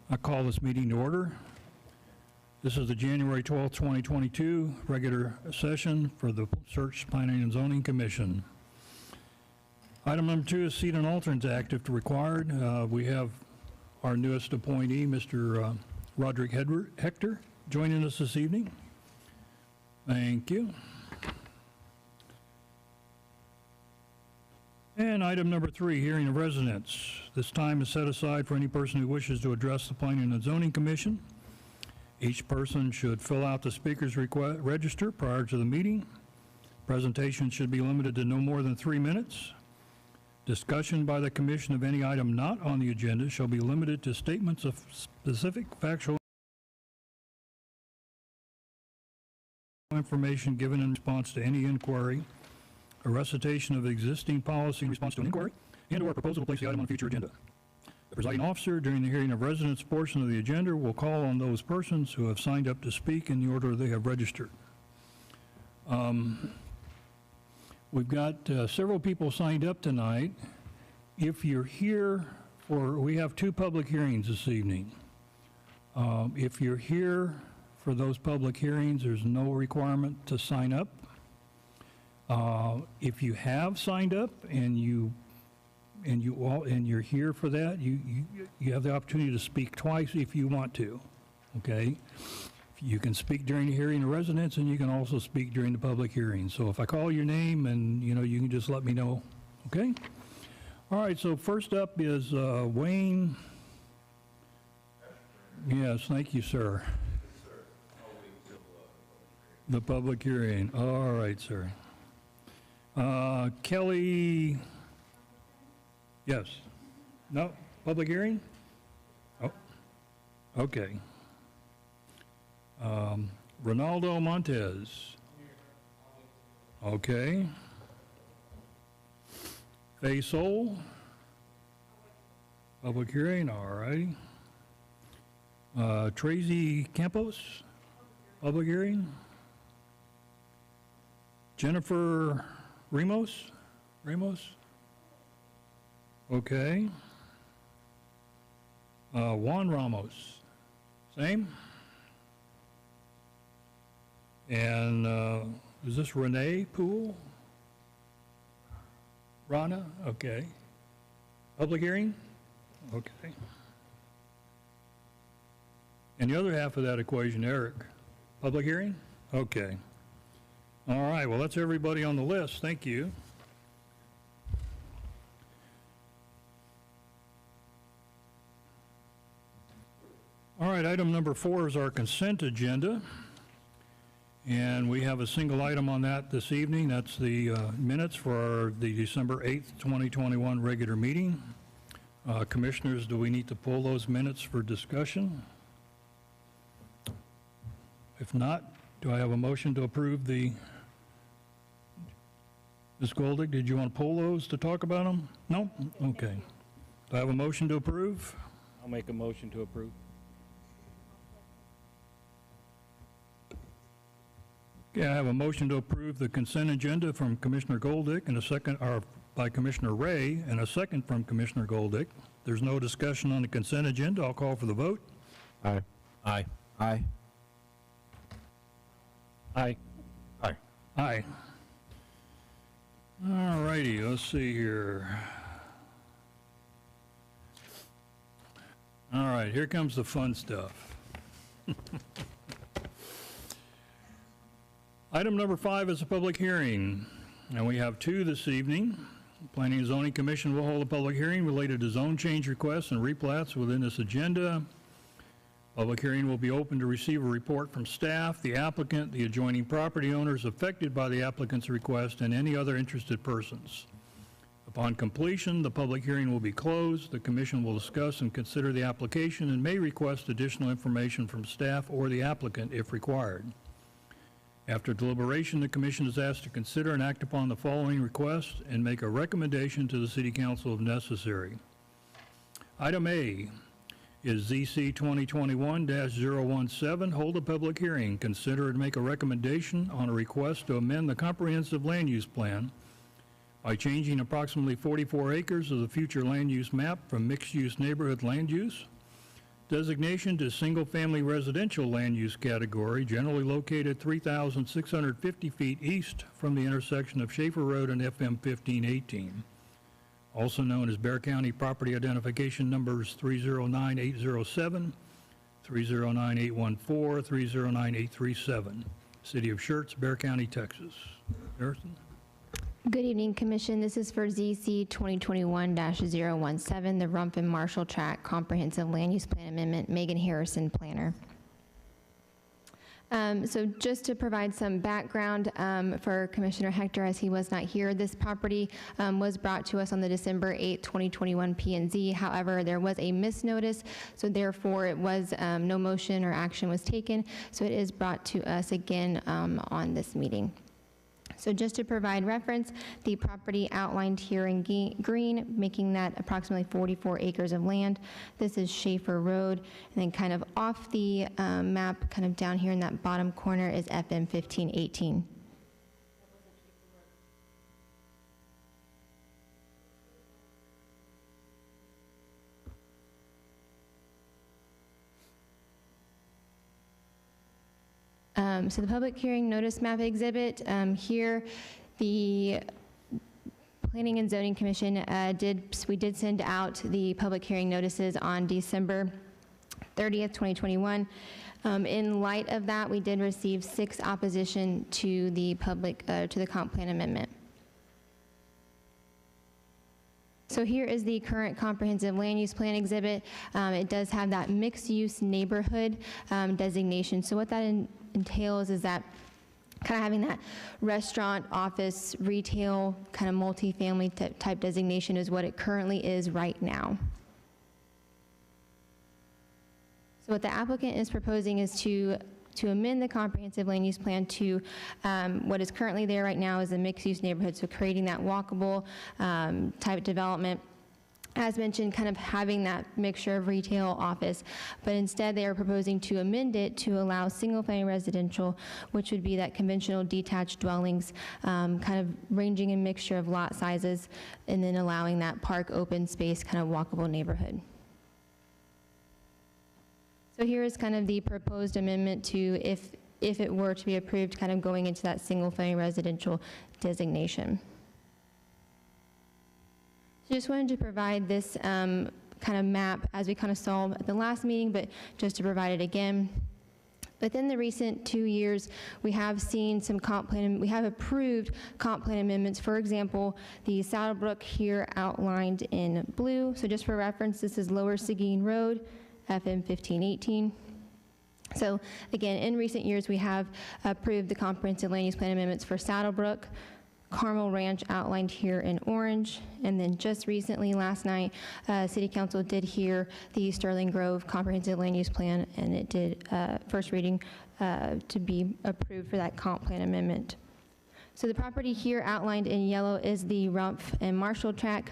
I call this meeting to order. This is the January 12th, 2022 regular session for the Schertz Planning and Zoning Commission. Item number 2 is seat and alternates act if required. We have our newest appointee, Mr. Roderick Hector, joining us this evening. Thank you. And item number 3, hearing of residents. This time is set aside for any person who wishes to address the Planning and Zoning Commission. Each person should fill out the speaker's register prior to the meeting. Presentation should be limited to no more than 3 minutes. Discussion by the commission of any item not on the agenda shall be limited to statements of specific factual information given in response to any inquiry, a recitation of existing policy in response to an inquiry, and/or a proposal to place the item on a future agenda. The presiding officer, during the hearing of residents portion of the agenda, will call on those persons who have signed up to speak in the order they have registered. We've got several people signed up tonight. If you're here we have 2 public hearings this evening. If you're here for those public hearings, there's no requirement to sign up. If you have signed up and you're here for that, you have the opportunity to speak twice if you want to. Okay, you can speak during the hearing of residents, and you can also speak during the public hearing. So if I call your name, and you can just let me know. Okay. All right. So first up is Wayne. Yes, thank you, sir. The public hearing. All right, sir. Kelly, yes. No, public hearing? Oh, okay. Ronaldo Montez. Okay. Fay Soul. Public hearing, all righty. Tracy Compost. Public hearing. Jennifer Ramos? Okay. Juan Ramos? Same? And is this Renee Poole? Rana? Okay. Public hearing? Okay. And the other half of that equation, Eric? Public hearing? Okay. All right, well, that's everybody on the list. Thank you. All right, item number 4 is our consent agenda. And we have a single item on that this evening. That's the minutes for the December 8th, 2021 regular meeting. Commissioners, do we need to pull those minutes for discussion? If not, do I have a motion to approve the... Ms. Goldick, did you want to pull those to talk about them? No? Okay. Do I have a motion to approve? I'll make a motion to approve. Okay, I have a motion to approve the consent agenda from Commissioner Goldick and a second, or by Commissioner Ray, and a second from Commissioner Goldick. There's no discussion on the consent agenda. I'll call for the vote. Aye. Aye. Aye. Aye. Aye. Aye. All righty, let's see here. All right, here comes the fun stuff. Item number 5 is a public hearing, and we have 2 this evening. The Planning and Zoning Commission will hold a public hearing related to zone change requests and replats within this agenda. Public hearing will be open to receive a report from staff, the applicant, the adjoining property owners affected by the applicant's request, and any other interested persons. Upon completion, the public hearing will be closed. The commission will discuss and consider the application and may request additional information from staff or the applicant if required. After deliberation, the commission is asked to consider and act upon the following request and make a recommendation to the City Council if necessary. Item A is ZC 2021-017, hold a public hearing, consider and make a recommendation on a request to amend the comprehensive land use plan by changing approximately 44 acres of the future land use map from mixed-use neighborhood land use designation to single-family residential land use category, generally located 3,650 feet east from the intersection of Schaefer Road and FM 1518, also known as Bear County Property Identification Numbers 309807, 309814, 309837, City of Schertz, Bear County, Texas. Harrison? Good evening, Commission. This is for ZC 2021-017, the Rump and Marshall Tract Comprehensive Land Use Plan Amendment, Megan Harrison, planner. So just to provide some background for Commissioner Hector, as he was not here, this property was brought to us on the December 8, 2021 P&Z. However, there was a misnotice, so therefore it was no motion or action was taken. So it is brought to us again on this meeting. So just to provide reference, the property outlined here in green, making that approximately 44 acres of land. This is Schaefer Road, and then kind of off the map, kind of down here in that bottom corner is FM 1518. So the public hearing notice map exhibit, here the Planning and Zoning Commission we did send out the public hearing notices on December 30th, 2021. In light of that, we did receive 6 opposition to the to the comp plan amendment. So here is the current comprehensive land use plan exhibit. It does have that mixed use neighborhood designation. So what that entails is that kind of having that restaurant, office, retail, kind of multifamily type designation is what it currently is right now. So what the applicant is proposing is to amend the comprehensive land use plan to what is currently there right now is a mixed use neighborhood, so creating that walkable type development. As mentioned, kind of having that mixture of retail, office, but instead they are proposing to amend it to allow single-family residential, which would be that conventional detached dwellings, kind of ranging in mixture of lot sizes, and then allowing that park open space kind of walkable neighborhood. So here is kind of the proposed amendment to, if it were to be approved, kind of going into that single-family residential designation. So just wanted to provide this kind of map as we kind of saw at the last meeting, but just to provide it again. Within the recent 2 years, we have seen some comp plan, we have approved comp plan amendments. For example, the Saddlebrook here outlined in blue. So just for reference, this is Lower Seguin Road, FM 1518. So again, in recent years, we have approved the comprehensive land use plan amendments for Saddlebrook, Carmel Ranch outlined here in orange, and then just recently, last night, City Council did hear the Sterling Grove Comprehensive Land Use Plan, and it did first reading to be approved for that comp plan amendment. So the property here outlined in yellow is the Rump and Marshall Tract.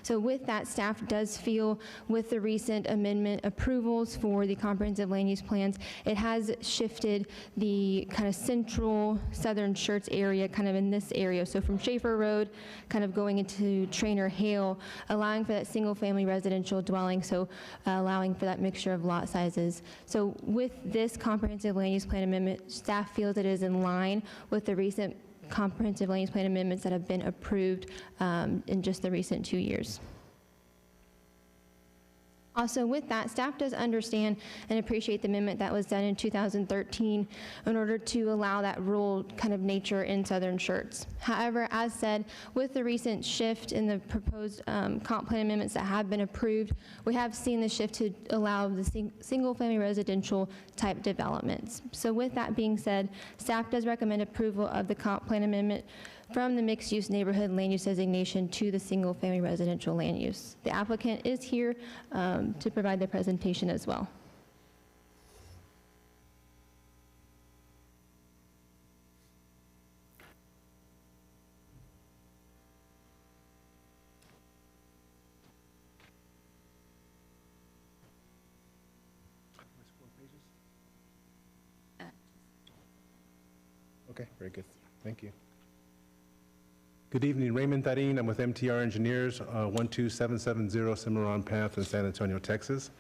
So with that, staff does feel with the recent amendment approvals for the comprehensive land use plans, it has shifted the kind of central southern Schertz area kind of in this area. So from Schaefer Road kind of going into Trainer Hale, allowing for that single family residential dwelling, so allowing for that mixture of lot sizes. So with this comprehensive land use plan amendment, staff feels it is in line with the recent comprehensive land use plan amendments that have been approved in just the recent 2 years. Also with that, staff does understand and appreciate the amendment that was done in 2013 in order to allow that rural kind of nature in southern Schertz. However, as said, with the recent shift in the proposed comp plan amendments that have been approved, we have seen the shift to allow the single family residential type developments. So with that being said, staff does recommend approval of the comp plan amendment from the mixed use neighborhood land use designation to the single family residential land use. The applicant is here to provide the presentation as well. Okay, very good. Thank you. Good evening, Raymond Tarin. I'm with MTR Engineers, 12770 Cimarron Path in San Antonio, Texas.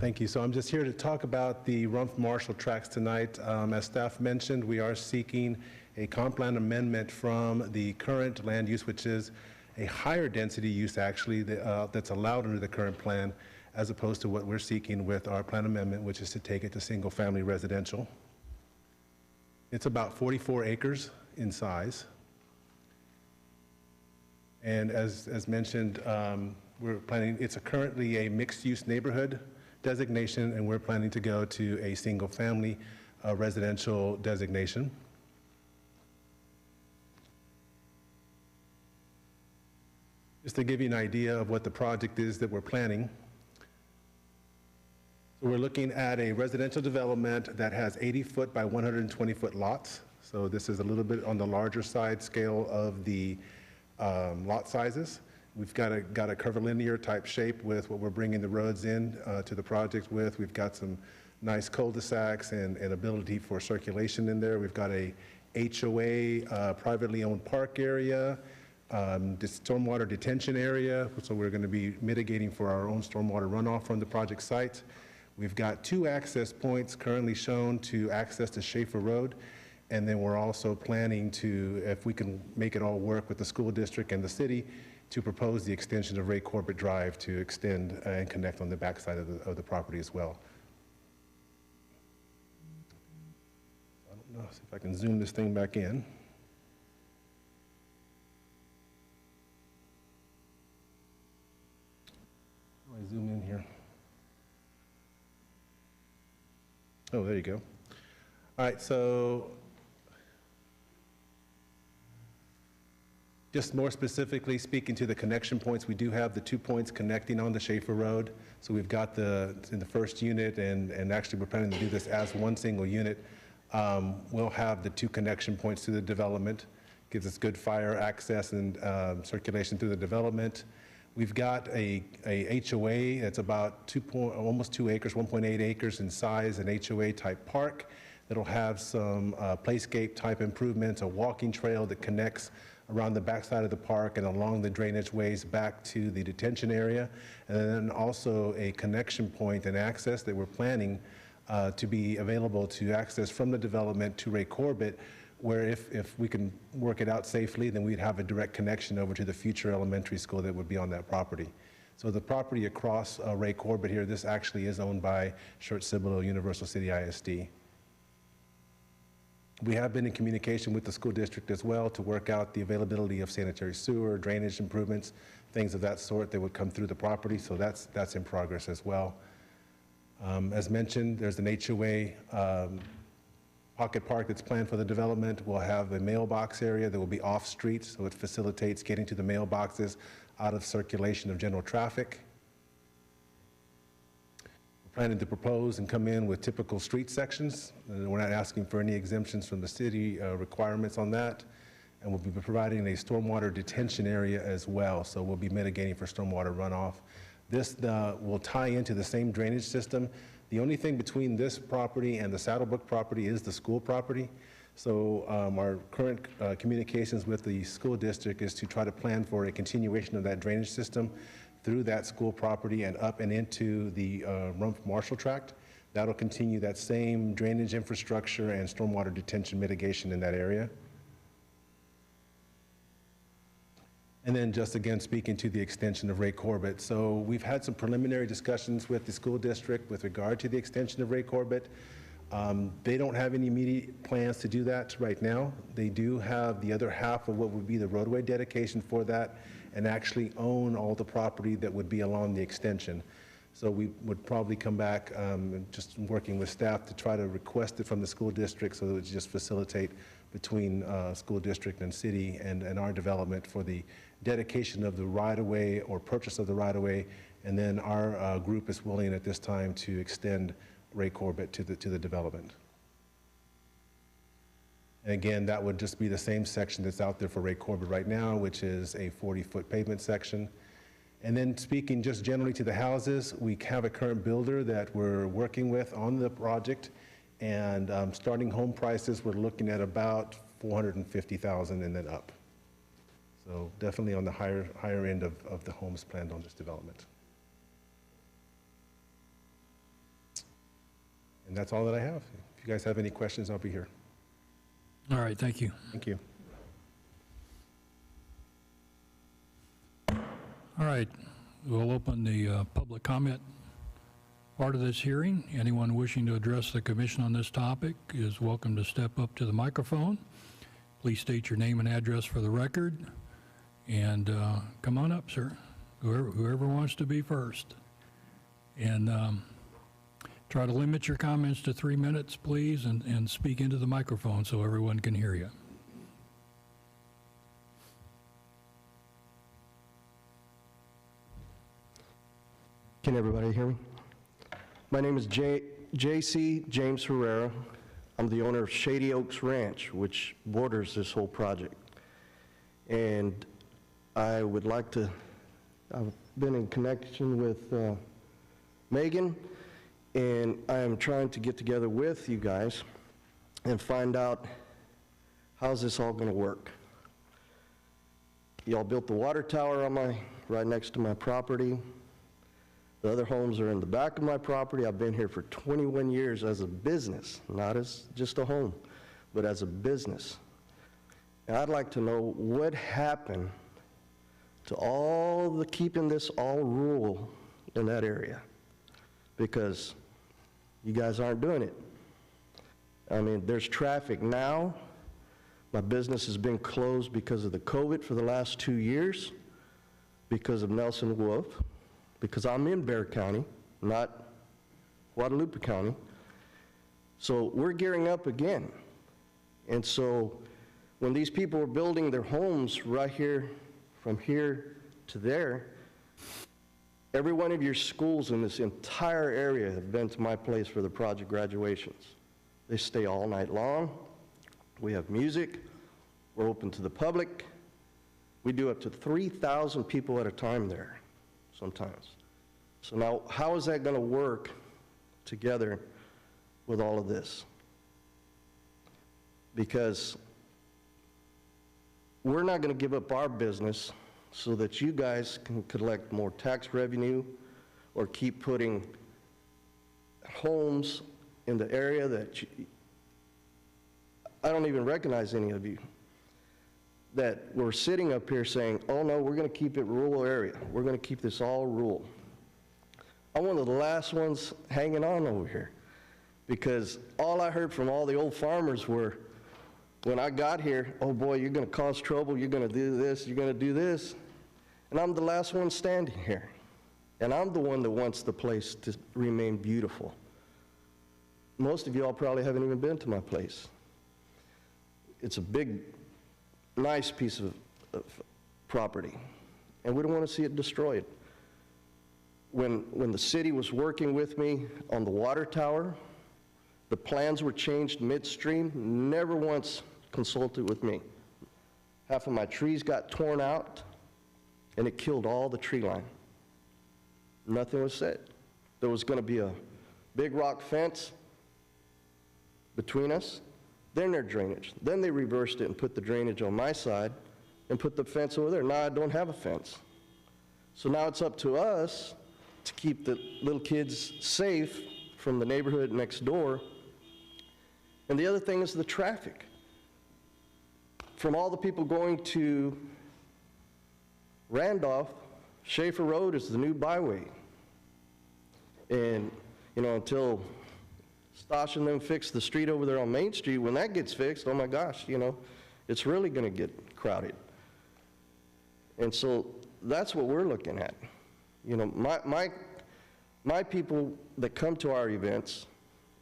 Thank you. So I'm just here to talk about the rump Marshall tracts tonight. As staff mentioned, we are seeking a comp plan amendment from the current land use, which is a higher density use actually that's allowed under the current plan, as opposed to what we're seeking with our plan amendment, which is to take it to single family residential. It's about 44 acres in size. And as mentioned, we're planning, it's currently a mixed-use neighborhood designation, and we're planning to go to a single-family residential designation. Just to give you an idea of what the project is that we're planning. So we're looking at a residential development that has 80-foot by 120-foot lots. So this is a little bit on the larger side scale of the lot sizes. We've got a curvilinear type shape with what we're bringing the roads in to the project with. We've got some nice cul-de-sacs and ability for circulation in there. We've got a HOA, privately owned park area, stormwater detention area, so we're going to be mitigating for our own stormwater runoff from the project site. We've got 2 access points currently shown to access to Schaefer Road. And then we're also planning to, if we can make it all work with the school district and the city, to propose the extension of Ray Corbett Drive to extend and connect on the backside of the property as well. I don't know, see if I can zoom this thing back in. How do I zoom in here? Oh, there you go. All right, so just more specifically speaking to the connection points, we do have the 2 points connecting on the Schaefer Road. So we've got in the first unit, and actually we're planning to do this as one single unit. We'll have the 2 connection points to the development. Gives us good fire access and circulation through the development. We've got a HOA that's about almost 2 acres, 1.8 acres in size, an HOA type park that'll have some playscape type improvements, a walking trail that connects around the backside of the park and along the drainage ways back to the detention area, and then also a connection point and access that we're planning to be available to access from the development to Ray Corbett, where if we can work it out safely, then we'd have a direct connection over to the future elementary school that would be on that property. So the property across Ray Corbett here, this actually is owned by Schertz Universal City ISD. We have been in communication with the school district as well to work out the availability of sanitary sewer, drainage improvements, things of that sort that would come through the property, so that's in progress as well. As mentioned, there's an HOA pocket park that's planned for the development. We'll have a mailbox area that will be off-street, so it facilitates getting to the mailboxes out of circulation of general traffic. Planning to propose and come in with typical street sections. We're not asking for any exemptions from the city requirements on that. And we'll be providing a stormwater detention area as well. So we'll be mitigating for stormwater runoff. This will tie into the same drainage system. The only thing between this property and the Saddlebrook property is the school property. So our current communications with the school district is to try to plan for a continuation of that drainage system through that school property and up and into the Rump Marshall tract. That'll continue that same drainage infrastructure and stormwater detention mitigation in that area. And then just again, speaking to the extension of Ray Corbett. So we've had some preliminary discussions with the school district with regard to the extension of Ray Corbett. They don't have any immediate plans to do that right now. They do have the other half of what would be the roadway dedication for that and actually own all the property that would be along the extension. So we would probably come back just working with staff to try to request it from the school district so that it would just facilitate between school district and city and our development for the dedication of the right-of-way or purchase of the right-of-way. And then our group is willing at this time to extend Ray Corbett to the development. And again, that would just be the same section that's out there for Ray Corbett right now, which is a 40-foot pavement section. And then speaking just generally to the houses, we have a current builder that we're working with on the project, and starting home prices, we're looking at about $450,000 and then up. So definitely on the higher end of the homes planned on this development. And that's all that I have. If you guys have any questions, I'll be here. All right, thank you. Thank you. All right, we'll open the public comment part of this hearing. Anyone wishing to address the commission on this topic is welcome to step up to the microphone. Please state your name and address for the record, and come on up, sir, whoever wants to be first. And try to limit your comments to 3 minutes, please, and speak into the microphone so everyone can hear you. Can everybody hear me? My name is J.C. James Herrera. I'm the owner of Shady Oaks Ranch, which borders this whole project. And I would like to, I've been in connection with Megan, and I am trying to get together with you guys and find out how's this all going to work. Y'all built the water tower on right next to my property. The other homes are in the back of my property. I've been here for 21 years as a business, not as just a home, but as a business. And I'd like to know what happened to all the keeping this all rural in that area, because you guys aren't doing it. I mean, there's traffic now. My business has been closed because of the COVID for the last 2 years, because of Nelson Wolf, because I'm in Bexar County, not Guadalupe County. So we're gearing up again. And so when these people were building their homes right here, from here to there, every one of your schools in this entire area have been to my place for the project graduations. They stay all night long. We have music. We're open to the public. We do up to 3,000 people at a time there sometimes. So now, how is that going to work together with all of this? Because we're not going to give up our business so that you guys can collect more tax revenue or keep putting homes in the area that I don't even recognize any of you, that we're sitting up here saying, oh no, we're going to keep it rural area. We're going to keep this all rural. I'm one of the last ones hanging on over here, because all I heard from all the old farmers were, when I got here, oh boy, you're going to cause trouble, you're going to do this, you're going to do this. And I'm the last one standing here. And I'm the one that wants the place to remain beautiful. Most of you all probably haven't even been to my place. It's a big, nice piece of property, and we don't want to see it destroyed. When the city was working with me on the water tower, the plans were changed midstream, never once consulted with me. Half of my trees got torn out, and it killed all the tree line. Nothing was said. There was going to be a big rock fence between us, then their drainage. Then they reversed it and put the drainage on my side and put the fence over there. Now I don't have a fence. So now it's up to us to keep the little kids safe from the neighborhood next door. And the other thing is the traffic. From all the people going to Randolph, Schaefer Road is the new byway. And, you know, until Stosh and them fix the street over there on Main Street, when that gets fixed, oh my gosh, you know, it's really going to get crowded. And so that's what we're looking at. You know, my people that come to our events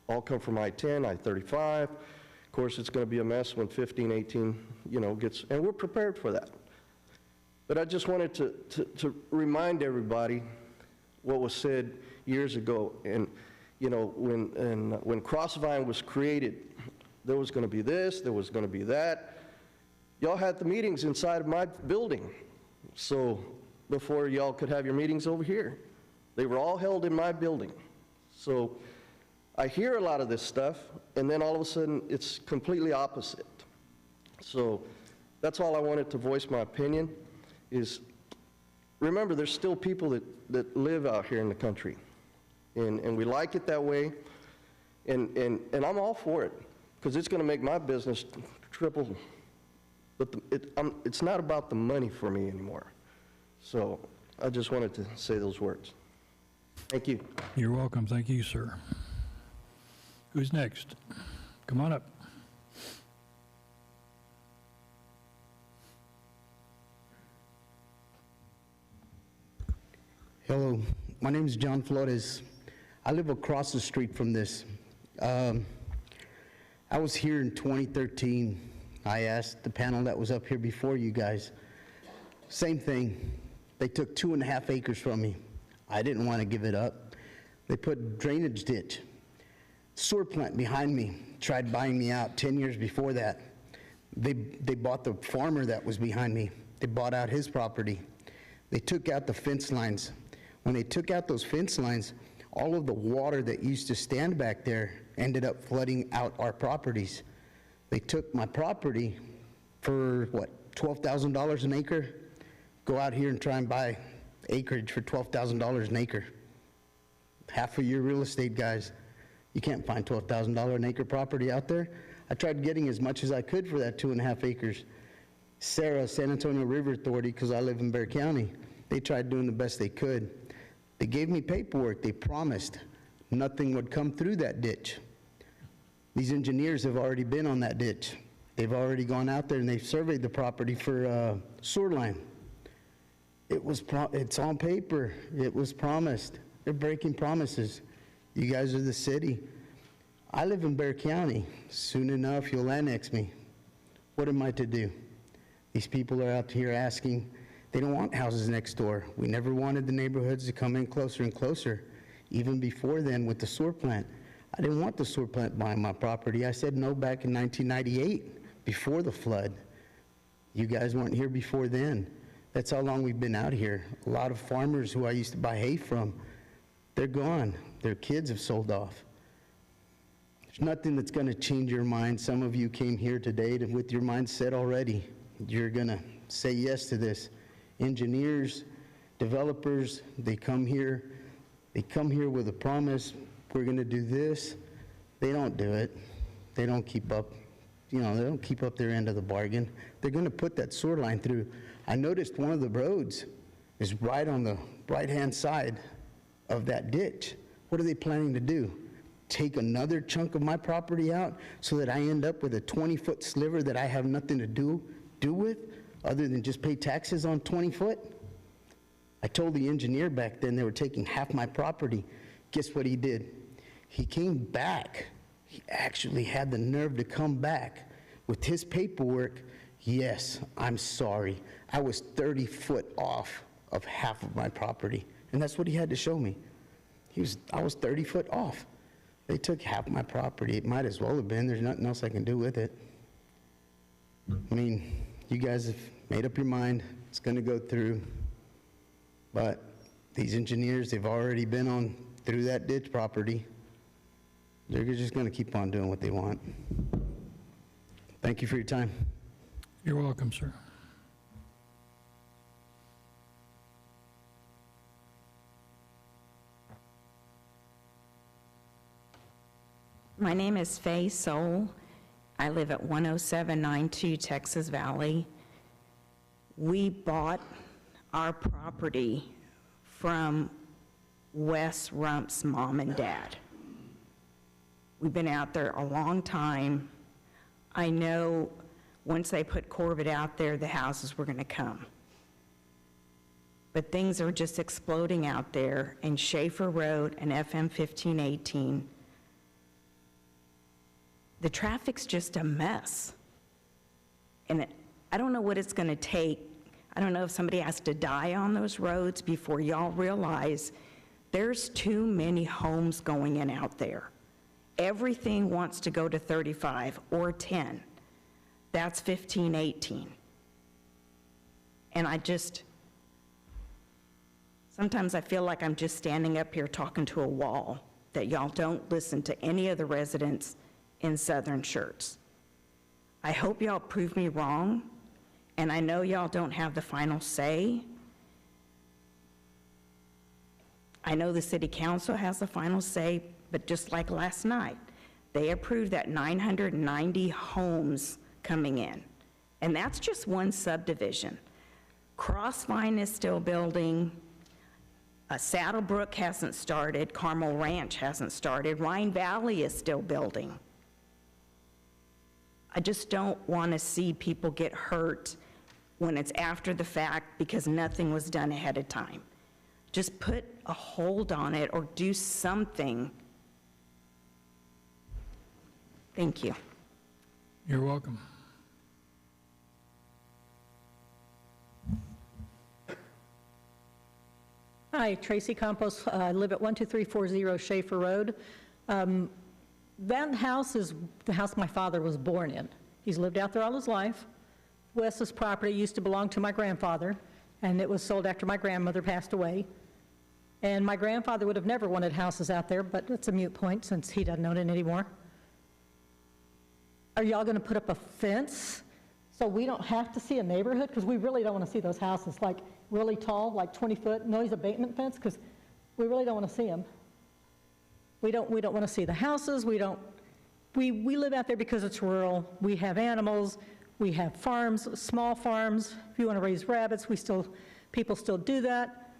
all come from I-10, I-35. Of course, it's going to be a mess when 15, 18, you know, gets, and we're prepared for that. But I just wanted to remind everybody what was said years ago. And, you know, when Crossvine was created, there was going to be this, there was going to be that. Y'all had the meetings inside of my building. So before y'all could have your meetings over here, they were all held in my building. So I hear a lot of this stuff, and then all of a sudden it's completely opposite. So That's all I wanted to voice my opinion is, remember, there's still people that live out here in the country. And we like it that way. And I'm all for it, because it's going to make my business triple. But it's not about the money for me anymore. So I just wanted to say those words. Thank you. You're welcome. Thank you, sir. Who's next? Come on up. Hello, my name is John Flores. I live across the street from this. I was here in 2013. I asked the panel that was up here before you guys. Same thing. They took 2.5 acres from me. I didn't want to give it up. They put drainage ditch. Sewer plant behind me tried buying me out 10 years before that. They bought the farmer that was behind me. They bought out his property. They took out the fence lines. When they took out those fence lines, all of the water that used to stand back there ended up flooding out our properties. They took my property for, what, $12,000 an acre? Go out here and try and buy acreage for $12,000 an acre. Half of your real estate guys, you can't find $12,000 an acre property out there. I tried getting as much as I could for that 2.5 acres. Sarah, San Antonio River Authority, because I live in Bexar County, they tried doing the best they could. They gave me paperwork. They promised nothing would come through that ditch. These engineers have already been on that ditch. They've already gone out there and they've surveyed the property for sewer line. It's on paper. It was promised. They're breaking promises. You guys are the city. I live in Bexar County. Soon enough, you'll annex me. What am I to do? These people are out here asking. They don't want houses next door. We never wanted the neighborhoods to come in closer and closer. Even before then with the sewer plant. I didn't want the sewer plant buying my property. I said no back in 1998, before the flood. You guys weren't here before then. That's how long we've been out here. A lot of farmers who I used to buy hay from, they're gone. Their kids have sold off. There's nothing that's going to change your mind. Some of you came here today with your mind set already. You're going to say yes to this. Engineers, developers, they come here with a promise, we're going to do this. They don't do it. They don't keep up, they don't keep up their end of the bargain. They're going to put that sewer line through. I noticed one of the roads is right on the right-hand side of that ditch. What are they planning to do? Take another chunk of my property out so that I end up with a 20-foot sliver that I have nothing to do with other than just pay taxes on 20 foot? I told the engineer back then they were taking half my property. Guess what he did? He came back. He actually had the nerve to come back with his paperwork. Yes, I'm sorry. I was 30 foot off of half of my property. And that's what he had to show me. I was 30 foot off. They took half my property. It might as well have been. There's nothing else I can do with it. I mean, you guys have made up your mind. It's going to go through. But these engineers, they've already been through that ditch property. They're just going to keep on doing what they want. Thank you for your time. You're welcome, sir. My name is Fay Soul. I live at 10792 Texas Valley. We bought our property from Wes Rump's mom and dad. We've been out there a long time. I know once they put Corbett out there, the houses were going to come. But things are just exploding out there in Schaefer Road and FM 1518. The traffic's just a mess. And I don't know what it's going to take. I don't know if somebody has to die on those roads before y'all realize there's too many homes going in out there. Everything wants to go to 35 or 10. That's 1518. And sometimes I feel like I'm just standing up here talking to a wall, that y'all don't listen to any of the residents in Southern Schertz. I hope y'all prove me wrong, and I know y'all don't have the final say. I know the city council has the final say, but just like last night, they approved that 990 homes coming in. And that's just one subdivision. Crossvine is still building. Saddlebrook hasn't started. Carmel Ranch hasn't started. Rhine Valley is still building. I just don't want to see people get hurt when it's after the fact because nothing was done ahead of time. Just put a hold on it or do something. Thank you. You're welcome. Hi, Tracy Compost. I live at 12340 Schaefer Road. That house is the house my father was born in. He's lived out there all his life. Wes's property used to belong to my grandfather, and it was sold after my grandmother passed away. And my grandfather would have never wanted houses out there, but it's a moot point since he doesn't own it anymore. Are y'all going to put up a fence so we don't have to see a neighborhood? Because we really don't want to see those houses, like really tall, like 20-foot noise abatement fence, because we really don't want to see them. We don't want to see the houses. We live out there because it's rural. We have animals. We have farms, small farms. If you want to raise rabbits, people still do that.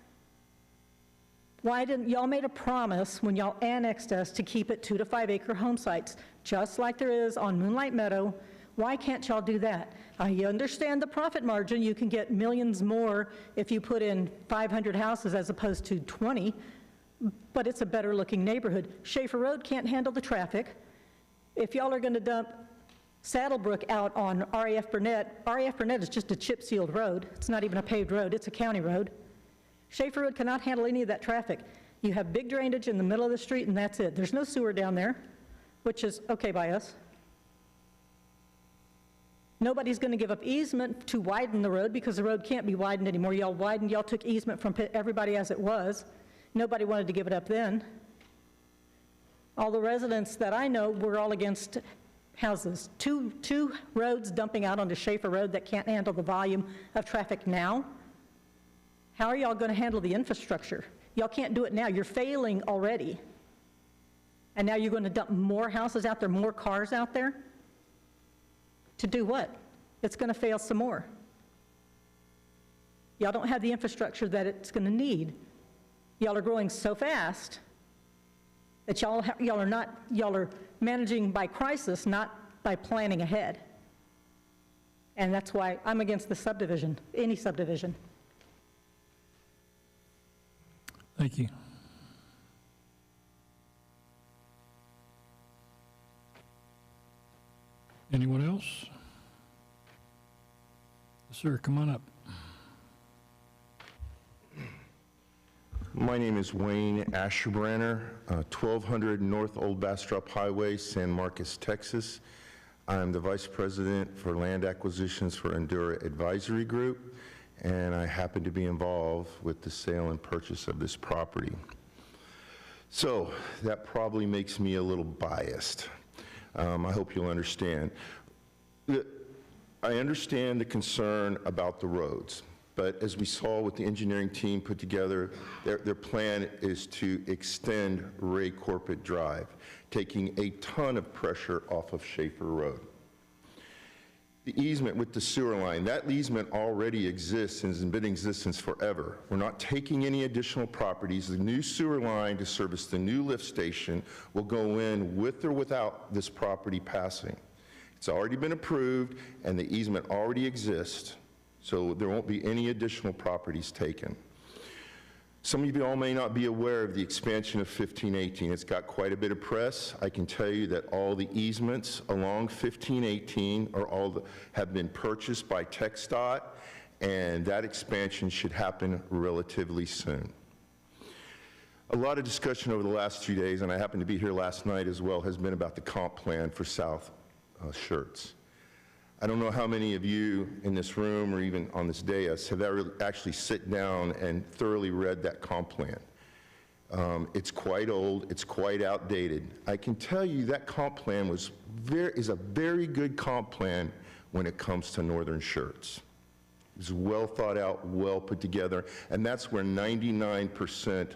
Why didn't, y'all made a promise when y'all annexed us to keep it 2 to 5 acre home sites, just like there is on Moonlight Meadow. Why can't y'all do that? I understand the profit margin. You can get millions more if you put in 500 houses as opposed to 20, but it's a better looking neighborhood. Schaefer Road can't handle the traffic. If y'all are going to dump Saddlebrook out on RAF Burnett is just a chip sealed road. It's not even a paved road, it's a county road. Schaefer Road cannot handle any of that traffic. You have big drainage in the middle of the street and that's it. There's no sewer down there, which is okay by us. Nobody's going to give up easement to widen the road because the road can't be widened anymore. Y'all took easement from everybody as it was. Nobody wanted to give it up then. All the residents that I know were all against houses. Two roads dumping out onto Schaefer Road that can't handle the volume of traffic now. How are y'all going to handle the infrastructure? Y'all can't do it now. You're failing already. And now you're going to dump more houses out there, more cars out there? To do what? It's going to fail some more. Y'all don't have the infrastructure that it's going to need. Y'all are growing so fast that y'all are managing by crisis, not by planning ahead. And that's why I'm against the subdivision, any subdivision. Thank you. Anyone else? Sir, come on up. My name is Wayne Asherbranner, 1200 North Old Bastrop Highway, San Marcos, Texas. I'm the Vice President for Land Acquisitions for Endura Advisory Group, and I happen to be involved with the sale and purchase of this property. So that probably makes me a little biased. I hope you'll understand. I understand the concern about the roads, but as we saw what the engineering team put together, their plan is to extend Ray Corporate Drive, taking a ton of pressure off of Schaefer Road. The easement with the sewer line, that easement already exists and has been in existence forever. We're not taking any additional properties. The new sewer line to service the new lift station will go in with or without this property passing. It's already been approved and the easement already exists, so there won't be any additional properties taken. Some of you all may not be aware of the expansion of 1518. It's got quite a bit of press. I can tell you that all the easements along 1518 have been purchased by TxDOT, and that expansion should happen relatively soon. A lot of discussion over the last 2 days, and I happened to be here last night as well, has been about the comp plan for South Schertz. I don't know how many of you in this room or even on this dais have ever actually sit down and thoroughly read that comp plan. It's quite old, it's quite outdated. I can tell you that comp plan is a very good comp plan when it comes to Northern Schertz. It's well thought out, well put together, and that's where 99%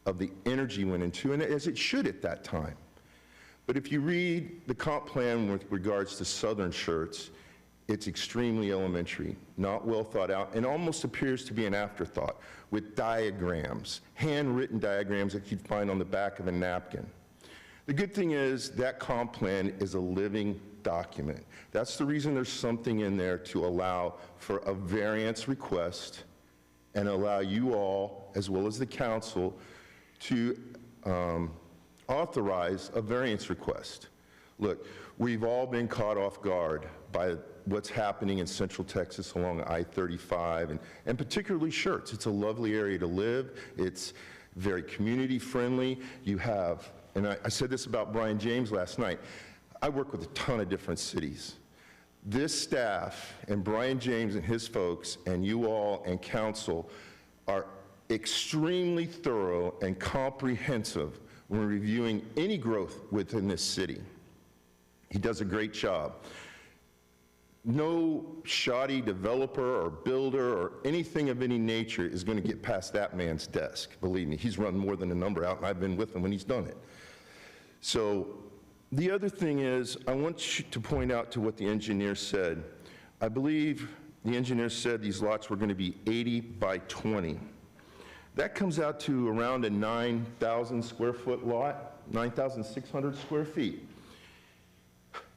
of the energy went into, and as it should at that time. But if you read the comp plan with regards to Southern Schertz, it's extremely elementary, not well thought out, and almost appears to be an afterthought with diagrams, handwritten diagrams that you'd find on the back of a napkin. The good thing is that comp plan is a living document. That's the reason there's something in there to allow for a variance request and allow you all, as well as the council, to authorize a variance request. Look, we've all been caught off guard by what's happening in Central Texas along I-35, and particularly Schertz. It's a lovely area to live. It's very community friendly. You have, and I said this about Brian James last night, I work with a ton of different cities. This staff and Brian James and his folks and you all and council are extremely thorough and comprehensive when reviewing any growth within this city. He does a great job. No shoddy developer or builder or anything of any nature is going to get past that man's desk. Believe me, he's run more than a number out, and I've been with him when he's done it. So the other thing is, I want you to point out to what the engineer said. I believe the engineer said these lots were going to be 80 by 20. That comes out to around a 9,000 square foot lot, 9,600 square feet.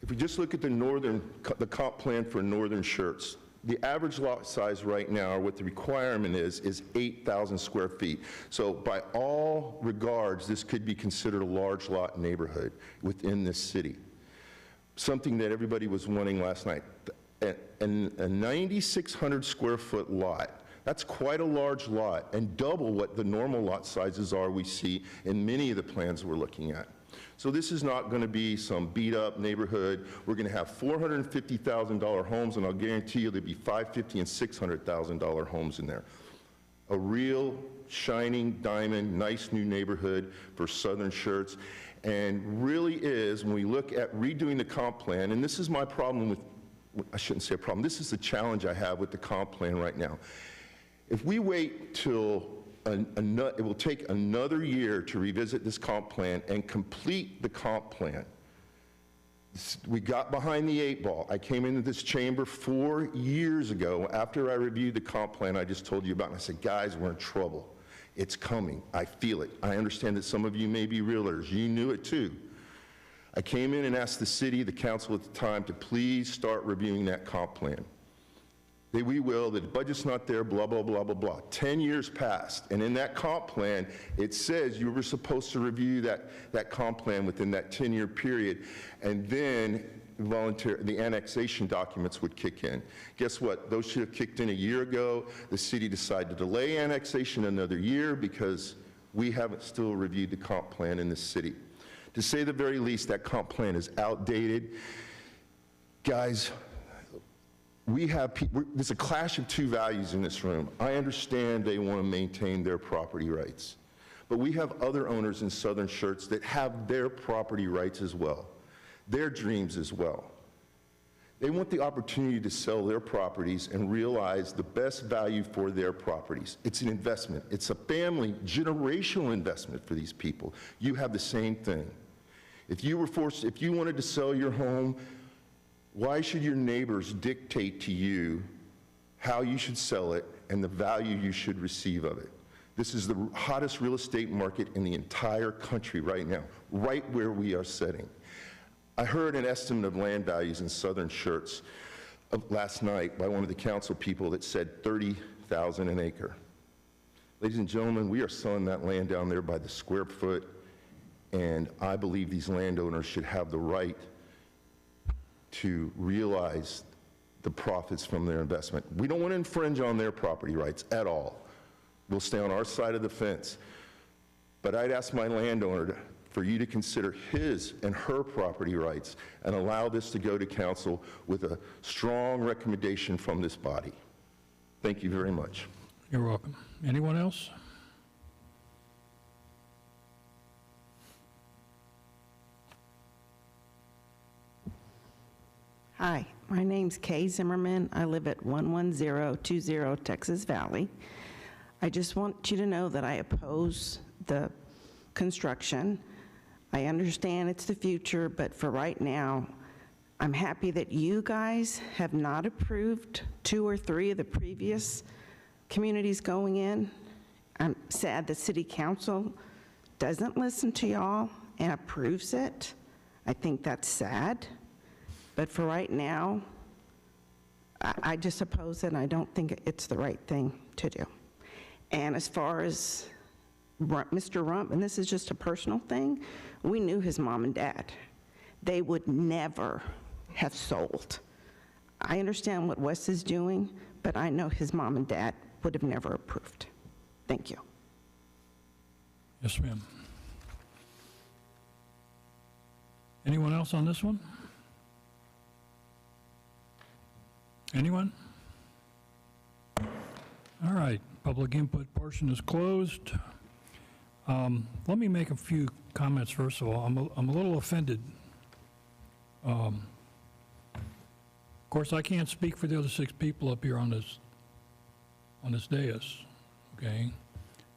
If we just look at the comp plan for northern Schertz, the average lot size right now, or what the requirement is 8,000 square feet. So by all regards, this could be considered a large lot neighborhood within this city. Something that everybody was wanting last night. A 9,600 square foot lot, that's quite a large lot, and double what the normal lot sizes are we see in many of the plans we're looking at. So this is not going to be some beat-up neighborhood. We're going to have $450,000 homes, and I'll guarantee you there'll be $550,000 and $600,000 homes in there. A real shining diamond, nice new neighborhood for Southern Schertz, and really is, when we look at redoing the comp plan, and this is my problem with, I shouldn't say a problem, this is the challenge I have with the comp plan right now. If we wait till it will take another year to revisit this comp plan and complete the comp plan. We got behind the 8 ball. I came into this chamber 4 years ago after I reviewed the comp plan I just told you about, and I said, guys, we're in trouble. It's coming. I feel it. I understand that some of you may be realtors. You knew it too. I came in and asked the city, the council at the time, to please start reviewing that comp plan. We will, the budget's not there, blah, blah, blah, blah, blah. 10 years passed, and in that comp plan, it says you were supposed to review that comp plan within that 10-year period, and then the annexation documents would kick in. Guess what? Those should have kicked in a year ago. The city decided to delay annexation another year because we haven't still reviewed the comp plan in the city. To say the very least, that comp plan is outdated. Guys, there's a clash of two values in this room. I understand they want to maintain their property rights, but we have other owners in Southern Schertz that have their property rights as well, their dreams as well. They want the opportunity to sell their properties and realize the best value for their properties. It's an investment. It's a family, generational investment for these people. You have the same thing. If you wanted to sell your home, why should your neighbors dictate to you how you should sell it and the value you should receive of it? This is the hottest real estate market in the entire country right now, right where we are sitting. I heard an estimate of land values in Southern Schertz last night by one of the council people that said $30,000 an acre. Ladies and gentlemen, we are selling that land down there by the square foot, and I believe these landowners should have the right to realize the profits from their investment. We don't want to infringe on their property rights at all. We'll stay on our side of the fence. But I'd ask my landowner for you to consider his and her property rights and allow this to go to council with a strong recommendation from this body. Thank you very much. You're welcome. Anyone else? Hi, My name's Kay Zimmerman. I live at 11020 Texas Valley. I just want you to know that I oppose the construction. I understand it's the future, but for right now, I'm happy that you guys have not approved 2 or 3 of the previous communities going in. I'm sad the city council doesn't listen to y'all and approves it. I think that's sad. But for right now, I just oppose it, and I don't think it's the right thing to do. And as far as Mr. Rump, and this is just a personal thing, we knew his mom and dad. They would never have sold. I understand what Wes is doing, but I know his mom and dad would have never approved. Thank you. Yes, ma'am. Anyone else on this one? Anyone? All right, public input portion is closed. Let me make a few comments first of all. I'm a little offended. Of course, I can't speak for the other 6 people up here on this dais, okay?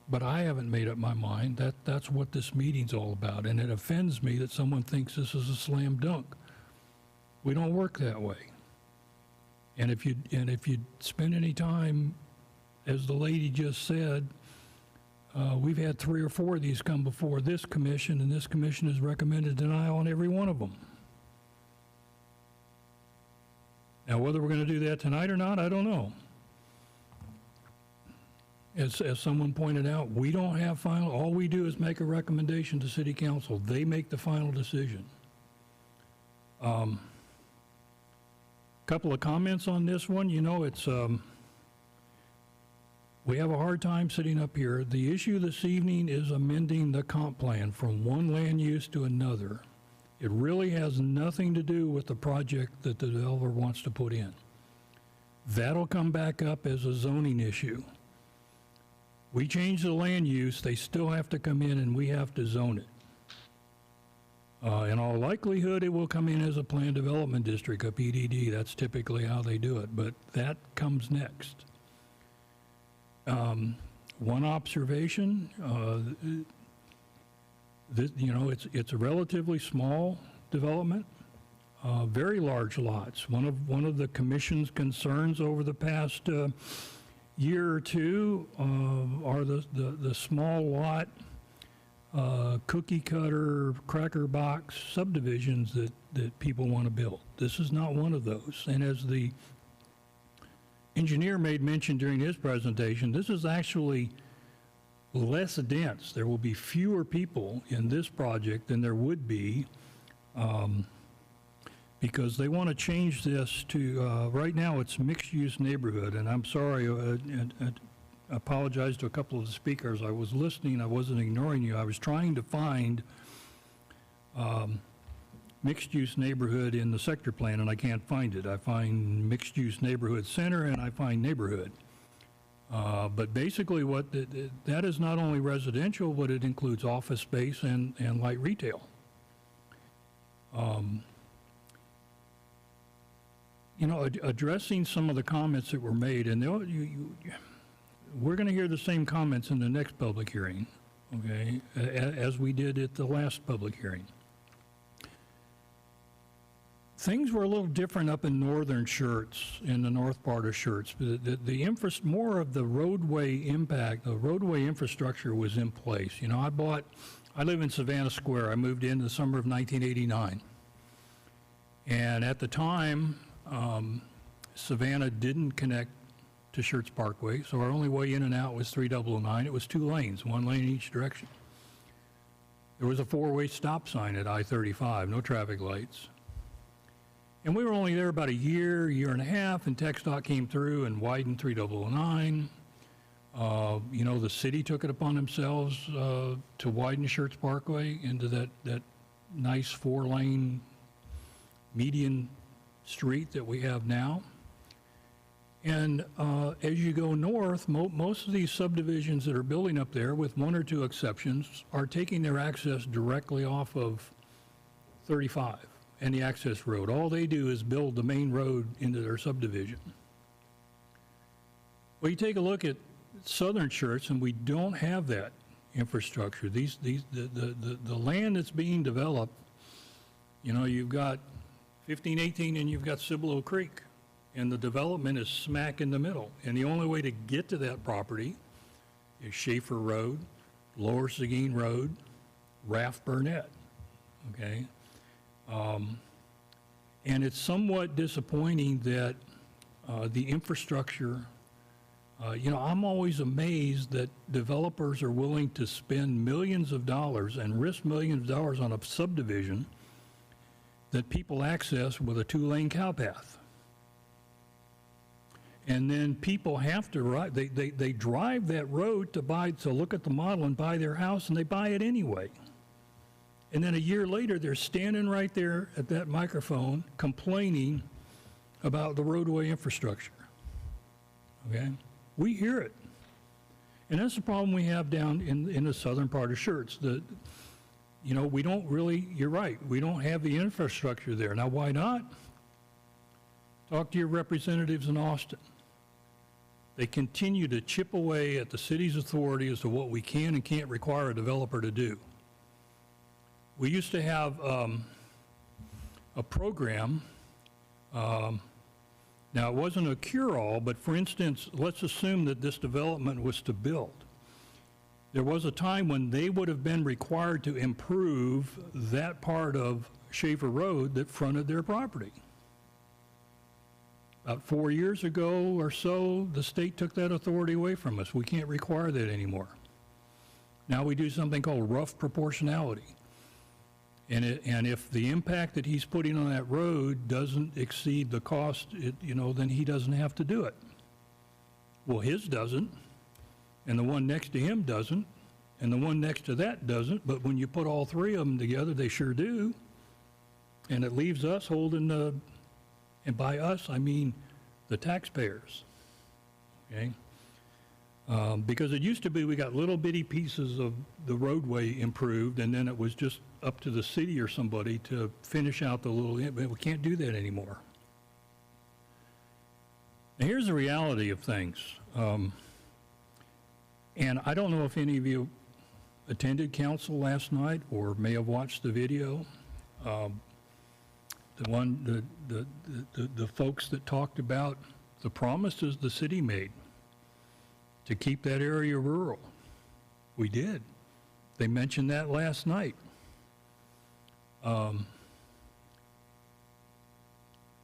But I haven't made up my mind. That's what this meeting's all about, and it offends me that someone thinks this is a slam dunk. We don't work that way. And if you spend any time, as the lady just said, we've had 3 or 4 of these come before this commission, and this commission has recommended denial on every one of them. Now, whether we're going to do that tonight or not, I don't know. As someone pointed out, we don't have final, all we do is make a recommendation to City Council. They make the final decision. Couple of comments on this one. You know, it's, we have a hard time sitting up here. The issue this evening is amending the comp plan from one land use to another. It really has nothing to do with the project that the developer wants to put in. That'll come back up as a zoning issue. We change the land use, they still have to come in and we have to zone it. In all likelihood, it will come in as a planned development district, a PDD. That's typically how they do it, but that comes next. One observation, you know, it's a relatively small development, very large lots. One of the commission's concerns over the past year or two are the small lot, cookie cutter, cracker box subdivisions that people want to build. This is not one of those. And as the engineer made mention during his presentation, this is actually less dense. There will be fewer people in this project than there would be because they want to change this to, right now it's mixed-use neighborhood, and I'm sorry, I apologize to a couple of the speakers. I was listening, I wasn't ignoring you. I was trying to find mixed-use neighborhood in the sector plan, and I can't find it. I find mixed-use neighborhood center, and I find neighborhood. But basically that is not only residential, but it includes office space and light retail. You know, addressing some of the comments that were made, and we're going to hear the same comments in the next public hearing, okay, as we did at the last public hearing. Things were a little different up in northern Schertz, in the north part of Schertz. More of the roadway impact, the roadway infrastructure was in place. You know, I live in Savannah Square. I moved in the summer of 1989. And at the time, Savannah didn't connect to Schertz Parkway, so our only way in and out was 3009. It was 2 lanes, 1 lane in each direction. There was a 4-way stop sign at I-35, no traffic lights. And we were only there about a year and a half, and TxDOT came through and widened 3009. You know, the city took it upon themselves to widen Schertz Parkway into that nice 4-lane median street that we have now. And as you go north, most of these subdivisions that are building up there, with 1 or 2 exceptions, are taking their access directly off of 35. and the access road. All they do is build the main road into their subdivision. Well, you take a look at southern Schertz, and we don't have that infrastructure. The land that's being developed, you know, you've got 1518 and you've got Cibolo Creek, and the development is smack in the middle. And the only way to get to that property is Schaefer Road, Lower Seguin Road, Raft Burnett, okay? And it's somewhat disappointing that the infrastructure, you know, I'm always amazed that developers are willing to spend millions of dollars and risk millions of dollars on a subdivision that people access with a 2-lane cow path. And then people have to ride, they drive that road to look at the model and buy their house, and they buy it anyway. And then a year later, they're standing right there at that microphone complaining about the roadway infrastructure. Okay? We hear it. And that's the problem we have down in the southern part of Schertz. You know, we don't really, you're right, we don't have the infrastructure there. Now, why not? Talk to your representatives in Austin. They continue to chip away at the city's authority as to what we can and can't require a developer to do. We used to have a program, now it wasn't a cure-all, but for instance, let's assume that this development was to build. There was a time when they would have been required to improve that part of Schaefer Road that fronted their property. About 4 years ago or so, the state took that authority away from us. We can't require that anymore. Now we do something called rough proportionality. And if the impact that he's putting on that road doesn't exceed the cost, you know, then he doesn't have to do it. Well, his doesn't, and the one next to him doesn't, and the one next to that doesn't, but when you put all three of them together, they sure do. And it leaves us holding the, and by us, I mean the taxpayers, okay? Because it used to be we got little bitty pieces of the roadway improved, and then it was just up to the city or somebody to finish out the little, but we can't do that anymore. Now here's the reality of things. And I don't know if any of you attended council last night or may have watched the video. The folks that talked about the promises the city made to keep that area rural. We did. They mentioned that last night.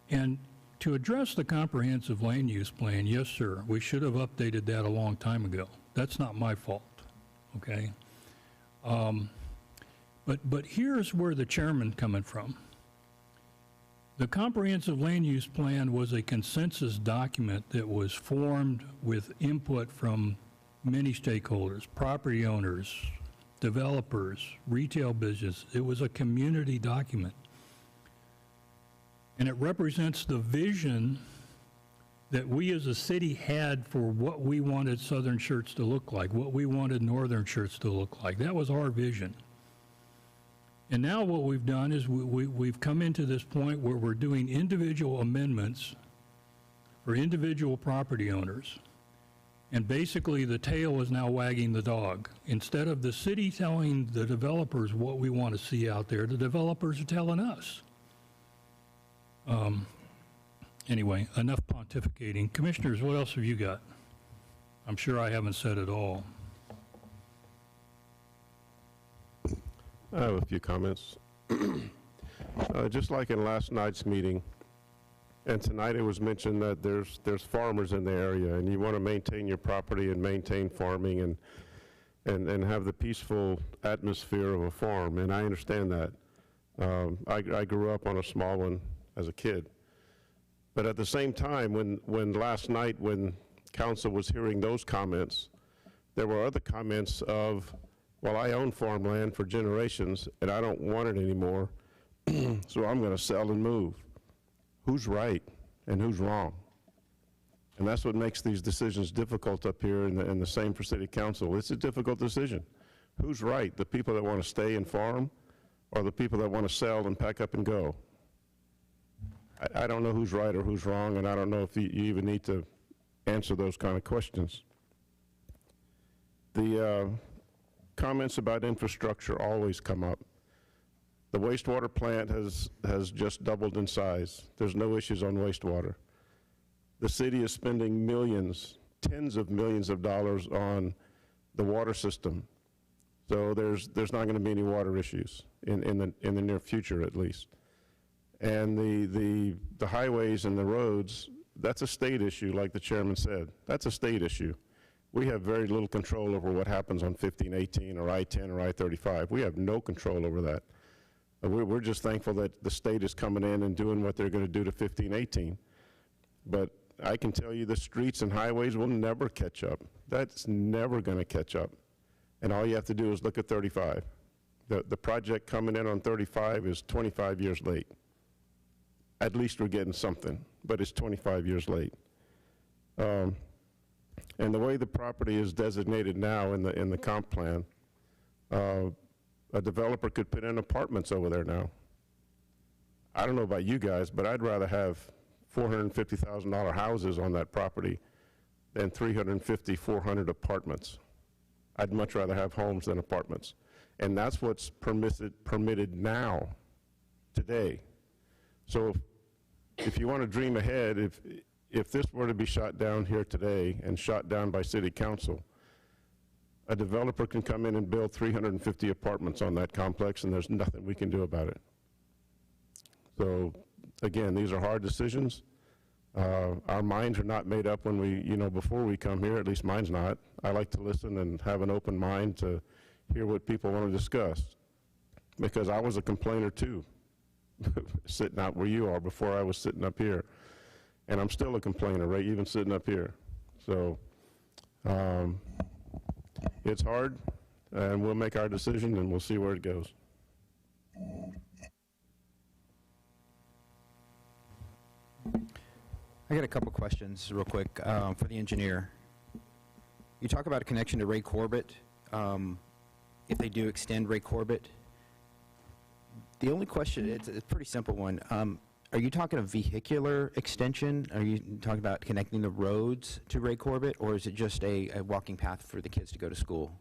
And to address the comprehensive land use plan, yes, sir, we should have updated that a long time ago. That's not my fault, okay? But here's where the chairman's coming from. The comprehensive land use plan was a consensus document that was formed with input from many stakeholders, property owners, developers, retail business. It was a community document. And it represents the vision that we as a city had for what we wanted Southern Schertz to look like, what we wanted Northern Schertz to look like. That was our vision. And now what we've done is we've come into this point where we're doing individual amendments for individual property owners. And basically the tail is now wagging the dog. Instead of the city telling the developers what we want to see out there, the developers are telling us. Anyway, enough pontificating. Commissioners, what else have you got? I'm sure I haven't said it all. I have a few comments. Just like in last night's meeting, and tonight it was mentioned that there's farmers in the area, and you want to maintain your property and maintain farming and have the peaceful atmosphere of a farm, and I understand that. I grew up on a small one as a kid. But at the same time, when last night, when council was hearing those comments, there were other comments of, well, I own farmland for generations and I don't want it anymore, so I'm going to sell and move. Who's right and who's wrong? And that's what makes these decisions difficult up here, and the same for city council. It's a difficult decision. Who's right? The people that want to stay and farm, or the people that want to sell and pack up and go? I don't know who's right or who's wrong, and I don't know if you even need to answer those kind of questions. The comments about infrastructure always come up. The wastewater plant has just doubled in size. There's no issues on wastewater. The city is spending millions, tens of millions of dollars on the water system. So there's not going to be any water issues in the near future, at least. And the highways and the roads, that's a state issue, like the chairman said. That's a state issue. We have very little control over what happens on 1518 or I-10 or I-35. We have no control over that. We're just thankful that the state is coming in and doing what they're going to do to 1518. But I can tell you the streets and highways will never catch up. That's never going to catch up. And all you have to do is look at 35. The project coming in on 35 is 25 years late. At least we're getting something, but it's 25 years late. And the way the property is designated now in the comp plan, a developer could put in apartments over there now. I don't know about you guys, but I'd rather have $450,000 houses on that property than 350, 400 apartments. I'd much rather have homes than apartments. And that's what's permitted now, today. So if you want to dream ahead, if this were to be shot down here today and shot down by city council, a developer can come in and build 350 apartments on that complex, and there's nothing we can do about it. So again, these are hard decisions. Our minds are not made up when before we come here, at least mine's not. I like to listen and have an open mind to hear what people want to discuss, because I was a complainer too, sitting out where you are before I was sitting up here. And I'm still a complainer, right, even sitting up here. So it's hard, and we'll make our decision, and we'll see where it goes. I got a couple questions real quick for the engineer. You talk about a connection to Ray Corbett. If they do extend Ray Corbett, the only question, it's a pretty simple one. Are you talking a vehicular extension? Are you talking about connecting the roads to Ray Corbett, or is it just a walking path for the kids to go to school?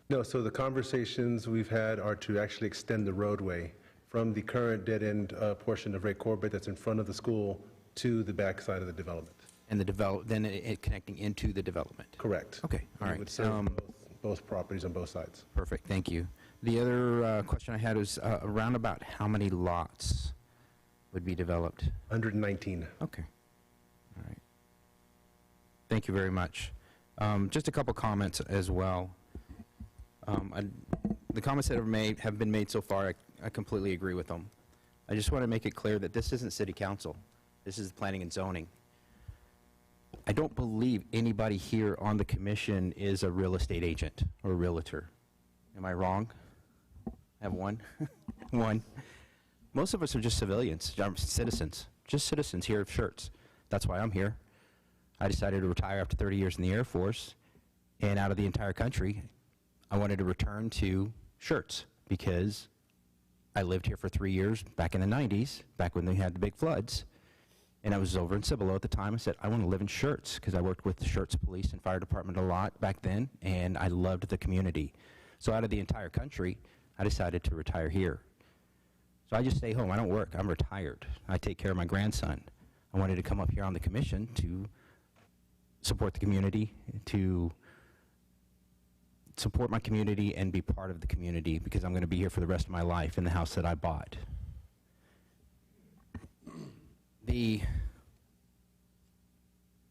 No, so the conversations we've had are to actually extend the roadway from the current dead-end portion of Ray Corbett that's in front of the school to the backside of the development. And then it connecting into the development? Correct. Okay, all It right. would serve both properties on both sides. Perfect, thank you. The other question I had was around about how many lots would be developed? 119. Okay. All right. Thank you very much. Just a couple comments as well. The comments that have been made so far, I completely agree with them. I just want to make it clear that this isn't city council. This is planning and zoning. I don't believe anybody here on the commission is a real estate agent or a realtor. Am I wrong? I have one? One. Most of us are just civilians, citizens, just citizens here of Schertz. That's why I'm here. I decided to retire after 30 years in the Air Force, and out of the entire country, I wanted to return to Schertz because I lived here for 3 years back in the 90s, back when they had the big floods, and I was over in Cibolo at the time. I said, I want to live in Schertz because I worked with the Schertz Police and Fire Department a lot back then, and I loved the community. So out of the entire country, I decided to retire here. So I just stay home. I don't work. I'm retired. I take care of my grandson. I wanted to come up here on the commission to support the community, to support my community and be part of the community, because I'm going to be here for the rest of my life in the house that I bought. The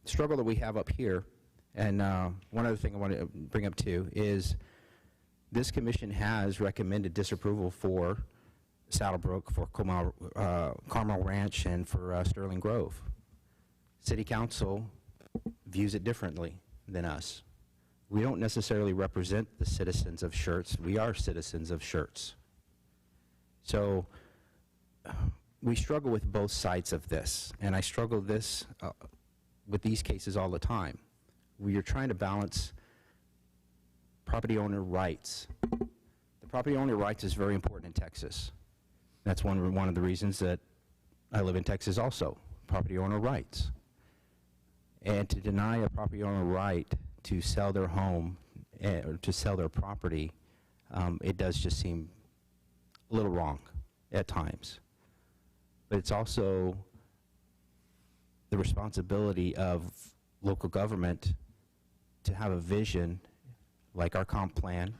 struggle that we have up here, and one other thing I want to bring up too, is this commission has recommended disapproval for Saddlebrook, for Carmel Ranch, and for Sterling Grove. City Council views it differently than us. We don't necessarily represent the citizens of Schertz. We are citizens of Schertz. So we struggle with both sides of this, and I struggle with these cases all the time. We are trying to balance property owner rights. The property owner rights is very important in Texas. That's one of the reasons that I live in Texas also, property owner rights. And to deny a property owner right to sell their home, or to sell their property, it does just seem a little wrong at times. But it's also the responsibility of local government to have a vision, like our comp plan,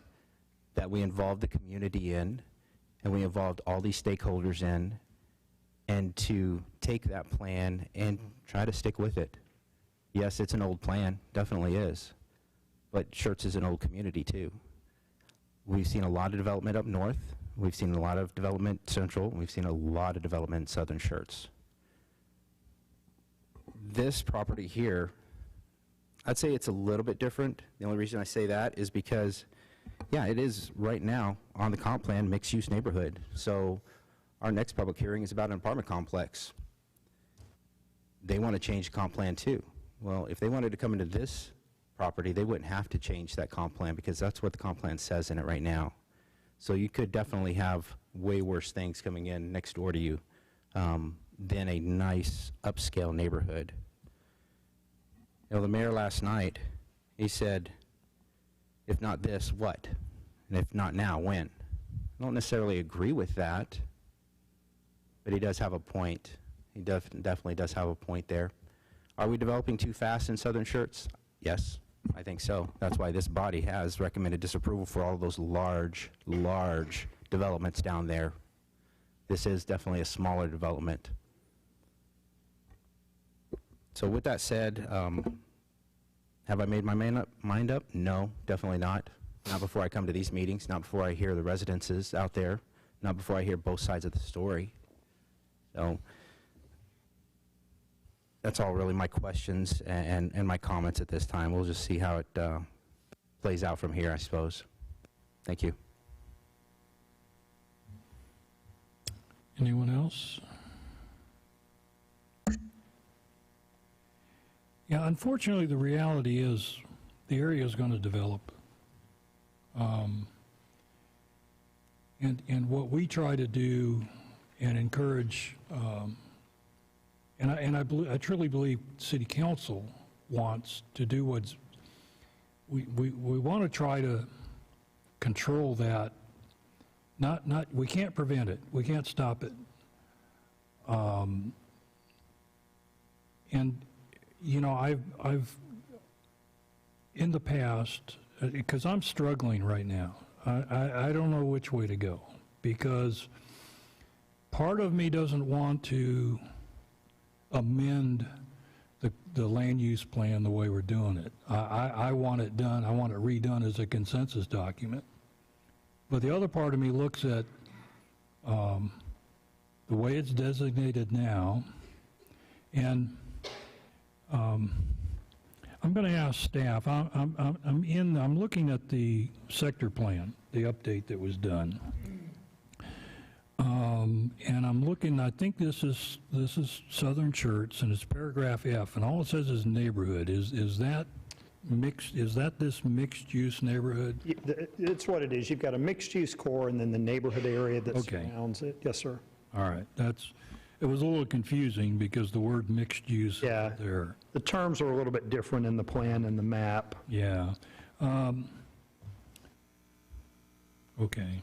that we involve the community in, and we involved all these stakeholders in, and to take that plan and try to stick with it. Yes, it's an old plan, definitely is, but Schertz is an old community too. We've seen a lot of development up north, we've seen a lot of development central, and we've seen a lot of development in southern Schertz. This property here, I'd say it's a little bit different. The only reason I say that is because, yeah, it is right now on the comp plan mixed-use neighborhood. So our next public hearing is about an apartment complex. They want to change the comp plan too. Well, if they wanted to come into this property, they wouldn't have to change that comp plan because that's what the comp plan says in it right now. So you could definitely have way worse things coming in next door to you than a nice upscale neighborhood. You know, the mayor last night, he said, if not this, what? And if not now, when? I don't necessarily agree with that, but he does have a point. He definitely does have a point there. Are we developing too fast in southern Schertz? Yes, I think so. That's why this body has recommended disapproval for all of those large, large developments down there. This is definitely a smaller development. So with that said, have I made my mind up? No, definitely not. Not before I come to these meetings, not before I hear the residences out there, not before I hear both sides of the story. So that's all really my questions and my comments at this time. We'll just see how it plays out from here, I suppose. Thank you. Anyone else? Yeah, unfortunately, the reality is the area is going to develop. And what we try to do and encourage, I truly believe City Council wants to do what's, we want to try to control that. We can't prevent it. We can't stop it. And you know, I've in the past, because I'm struggling right now. I don't know which way to go, because part of me doesn't want to amend the land use plan the way we're doing it. I want it done. I want it redone as a consensus document. But the other part of me looks at the way it's designated now, and I'm going to ask staff. I'm looking at the sector plan, the update that was done, and I'm looking. I think this is Southern Schertz, and it's paragraph F, and all it says is neighborhood. Is that mixed? Is that this mixed-use neighborhood? It's what it is. You've got a mixed-use core, and then the neighborhood area that surrounds it. Yes, sir. All right. It was a little confusing because the word mixed use is there. The terms are a little bit different in the plan and the map. Yeah. Okay.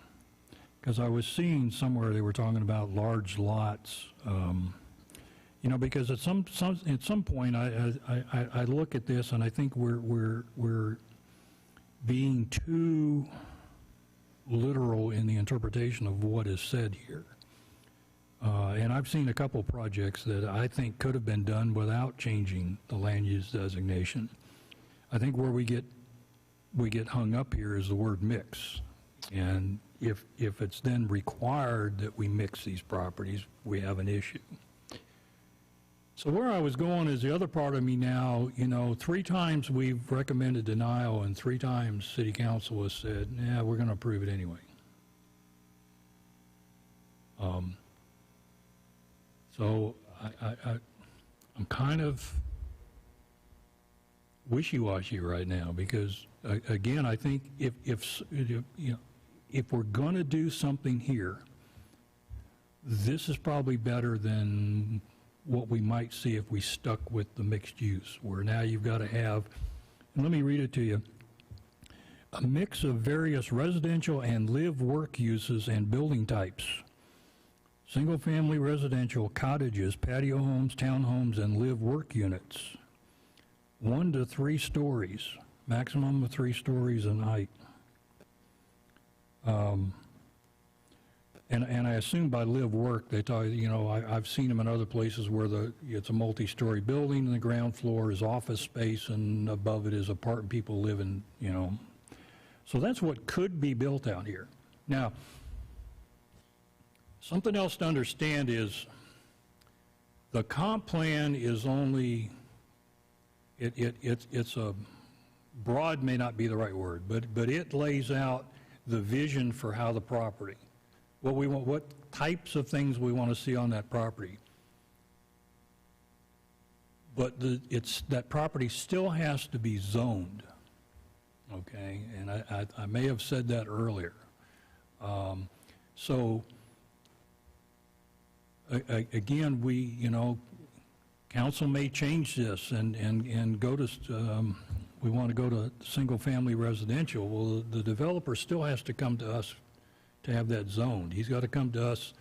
Because I was seeing somewhere they were talking about large lots. You know, because at some point I look at this and I think we're being too literal in the interpretation of what is said here. And I've seen a couple projects that I think could have been done without changing the land use designation. I think where we get hung up here is the word mix. And if it's then required that we mix these properties, we have an issue. So where I was going is the other part of me now, you know, 3 times we've recommended denial and 3 times City Council has said, yeah, we're going to approve it anyway. So I'm kind of wishy-washy right now because, again, I think if we're going to do something here, this is probably better than what we might see if we stuck with the mixed use, where now you've got to have, and let me read it to you, a mix of various residential and live-work uses and building types. Single-family residential, cottages, patio homes, townhomes, and live-work units. 1 to 3 stories, maximum of 3 stories in height. And I assume by live-work, they tell you, I've seen them in other places where it's a multi-story building, and the ground floor is office space, and above it is apartment people living, So that's what could be built out here. Now, something else to understand is the comp plan is only, it's a, broad may not be the right word, but it lays out the vision for how the property, what we want, what types of things we want to see on that property. But that property still has to be zoned, okay? And I may have said that earlier. So again, council may change this and go to, we want to go to single-family residential. Well, the developer still has to come to us to have that zoned. He's got to come to us,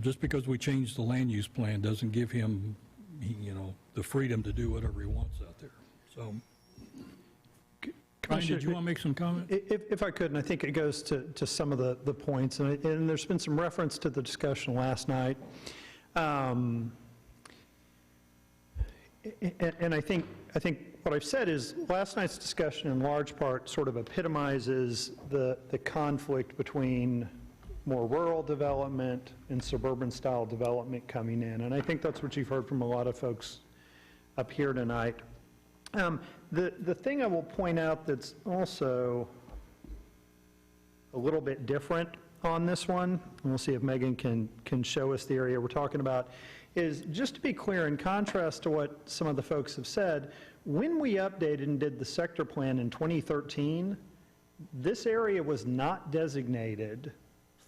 just because we changed the land use plan doesn't give him, the freedom to do whatever he wants out there. So, Ryan, did you want to make some comment? If I could, and I think it goes to some of the points, and there's been some reference to the discussion last night. And I think what I've said is last night's discussion in large part sort of epitomizes the conflict between more rural development and suburban style development coming in. And I think that's what you've heard from a lot of folks up here tonight. The thing I will point out that's also a little bit different on this one, and we'll see if Megan can show us the area we're talking about, is just to be clear, in contrast to what some of the folks have said, when we updated and did the sector plan in 2013, this area was not designated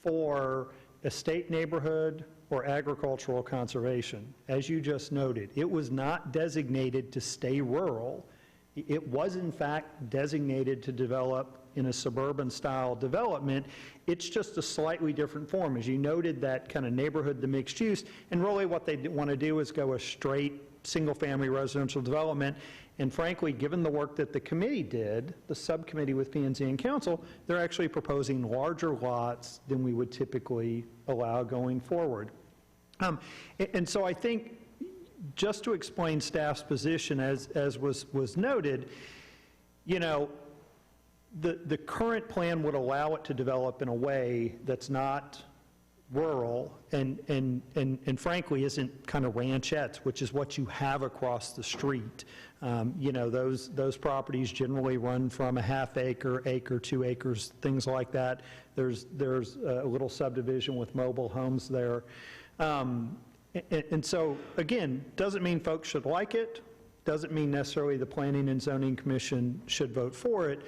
for estate neighborhood or agricultural conservation. As you just noted, it was not designated to stay rural. It was, in fact, designated to develop in a suburban style development. It's just a slightly different form. As you noted, that kind of neighborhood to mixed use, and really what they want to do is go a straight single-family residential development. And frankly, given the work that the committee did, the subcommittee with P&Z and council, they're actually proposing larger lots than we would typically allow going forward. And so I think, just to explain staff's position, as was noted, the current plan would allow it to develop in a way that's not rural and frankly isn't kind of ranchettes, which is what you have across the street. Those properties generally run from a half acre, 2 acres, things like that. There's a little subdivision with mobile homes there. And so, again, doesn't mean folks should like it, doesn't mean necessarily the Planning and Zoning Commission should vote for it,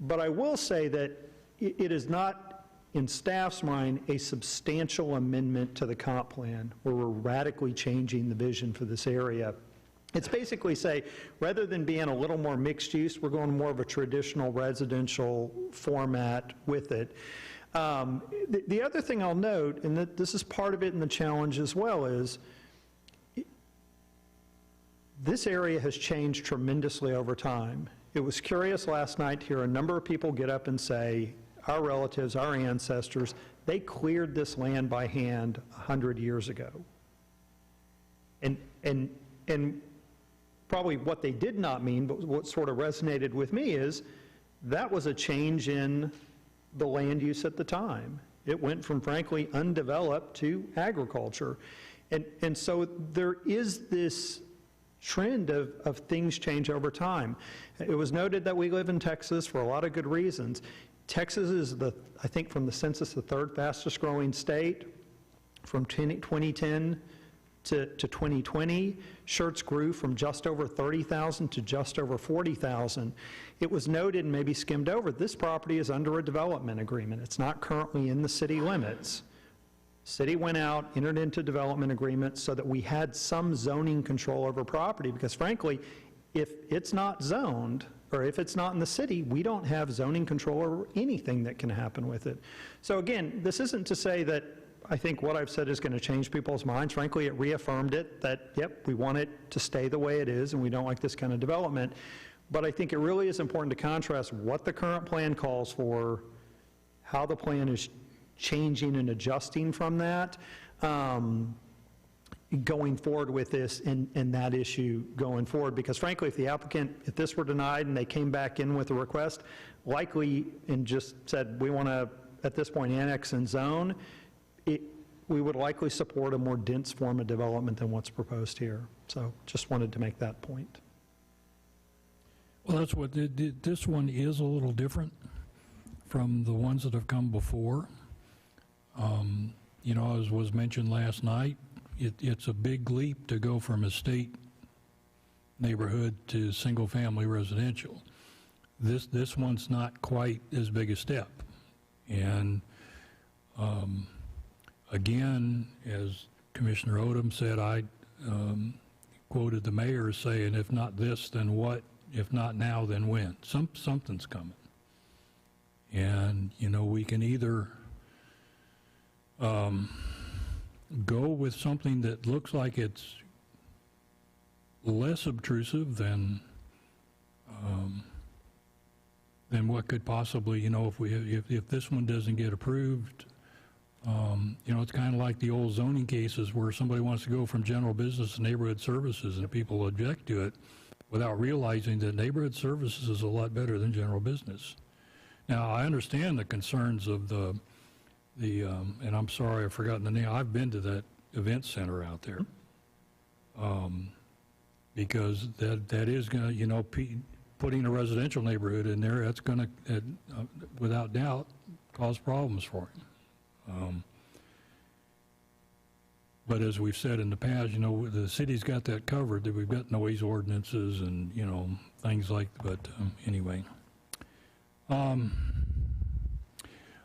but I will say that it is not, in staff's mind, a substantial amendment to the comp plan where we're radically changing the vision for this area. It's basically say, rather than being a little more mixed use, we're going more of a traditional residential format with it. The other thing I'll note, and that this is part of it in the challenge as well, is this area has changed tremendously over time. It was curious last night to hear a number of people get up and say, our relatives, our ancestors, they cleared this land by hand 100 years ago. And probably what they did not mean, but what sort of resonated with me is that was a change in the land use at the time. It went from, frankly, undeveloped to agriculture. And so there is this trend of things change over time. It was noted that we live in Texas for a lot of good reasons. Texas is, I think from the census, the 3rd fastest growing state. From 2010 to 2020, Schertz grew from just over 30,000 to just over 40,000. It was noted and maybe skimmed over, this property is under a development agreement. It's not currently in the city limits. City went out, entered into development agreements so that we had some zoning control over property, because frankly, if it's not zoned, or if it's not in the city, we don't have zoning control over anything that can happen with it. So again, this isn't to say that I think what I've said is going to change people's minds. Frankly, it reaffirmed it that, yep, we want it to stay the way it is, and we don't like this kind of development. But I think it really is important to contrast what the current plan calls for, how the plan is changing and adjusting from that, going forward with this and that issue going forward. Because frankly, if the applicant, if this were denied and they came back in with a request, likely and just said, we want to, at this point, annex and zone, we would likely support a more dense form of development than what's proposed here. So just wanted to make that point. Well, that's what, this one is a little different from the ones that have come before. You know, as was mentioned last night, it's a big leap to go from estate neighborhood to single-family residential. This one's not quite as big a step. And again, as Commissioner Odom said, I quoted the mayor as saying, if not this, then what? If not now, then when? Something's coming. And, you know, we can either go with something that looks like it's less obtrusive than what could possibly, you know, if this one doesn't get approved, you know, it's kind of like the old zoning cases where somebody wants to go from general business to neighborhood services and people object to it without realizing that neighborhood services is a lot better than general business. Now, I understand the concerns of the and I'm sorry, I've forgotten the name. I've been to that event center out there. Because that is going to, you know, putting a residential neighborhood in there, that's going to, without doubt, cause problems for him. But as we've said in the past, you know, the city's got that covered, that we've got noise ordinances and, you know, things like, but anyway.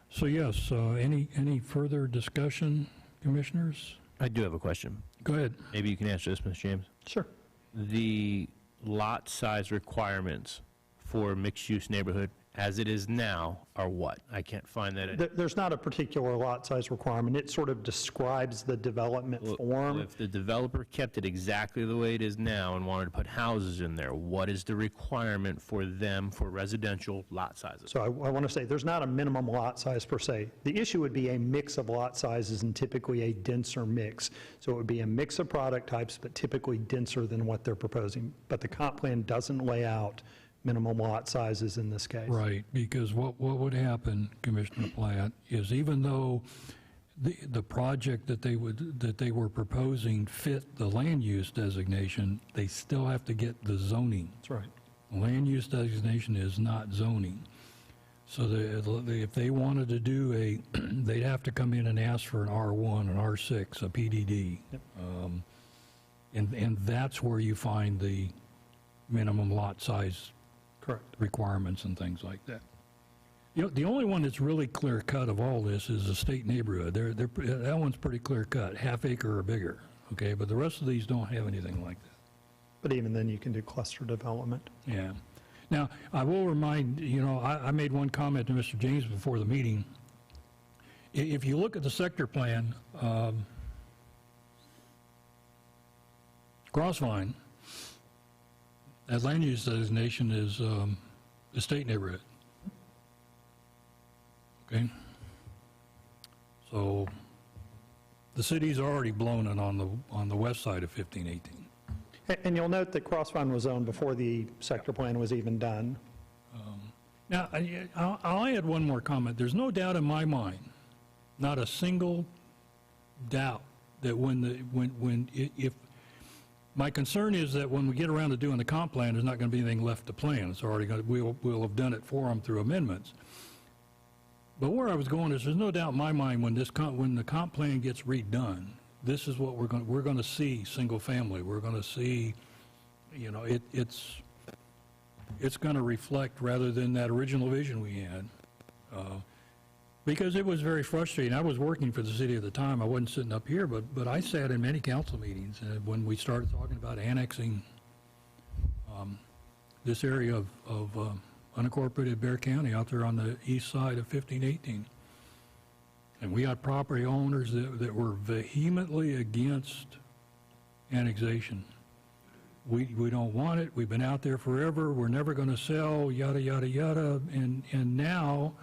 So yes, any further discussion, commissioners? I do have a question. Go ahead. Maybe you can answer this, Mr. James. Sure. The lot size requirements for mixed-use neighborhood as it is now are what? I can't find that. There's not a particular lot size requirement. It sort of describes the development form. If the developer kept it exactly the way it is now and wanted to put houses in there, what is the requirement for them for residential lot sizes? So I want to say there's not a minimum lot size per se. The issue would be a mix of lot sizes and typically a denser mix. So it would be a mix of product types, but typically denser than what they're proposing. But the comp plan doesn't lay out minimum lot sizes in this case. Right, because what would happen, Commissioner Platt, is even though the project that they were proposing fit the land use designation, they still have to get the zoning. That's right. Land use designation is not zoning. So if they wanted to do they'd have to come in and ask for an R1, an R6, a PDD. Yep. And that's where you find the minimum lot size requirements and things like that. You know, the only one that's really clear cut of all this is the state neighborhood. That one's pretty clear cut, half acre or bigger. Okay, but the rest of these don't have anything like that. But even then, you can do cluster development. Yeah. Now, I will remind, you know, I made one comment to Mr. James before the meeting. If you look at the sector plan, Crossvine, that land use designation is estate neighborhood. Okay? So the city's already blown it on the west side of 1518. And you'll note that Crossvine was owned before the sector plan was even done. Now, I'll add one more comment. There's no doubt in my mind, not a single doubt, that if my concern is that when we get around to doing the comp plan, there's not going to be anything left to plan. It's already going to, we'll have done it for them through amendments. But where I was going is there's no doubt in my mind when the comp plan gets redone, this is what we're going to see, single family. We're going to see, you know, it's going to reflect rather than that original vision we had. Because it was very frustrating. I was working for the city at the time. I wasn't sitting up here, but I sat in many council meetings when we started talking about annexing this area of unincorporated Bexar County out there on the east side of 1518. And we had property owners that were vehemently against annexation. We don't want it. We've been out there forever. We're never going to sell, yada, yada, yada. And now,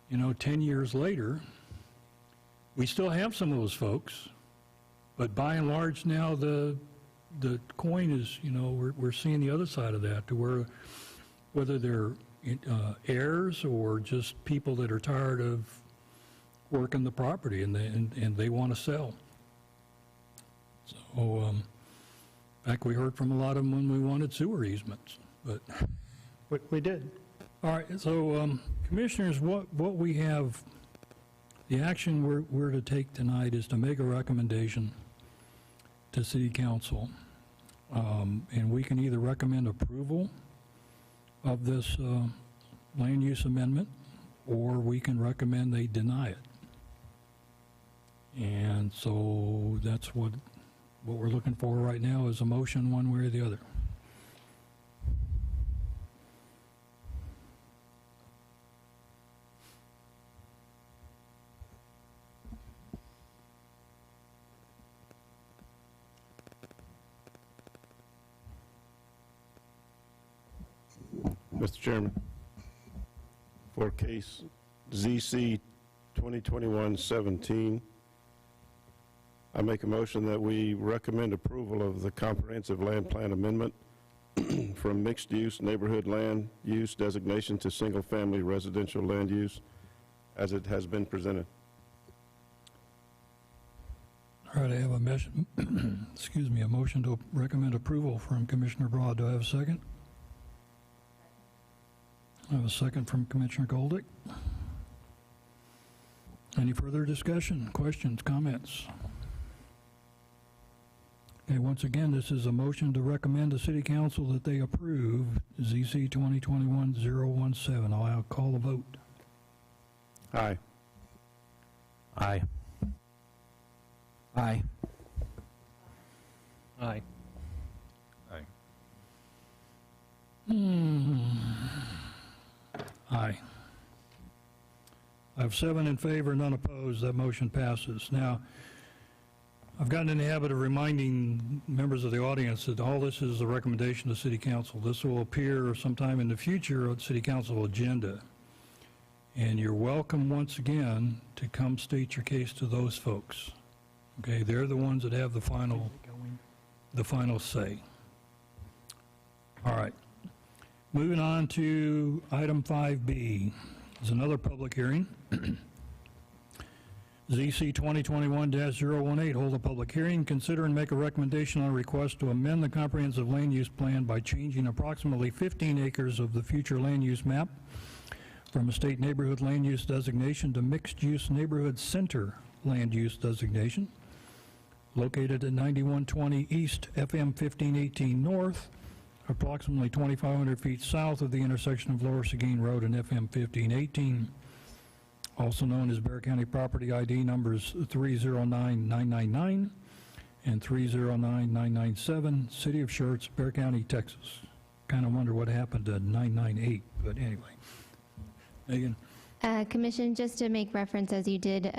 you know, 10 years later, we still have some of those folks. But by and large now, the coin is, you know, we're seeing the other side of that, to where whether they're heirs or just people that are tired of working the property and they want to sell. So, in fact, we heard from a lot of them when we wanted sewer easements, but. We did. All right, so commissioners, what we have, the action we're to take tonight is to make a recommendation to City Council, and we can either recommend approval of this land use amendment, or we can recommend they deny it. And so that's what we're looking for right now, is a motion one way or the other. Mr. Chairman, for case ZC 2021-17, I make a motion that we recommend approval of the comprehensive land plan amendment from mixed-use neighborhood land use designation to single-family residential land use as it has been presented. All right, I have a excuse me, a motion to recommend approval from Commissioner Broad. Do I have a second? I have a second from Commissioner Goldick. Any further discussion, questions, comments? Okay, once again, this is a motion to recommend to City Council that they approve ZC 2021-017. I'll call the vote. Aye. Aye. Aye. Aye. Aye. I have 7 in favor, none opposed. That motion passes. Now, I've gotten in the habit of reminding members of the audience that all this is a recommendation to City Council. This will appear sometime in the future on the City Council agenda. And you're welcome once again to come state your case to those folks. Okay, they're the ones that have the final say. All right. Moving on to item 5B. There's another public hearing. ZC 2021-018, hold a public hearing, consider and make a recommendation on a request to amend the comprehensive land use plan by changing approximately 15 acres of the future land use map from a state neighborhood land use designation to mixed-use neighborhood center land use designation, located at 9120 East FM 1518 North, approximately 2,500 feet south of the intersection of Lower Seguin Road and FM 1518, also known as Bexar County Property ID numbers 309999 and 309997, City of Schertz, Bexar County, Texas. Kind of wonder what happened to 998, but anyway. Megan? Commission, just to make reference, as you did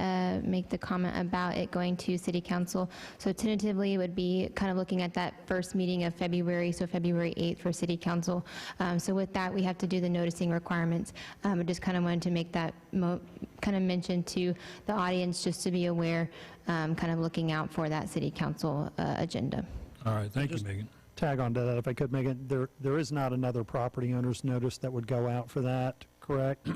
make the comment about it going to City Council, so tentatively it would be kind of looking at that first meeting of February, so February 8th for City Council. So with that, we have to do the noticing requirements. I just kind of wanted to make that kind of mention to the audience, just to be aware, kind of looking out for that City Council agenda. All right, thank you, Megan. Tag on to that, if I could, Megan. There is not another property owner's notice that would go out for that, correct?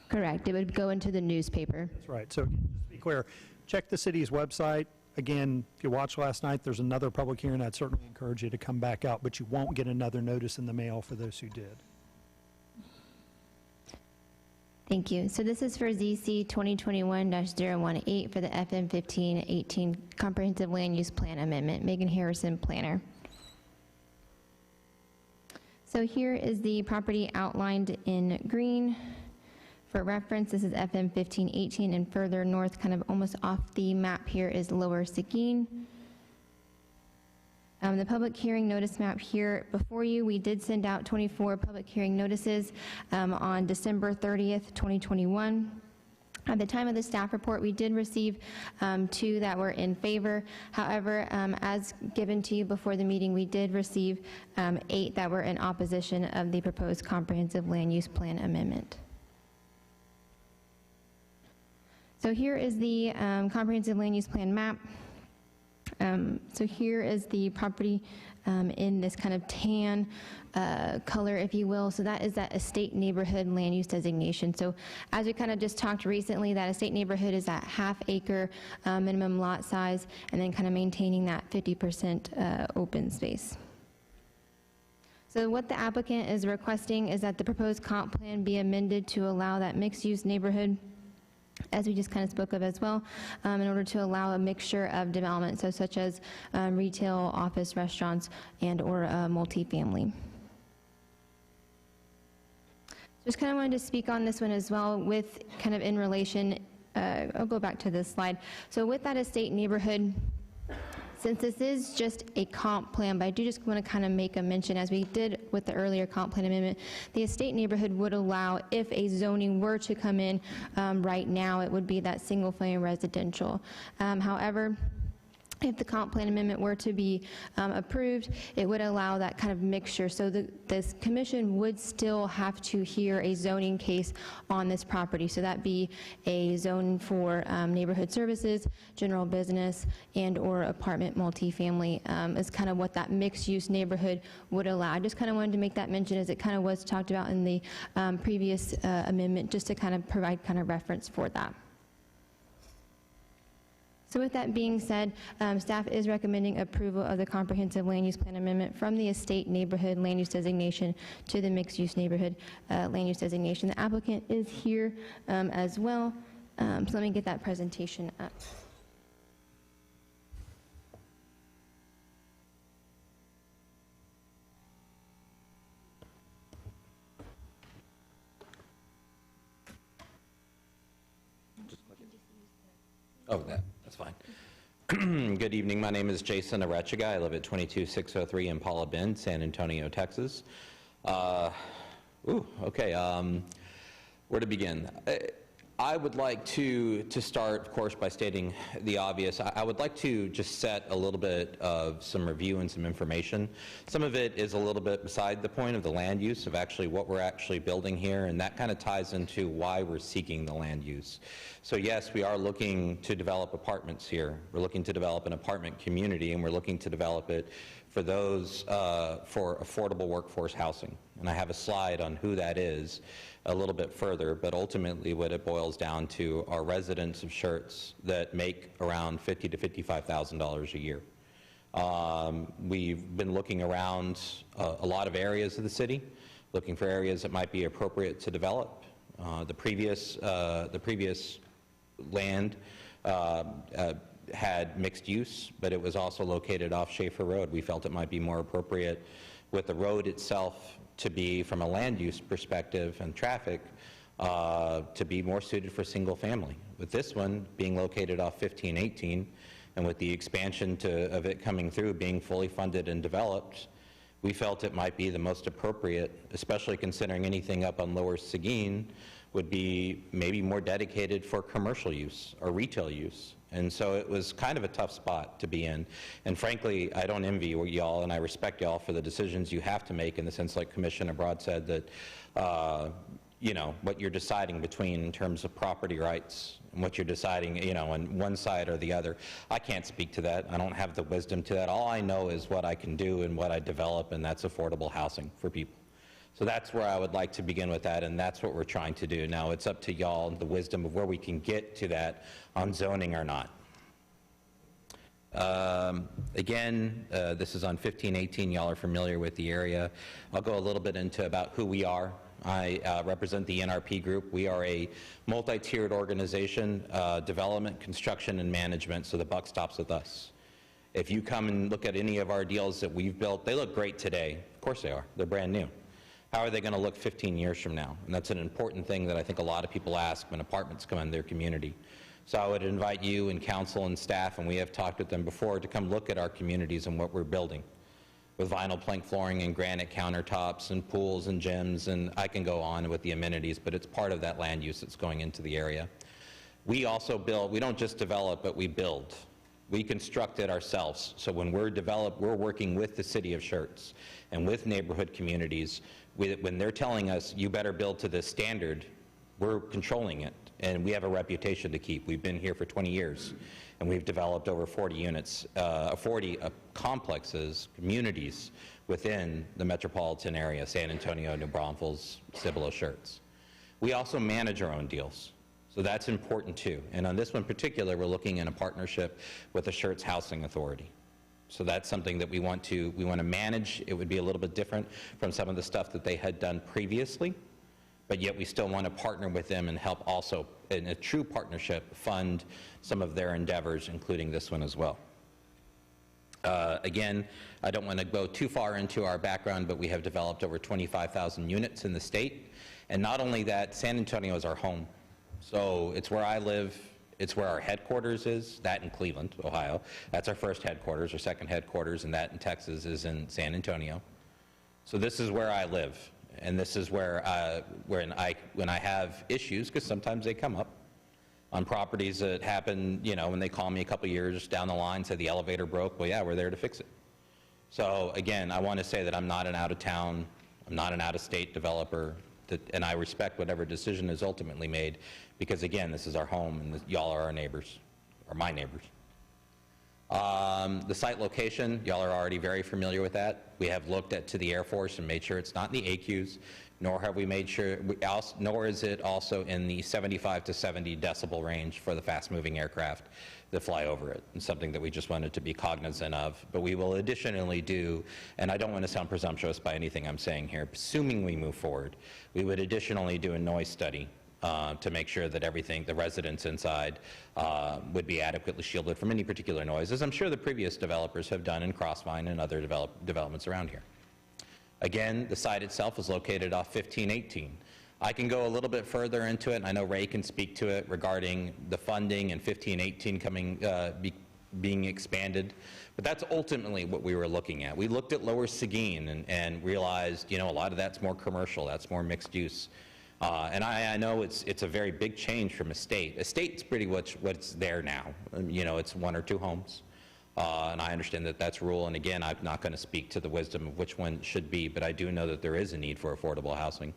Correct. It would go into the newspaper. That's right. So just to be clear, check the city's website. Again, if you watched last night, there's another public hearing. I'd certainly encourage you to come back out, but you won't get another notice in the mail for those who did. Thank you. So this is for ZC 2021-018 for the FM 1518 Comprehensive Land Use Plan Amendment. Megan Harrison, planner. So here is the property outlined in green. For reference, this is FM 1518, and further north, kind of almost off the map here, is Lower Seguin. The public hearing notice map here before you, we did send out 24 public hearing notices on December 30th, 2021. At the time of the staff report, we did receive 2 that were in favor. However, as given to you before the meeting, we did receive 8 that were in opposition of the proposed comprehensive land use plan amendment. So here is the comprehensive land use plan map. So here is the property in this kind of tan color, if you will. So that is that estate neighborhood land use designation. So as we kind of just talked recently, that estate neighborhood is that half-acre minimum lot size, and then kind of maintaining that 50% open space. So what the applicant is requesting is that the proposed comp plan be amended to allow that mixed-use neighborhood, as we just kind of spoke of as well, in order to allow a mixture of development, so such as retail, office, restaurants, and or multifamily. Just kind of wanted to speak on this one as well with kind of in relation, I'll go back to this slide. So with that estate neighborhood, since this is just a comp plan, but I do just want to kind of make a mention, as we did with the earlier comp plan amendment, the estate neighborhood would allow, if a zoning were to come in right now, it would be that single-family residential. However, if the comp plan amendment were to be approved, it would allow that kind of mixture. So this commission would still have to hear a zoning case on this property. So that be a zone for neighborhood services, general business, and or apartment multifamily is kind of what that mixed use neighborhood would allow. I just kind of wanted to make that mention, as it kind of was talked about in the previous amendment, just to kind of provide kind of reference for that. So with that being said, staff is recommending approval of the comprehensive land use plan amendment from the estate neighborhood land use designation to the mixed use neighborhood land use designation. The applicant is here as well. So let me get that presentation up. Oh, that's fine. Good evening. My name is Jason Arechiga. I live at 22603 Impala Bend, San Antonio, Texas. Okay. Where to begin? I would like to start, of course, by stating the obvious. I would like to just set a little bit of some review and some information. Some of it is a little bit beside the point of the land use, of actually what we're actually building here, and that kind of ties into why we're seeking the land use. So yes, we are looking to develop apartments here. We're looking to develop an apartment community, and we're looking to develop it for those, for affordable workforce housing. And I have a slide on who that is a little bit further, but ultimately what it boils down to are residents of Schertz that make around $50,000 to $55,000 a year. We've been looking around a lot of areas of the city, looking for areas that might be appropriate to develop. The previous land had mixed use, but it was also located off Schaefer Road. We felt it might be more appropriate with the road itself to be, from a land use perspective and traffic, to be more suited for single family. With this one being located off 1518, and with the expansion of it coming through, being fully funded and developed, we felt it might be the most appropriate, especially considering anything up on Lower Seguin would be maybe more dedicated for commercial use or retail use. And so it was kind of a tough spot to be in. And frankly, I don't envy y'all, and I respect y'all for the decisions you have to make, in the sense, like Commissioner Broad said, that you know, what you're deciding between in terms of property rights and what you're deciding, you know, on one side or the other. I can't speak to that. I don't have the wisdom to that. All I know is what I can do and what I develop, and that's affordable housing for people. So that's where I would like to begin with that, and that's what we're trying to do. Now, it's up to y'all, the wisdom of where we can get to that on zoning or not. Again, this is on 1518. Y'all are familiar with the area. I'll go a little bit into about who we are I represent the NRP group. We are a multi-tiered organization, development, construction, and management, so the buck stops with us. If you come and look at any of our deals that we've built, they look great today. Of course they are. They're brand new. How are they going to look 15 years from now? And that's an important thing that I think a lot of people ask when apartments come in their community. So I would invite you and council and staff, and we have talked with them before, to come look at our communities and what we're building with vinyl plank flooring and granite countertops and pools and gyms, and I can go on with the amenities, but it's part of that land use that's going into the area. We also build, we don't just develop, but we build. We construct it ourselves. So when we're working with the city of Schertz and with neighborhood communities. When they're telling us, you better build to this standard, we're controlling it, and we have a reputation to keep. We've been here for 20 years, and we've developed over 40 units, 40 complexes, communities within the metropolitan area, San Antonio, New Braunfels, Cibolo, Schertz. We also manage our own deals. So that's important too. And on this one in particular, we're looking in a partnership with the Schertz Housing Authority. So that's something that we want to manage. It would be a little bit different from some of the stuff that they had done previously, but yet we still want to partner with them and help also, in a true partnership, fund some of their endeavors, including this one as well. Again, I don't want to go too far into our background, but we have developed over 25,000 units in the state. And not only that, San Antonio is our home. So it's where I live. It's where our headquarters is, that in Cleveland, Ohio. That's our first headquarters. Our second headquarters, and that in Texas is in San Antonio. So this is where I live, and this is where when I have issues, because sometimes they come up on properties that happen, you know, when they call me a couple years down the line, say the elevator broke. Well, yeah, we're there to fix it. So again, I want to say that I'm not an out-of-town, I'm not an out-of-state developer, and I respect whatever decision is ultimately made, because again, this is our home, and y'all are our neighbors, or my neighbors. The site location, y'all are already very familiar with that. We have looked to the Air Force and made sure it's not in the AQs, nor have we made sure, nor is it also in the 75 to 70 decibel range for the fast-moving aircraft that fly over it, and something that we just wanted to be cognizant of. But we will additionally do, and I don't want to sound presumptuous by anything I'm saying here, assuming we move forward, we would additionally do a noise study to make sure that everything, the residents inside, would be adequately shielded from any particular noise, as I'm sure the previous developers have done in Crossvine and other developments around here. Again, the site itself is located off 1518. I can go a little bit further into it, and I know Ray can speak to it regarding the funding and 1518 being expanded, but that's ultimately what we were looking at. We looked at Lower Seguin and realized, you know, a lot of that's more commercial, that's more mixed use. And I know it's a very big change from estate. Estate's pretty much what's there now. You know, it's one or two homes. And I understand that that's rule. And again, I'm not going to speak to the wisdom of which one should be, but I do know that there is a need for affordable housing.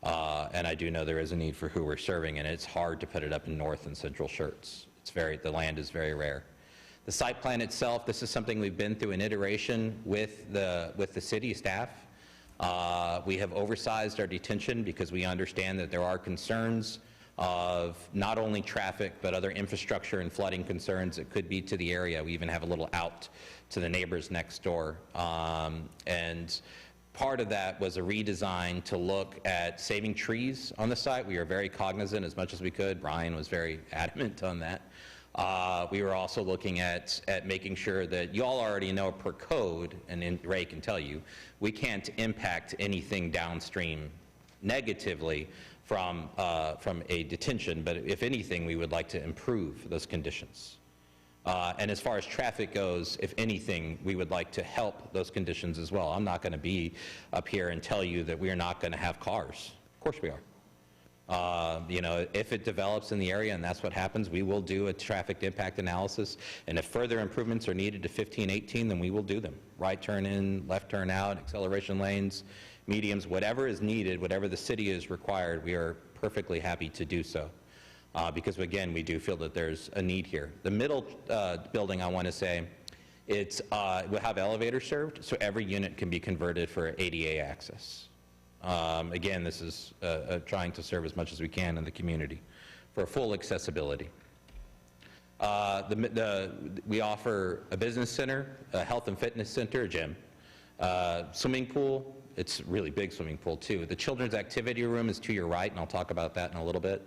And I do know there is a need for who we're serving, and it's hard to put it up in North and Central Schertz. The land is very rare. The site plan itself, this is something we've been through an iteration with the city staff. We have oversized our detention because we understand that there are concerns of not only traffic, but other infrastructure and flooding concerns that could be to the area. We even have a little out to the neighbors next door. And part of that was a redesign to look at saving trees on the site. We were very cognizant as much as we could. Brian was very adamant on that. We were also looking at making sure that you all already know per code, and Ray can tell you, we can't impact anything downstream negatively from a detention, but if anything, we would like to improve those conditions. And as far as traffic goes, if anything, we would like to help those conditions as well. I'm not going to be up here and tell you that we are not going to have cars. Of course we are. You know, if it develops in the area and that's what happens, we will do a traffic impact analysis. And if further improvements are needed to 1518, then we will do them. Right turn in, left turn out, acceleration lanes, mediums, whatever is needed, whatever the city is required, we are perfectly happy to do so. Because again, we do feel that there's a need here. The middle building, I want to say, we'll have elevators served, so every unit can be converted for ADA access. Again, this is trying to serve as much as we can in the community for full accessibility. We offer a business center, a health and fitness center, a gym, swimming pool, It's a really big swimming pool, too. The children's activity room is to your right, and I'll talk about that in a little bit.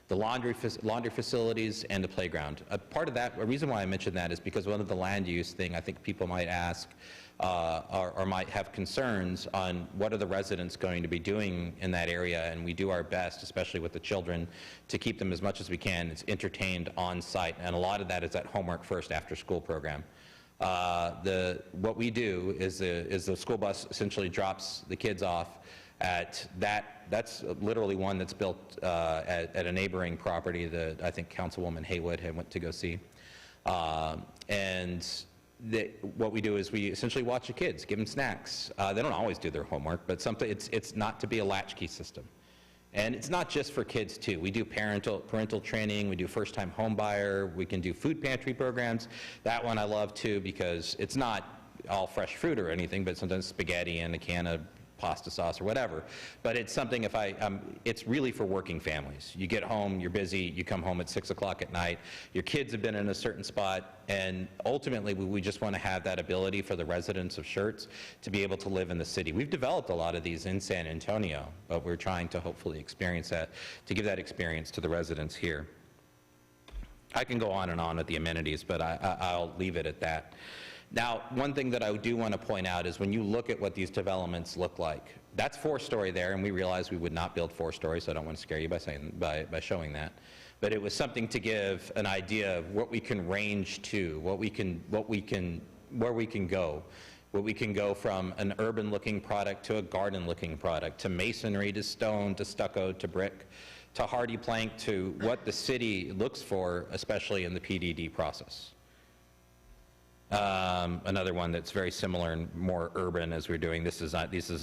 The laundry facilities and the playground. A part of that, a reason why I mentioned that is because one of the land use thing I think people might ask or might have concerns on what are the residents going to be doing in that area, and we do our best, especially with the children, to keep them as much as we can. It's entertained on site, and a lot of that is that Homework First after school program. What we do is the school bus essentially drops the kids off at that's literally one that's built at a neighboring property that I think Councilwoman Haywood had went to go see. And what we do is we essentially watch the kids, give them snacks. They don't always do their homework, but it's not to be a latchkey system. And it's not just for kids, too. We do parental training, we do first-time home buyer, we can do food pantry programs. That one I love, too, because it's not all fresh fruit or anything, but sometimes spaghetti and a can of pasta sauce or whatever. But it's something it's really for working families. You get home, you're busy, you come home at 6 o'clock at night, your kids have been in a certain spot, and ultimately we just want to have that ability for the residents of Schertz to be able to live in the city. We've developed a lot of these in San Antonio, but we're trying to hopefully experience that, to give that experience to the residents here. I can go on and on with the amenities, but I'll leave it at that. Now, one thing that I do want to point out is when you look at what these developments look like, that's 4-story there, and we realized we would not build 4-story, so I don't want to scare you by showing that. But it was something to give an idea of what we can range to, where we can go. Where we can go from an urban-looking product to a garden-looking product, to masonry, to stone, to stucco, to brick, to hardy plank, to what the city looks for, especially in the PDD process. Another one that's very similar and more urban as we're doing, this is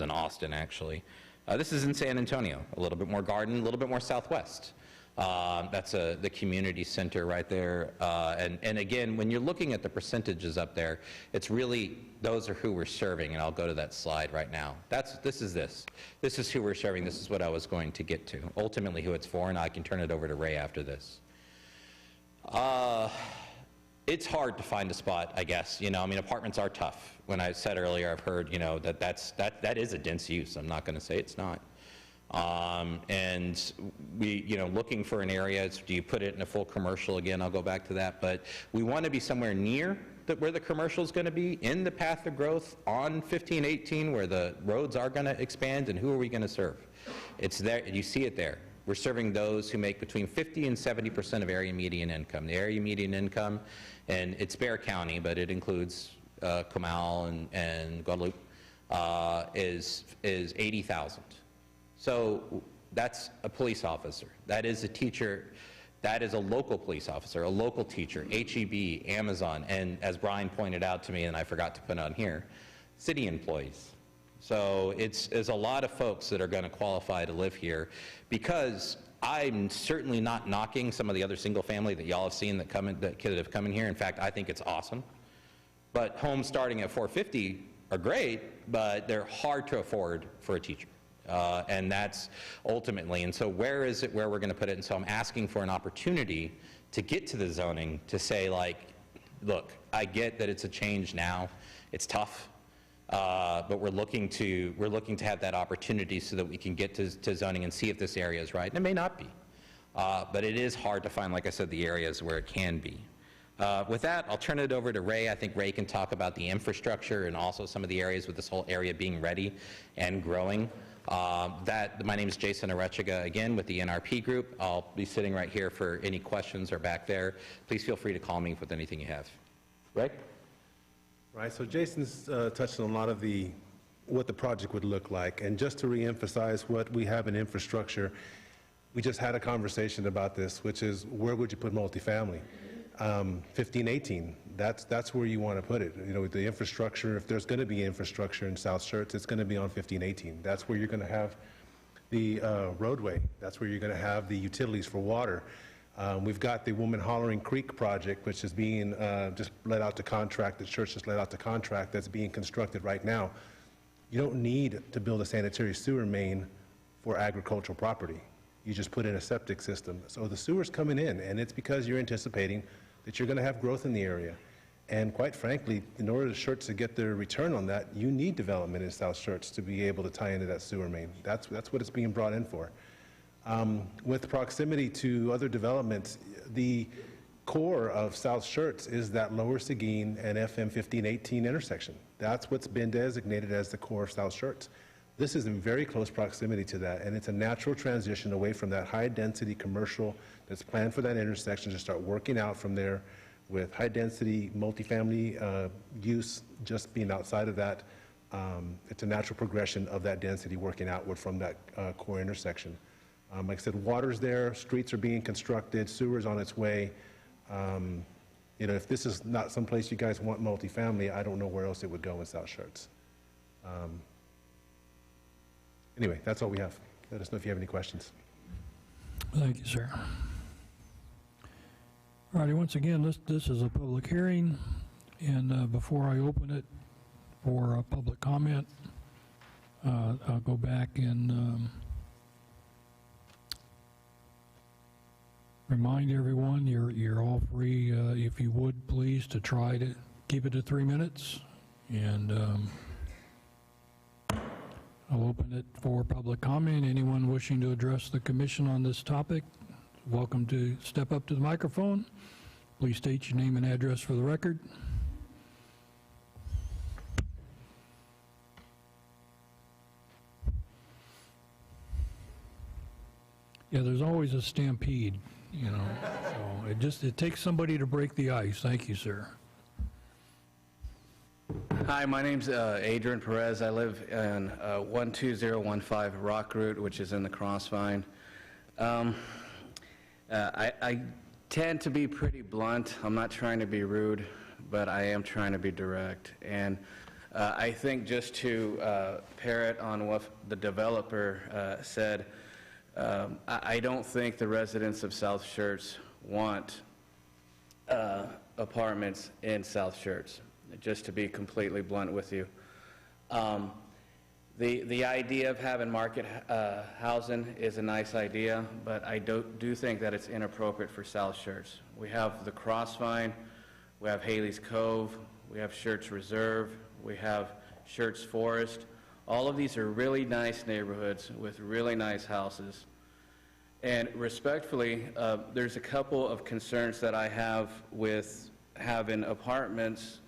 in Austin, actually. This is in San Antonio, a little bit more garden, a little bit more southwest. That's the community center right there. And again, when you're looking at the percentages up there, it's really, those are who we're serving, and I'll go to that slide right now. This is who we're serving. This is what I was going to get to. Ultimately who it's for, and I can turn it over to Ray after this. It's hard to find a spot, I guess. I mean, apartments are tough. When I said earlier, I've heard, that is a dense use. I'm not going to say it's not. And we, looking for an area, do you put it in a full commercial? Again, I'll go back to that. But we want to be somewhere near where the commercial is going to be, in the path of growth on 1518, where the roads are going to expand, and who are we going to serve? It's there. You see it there. We're serving those who make between 50 and 70% of area median income. The area median income, and it's Bexar County, but it includes Comal and Guadalupe, is 80,000. So that's a police officer. That is a teacher. That is a local police officer, a local teacher, HEB, Amazon, and as Brian pointed out to me, and I forgot to put on here, city employees. So it's a lot of folks that are going to qualify to live here, because I'm certainly not knocking some of the other single family that y'all have seen that have come in here. In fact, I think it's awesome. But homes starting at $450 are great, but they're hard to afford for a teacher. And that's ultimately, and so where is it where we're going to put it? And so I'm asking for an opportunity to get to the zoning to say, like, look, I get that it's a change now. It's tough. But we're looking to have that opportunity so that we can get to zoning and see if this area is right. And it may not be, but it is hard to find, like I said, the areas where it can be. With that, I'll turn it over to Ray. I think Ray can talk about the infrastructure and also some of the areas with this whole area being ready and growing. My name is Jason Arechiga, again, with the NRP group. I'll be sitting right here for any questions or back there. Please feel free to call me with anything you have. Ray? Right, so Jason's touched on a lot of what the project would look like. And just to reemphasize what we have in infrastructure, we just had a conversation about this, which is, where would you put multifamily? 1518, that's where you want to put it. The infrastructure, if there's going to be infrastructure in South Schertz, it's going to be on 1518. That's where you're going to have the roadway. That's where you're going to have the utilities for water. We've got the Woman Hollering Creek project, which is being just let out to contract, the church just let out to contract, that's being constructed right now. You don't need to build a sanitary sewer main for agricultural property. You just put in a septic system. So the sewer's coming in, and it's because you're anticipating that you're going to have growth in the area. And quite frankly, in order for Schertz to get their return on that, you need development in South Schertz to be able to tie into that sewer main. That's what it's being brought in for. With proximity to other developments, the core of South Schertz is that Lower Seguin and FM 1518 intersection. That's what's been designated as the core of South Schertz. This is in very close proximity to that, and it's a natural transition away from that high-density commercial that's planned for that intersection to start working out from there with high-density multifamily use just being outside of that. It's a natural progression of that density working outward from that core intersection. Like I said, water's there, streets are being constructed, sewer's on its way. You know, if this is not someplace you guys want multifamily, I don't know where else it would go in South Schertz. Anyway, that's all we have. Let us know if you have any questions. Thank you, sir. All righty, once again, this is a public hearing, and before I open it for public comment, I'll go back and remind everyone you're all free, if you would please, to try to keep it to 3 minutes, and I'll open it for public comment. Anyone wishing to address the commission on this topic, welcome to step up to the microphone. Please state your name and address for the record. Yeah, there's always a stampede, you know, so it takes somebody to break the ice. Thank you, sir. Hi, my name's Adrian Perez. I live in 12015 Rock Route, which is in the Crossvine. I tend to be pretty blunt. I'm not trying to be rude, but I am trying to be direct. And I think just to parrot on what the developer said, I don't think the residents of South Schertz want apartments in South Schertz, just to be completely blunt with you. The idea of having market housing is a nice idea, but I do think that it's inappropriate for South Schertz. We have the Crossvine, we have Haley's Cove, we have Schertz Reserve, we have Schertz Forest. All of these are really nice neighborhoods with really nice houses. And respectfully, there's a couple of concerns that I have with having apartments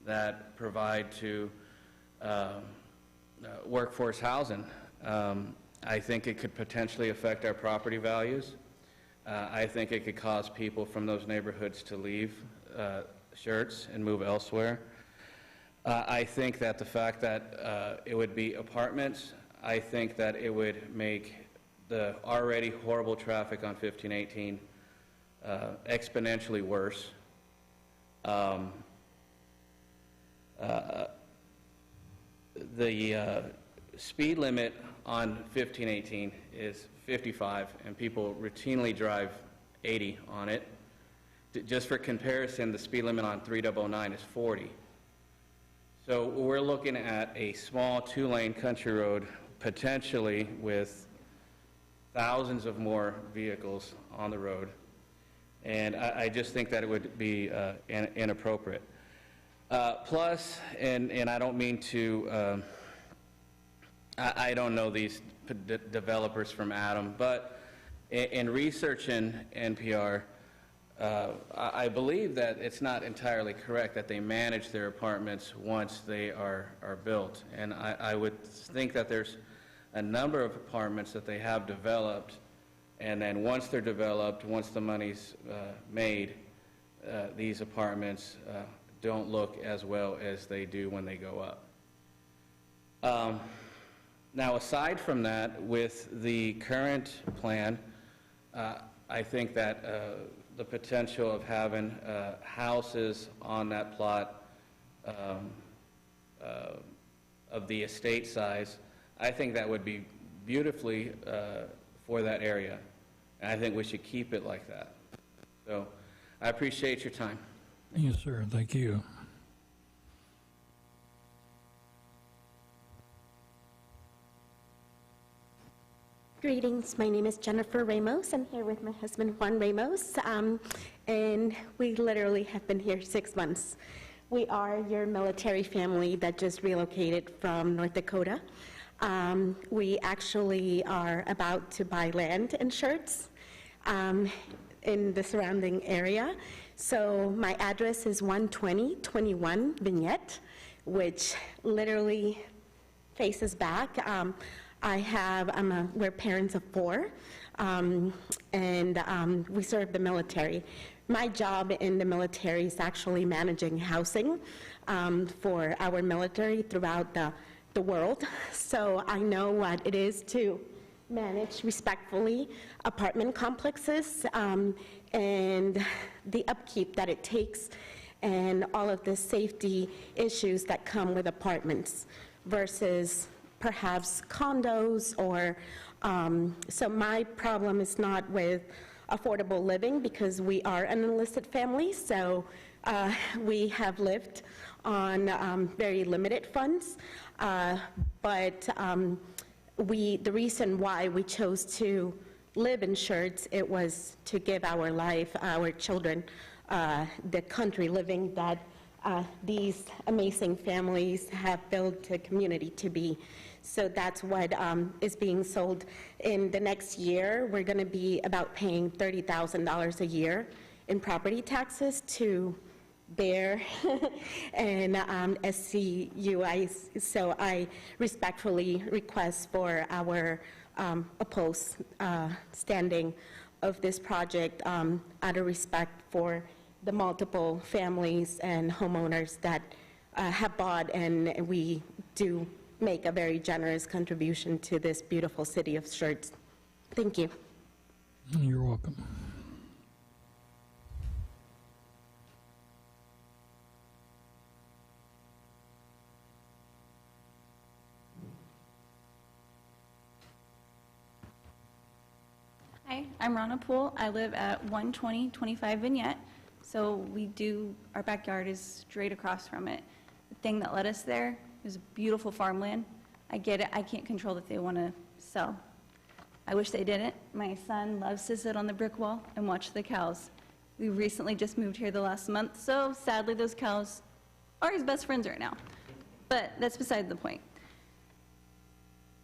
that provide to workforce housing. I think it could potentially affect our property values. I think it could cause people from those neighborhoods to leave Schertz and move elsewhere. I think that the fact that it would be apartments, I think that it would make the already horrible traffic on 1518 exponentially worse. The speed limit on 1518 is 55, and people routinely drive 80 on it. Just for comparison, the speed limit on 3009 is 40. So we're looking at a small two-lane country road, potentially with thousands of more vehicles on the road, and I just think that it would be inappropriate. Plus, and I don't mean to, I don't know these developers from Adam, but in researching NPR, I believe that it's not entirely correct that they manage their apartments once they are built. And I would think that there's a number of apartments that they have developed, and then once they're developed, once the money's made, these apartments don't look as well as they do when they go up. Now, aside from that, with the current plan, I think that the potential of having houses on that plot of the estate size, I think that would be beautifully for that area. And I think we should keep it like that. So I appreciate your time. Yes, sir. Thank you. Greetings, my name is Jennifer Ramos. I'm here with my husband Juan Ramos, and we literally have been here 6 months. We are your military family that just relocated from North Dakota. We actually are about to buy land in Schertz in the surrounding area. So my address is 12021 Vignette, which literally faces back. We're parents of 4, and we serve the military. My job in the military is actually managing housing for our military throughout the world. So I know what it is to manage respectfully apartment complexes and the upkeep that it takes and all of the safety issues that come with apartments versus perhaps condos or, so my problem is not with affordable living because we are an enlisted family, so we have lived on very limited funds, but the reason why we chose to live in Schertz, it was to give our life, our children, the country living that these amazing families have built a community to be. So that's what is being sold. In the next year, we're going to be about paying $30,000 a year in property taxes to bear and SCUIs. So I respectfully request for our opposed standing of this project out of respect for the multiple families and homeowners that have bought, and we do make a very generous contribution to this beautiful city of Schertz. Thank you. You're welcome. Hi, I'm Rana Poole. I live at 12025 Vignette. So our backyard is straight across from it. The thing that led us there is beautiful farmland. I get it, I can't control that they want to sell. I wish they didn't. My son loves to sit on the brick wall and watch the cows. We recently just moved here the last month, so sadly those cows are his best friends right now. But that's beside the point.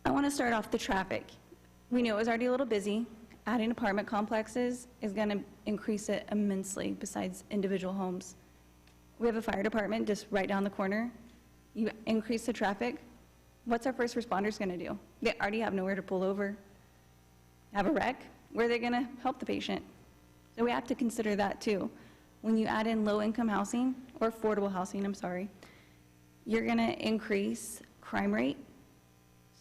I want to start off the traffic. We knew it was already a little busy. Adding apartment complexes is going to increase it immensely besides individual homes. We have a fire department just right down the corner. You increase the traffic, what's our first responders going to do? They already have nowhere to pull over. Have a wreck, where are they going to help the patient? So we have to consider that too. When you add in low-income housing, or affordable housing, I'm sorry, you're going to increase crime rate.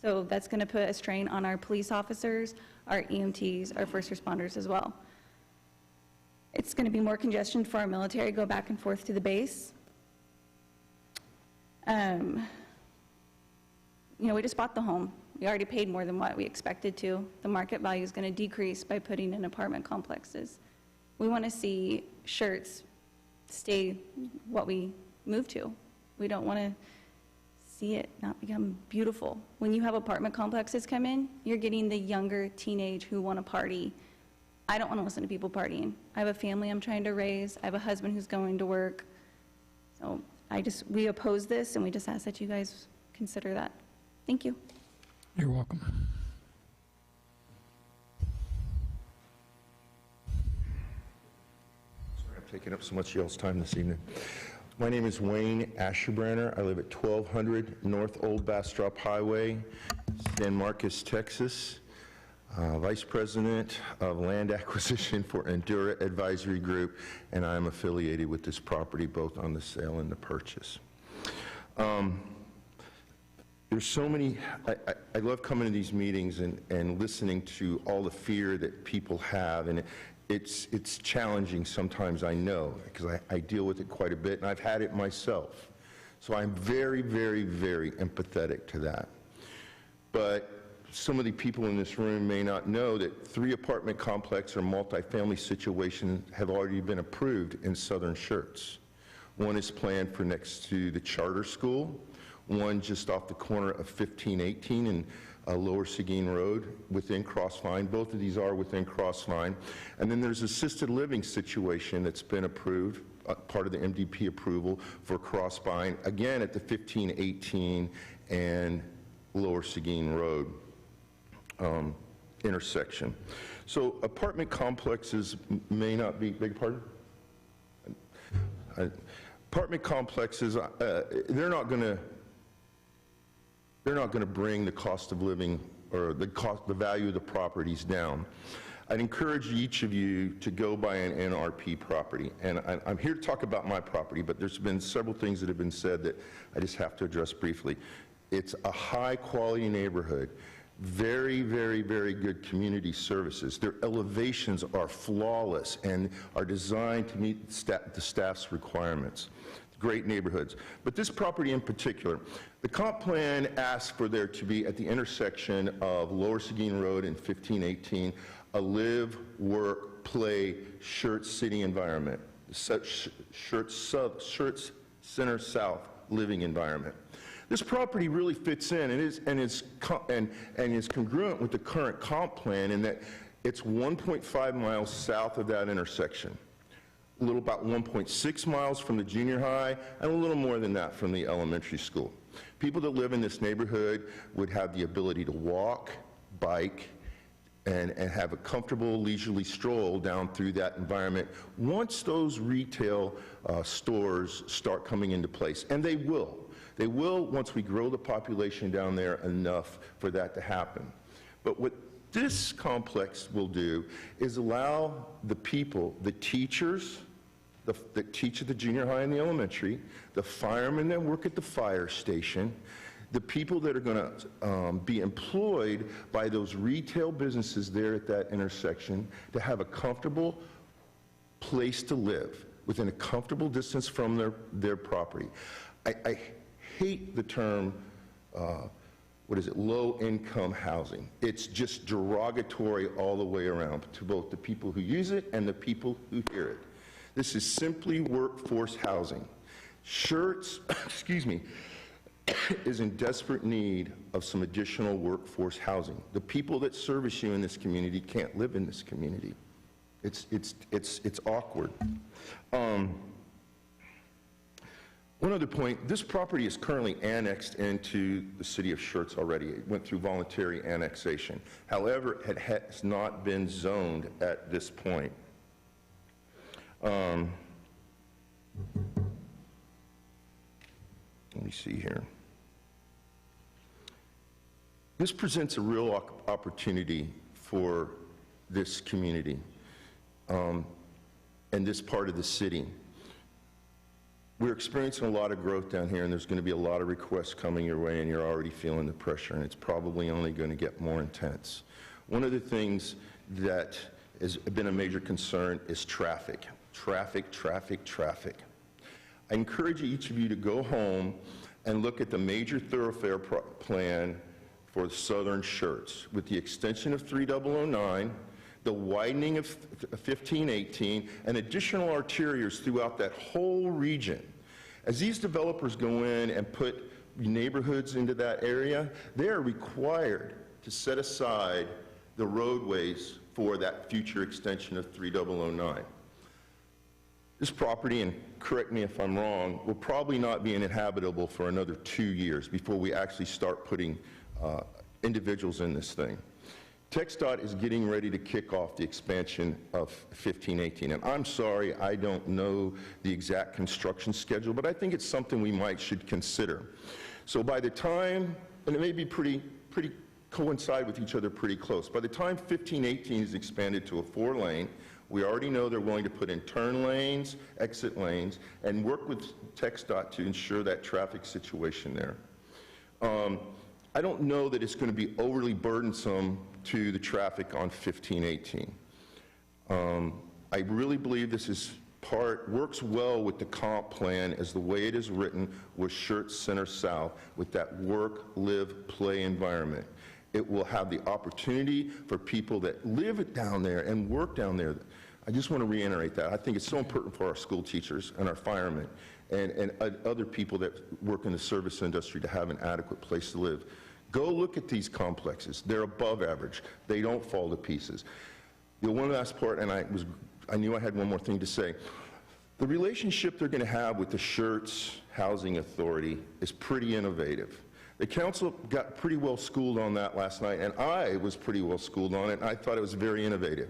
So that's going to put a strain on our police officers, our EMTs, our first responders as well. It's going to be more congestion for our military, go back and forth to the base. We just bought the home. We already paid more than what we expected to. The market value is going to decrease by putting in apartment complexes. We want to see Schertz stay what we moved to. We don't want to see it not become beautiful. When you have apartment complexes come in, you're getting the younger teenage who want to party. I don't want to listen to people partying. I have a family I'm trying to raise. I have a husband who's going to work. So we oppose this, and we just ask that you guys consider that. Thank you. You're welcome. Sorry, I'm taking up so much of y'all's time this evening. My name is Wayne Asherbranner. I live at 1200 North Old Bastrop Highway, San Marcos, Texas. Vice President of Land Acquisition for Endura Advisory Group, and I'm affiliated with this property both on the sale and the purchase. There's so many, I love coming to these meetings and listening to all the fear that people have, and it's challenging sometimes, I know, because I deal with it quite a bit, and I've had it myself. So I'm very, very, very empathetic to that. But some of the people in this room may not know that 3 apartment complex or multifamily situations have already been approved in southern Schertz. One is planned for next to the charter school, one just off the corner of 1518 and Lower Seguin Road within Crossline. Both of these are within Crossline. And then there's assisted living situation that's been approved part of the MDP approval for cross-buying, again at the 1518 and Lower Seguin Road intersection. So apartment complexes may not be, beg your pardon? Apartment complexes, they're not going to bring the cost of living or the value of the properties down. I'd encourage each of you to go buy an NRP property. And I'm here to talk about my property, but there's been several things that have been said that I just have to address briefly. It's a high-quality neighborhood, very, very, very good community services. Their elevations are flawless and are designed to meet the staff's requirements. Great neighborhoods. But this property in particular, the comp plan asks for there to be at the intersection of Lower Seguin Road and 1518 a live, work, play, Schertz city environment, Schertz Center South living environment. This property really fits in and is congruent with the current comp plan in that it's 1.5 miles south of that intersection, a little about 1.6 miles from the junior high, and a little more than that from the elementary school. People that live in this neighborhood would have the ability to walk, bike, and have a comfortable, leisurely stroll down through that environment once those retail stores start coming into place. And they will. They will once we grow the population down there enough for that to happen. But what this complex will do is allow the people, the teachers that teach at the junior high and the elementary, the firemen that work at the fire station, the people that are going to be employed by those retail businesses there at that intersection to have a comfortable place to live within a comfortable distance from their property. I hate the term, low-income housing. It's just derogatory all the way around to both the people who use it and the people who hear it. This is simply workforce housing. Schertz, excuse me, is in desperate need of some additional workforce housing. The people that service you in this community can't live in this community. It's awkward. One other point, this property is currently annexed into the city of Schertz already. It went through voluntary annexation. However, it has not been zoned at this point. Let me see here. This presents a real opportunity for this community and this part of the city. We're experiencing a lot of growth down here, and there's going to be a lot of requests coming your way, and you're already feeling the pressure, and it's probably only going to get more intense. One of the things that has been a major concern is traffic. Traffic, traffic, traffic. I encourage each of you to go home and look at the major thoroughfare plan for southern Schertz with the extension of 3009, the widening of 1518, and additional arterials throughout that whole region. As these developers go in and put neighborhoods into that area, they are required to set aside the roadways for that future extension of 3009. This property, and correct me if I'm wrong, will probably not be inhabitable for another 2 years before we actually start putting individuals in this thing. TxDOT is getting ready to kick off the expansion of 1518, and I'm sorry I don't know the exact construction schedule, but I think it's something we should consider. So by the time, and it may be pretty coincide with each other pretty close, by the time 1518 is expanded to a 4-lane, we already know they're going to put in turn lanes, exit lanes, and work with TxDOT to ensure that traffic situation there. I don't know that it's going to be overly burdensome to the traffic on 1518. I really believe this is works well with the comp plan as the way it is written with Schertz Center South with that work, live, play environment. It will have the opportunity for people that live down there and work down there. I just want to reiterate that. I think it's so important for our school teachers and our firemen and other people that work in the service industry to have an adequate place to live. Go look at these complexes. They're above average. They don't fall to pieces. The one last part, and I knew I had one more thing to say. The relationship they're going to have with the Schertz Housing Authority is pretty innovative. The council got pretty well schooled on that last night, and I was pretty well schooled on it, and I thought it was very innovative.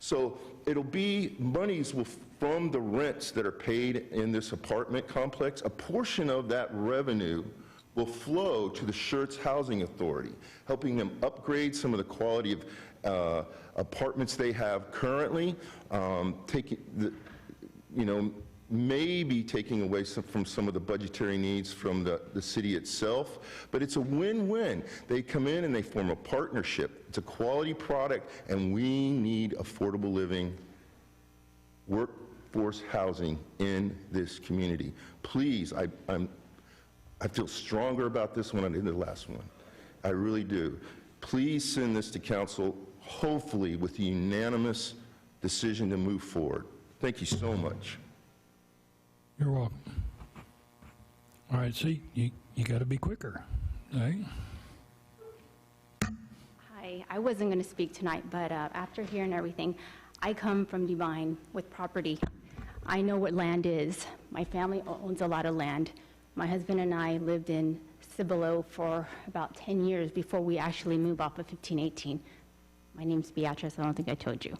So it'll be monies from the rents that are paid in this apartment complex. A portion of that revenue will flow to the Schertz Housing Authority, helping them upgrade some of the quality of apartments they have currently, maybe taking away from some of the budgetary needs from the city itself, but it's a win-win. They come in and they form a partnership. It's a quality product, and we need affordable living, workforce housing in this community. Please, I feel stronger about this one than the last one. I really do. Please send this to council, hopefully with a unanimous decision to move forward. Thank you so much. You're welcome. All right, see, you got to be quicker, right? Hi, I wasn't going to speak tonight, but after hearing everything, I come from Divine with property. I know what land is. My family owns a lot of land. My husband and I lived in Cibolo for about 10 years before we actually moved off of 1518. My name's Beatrice, I don't think I told you.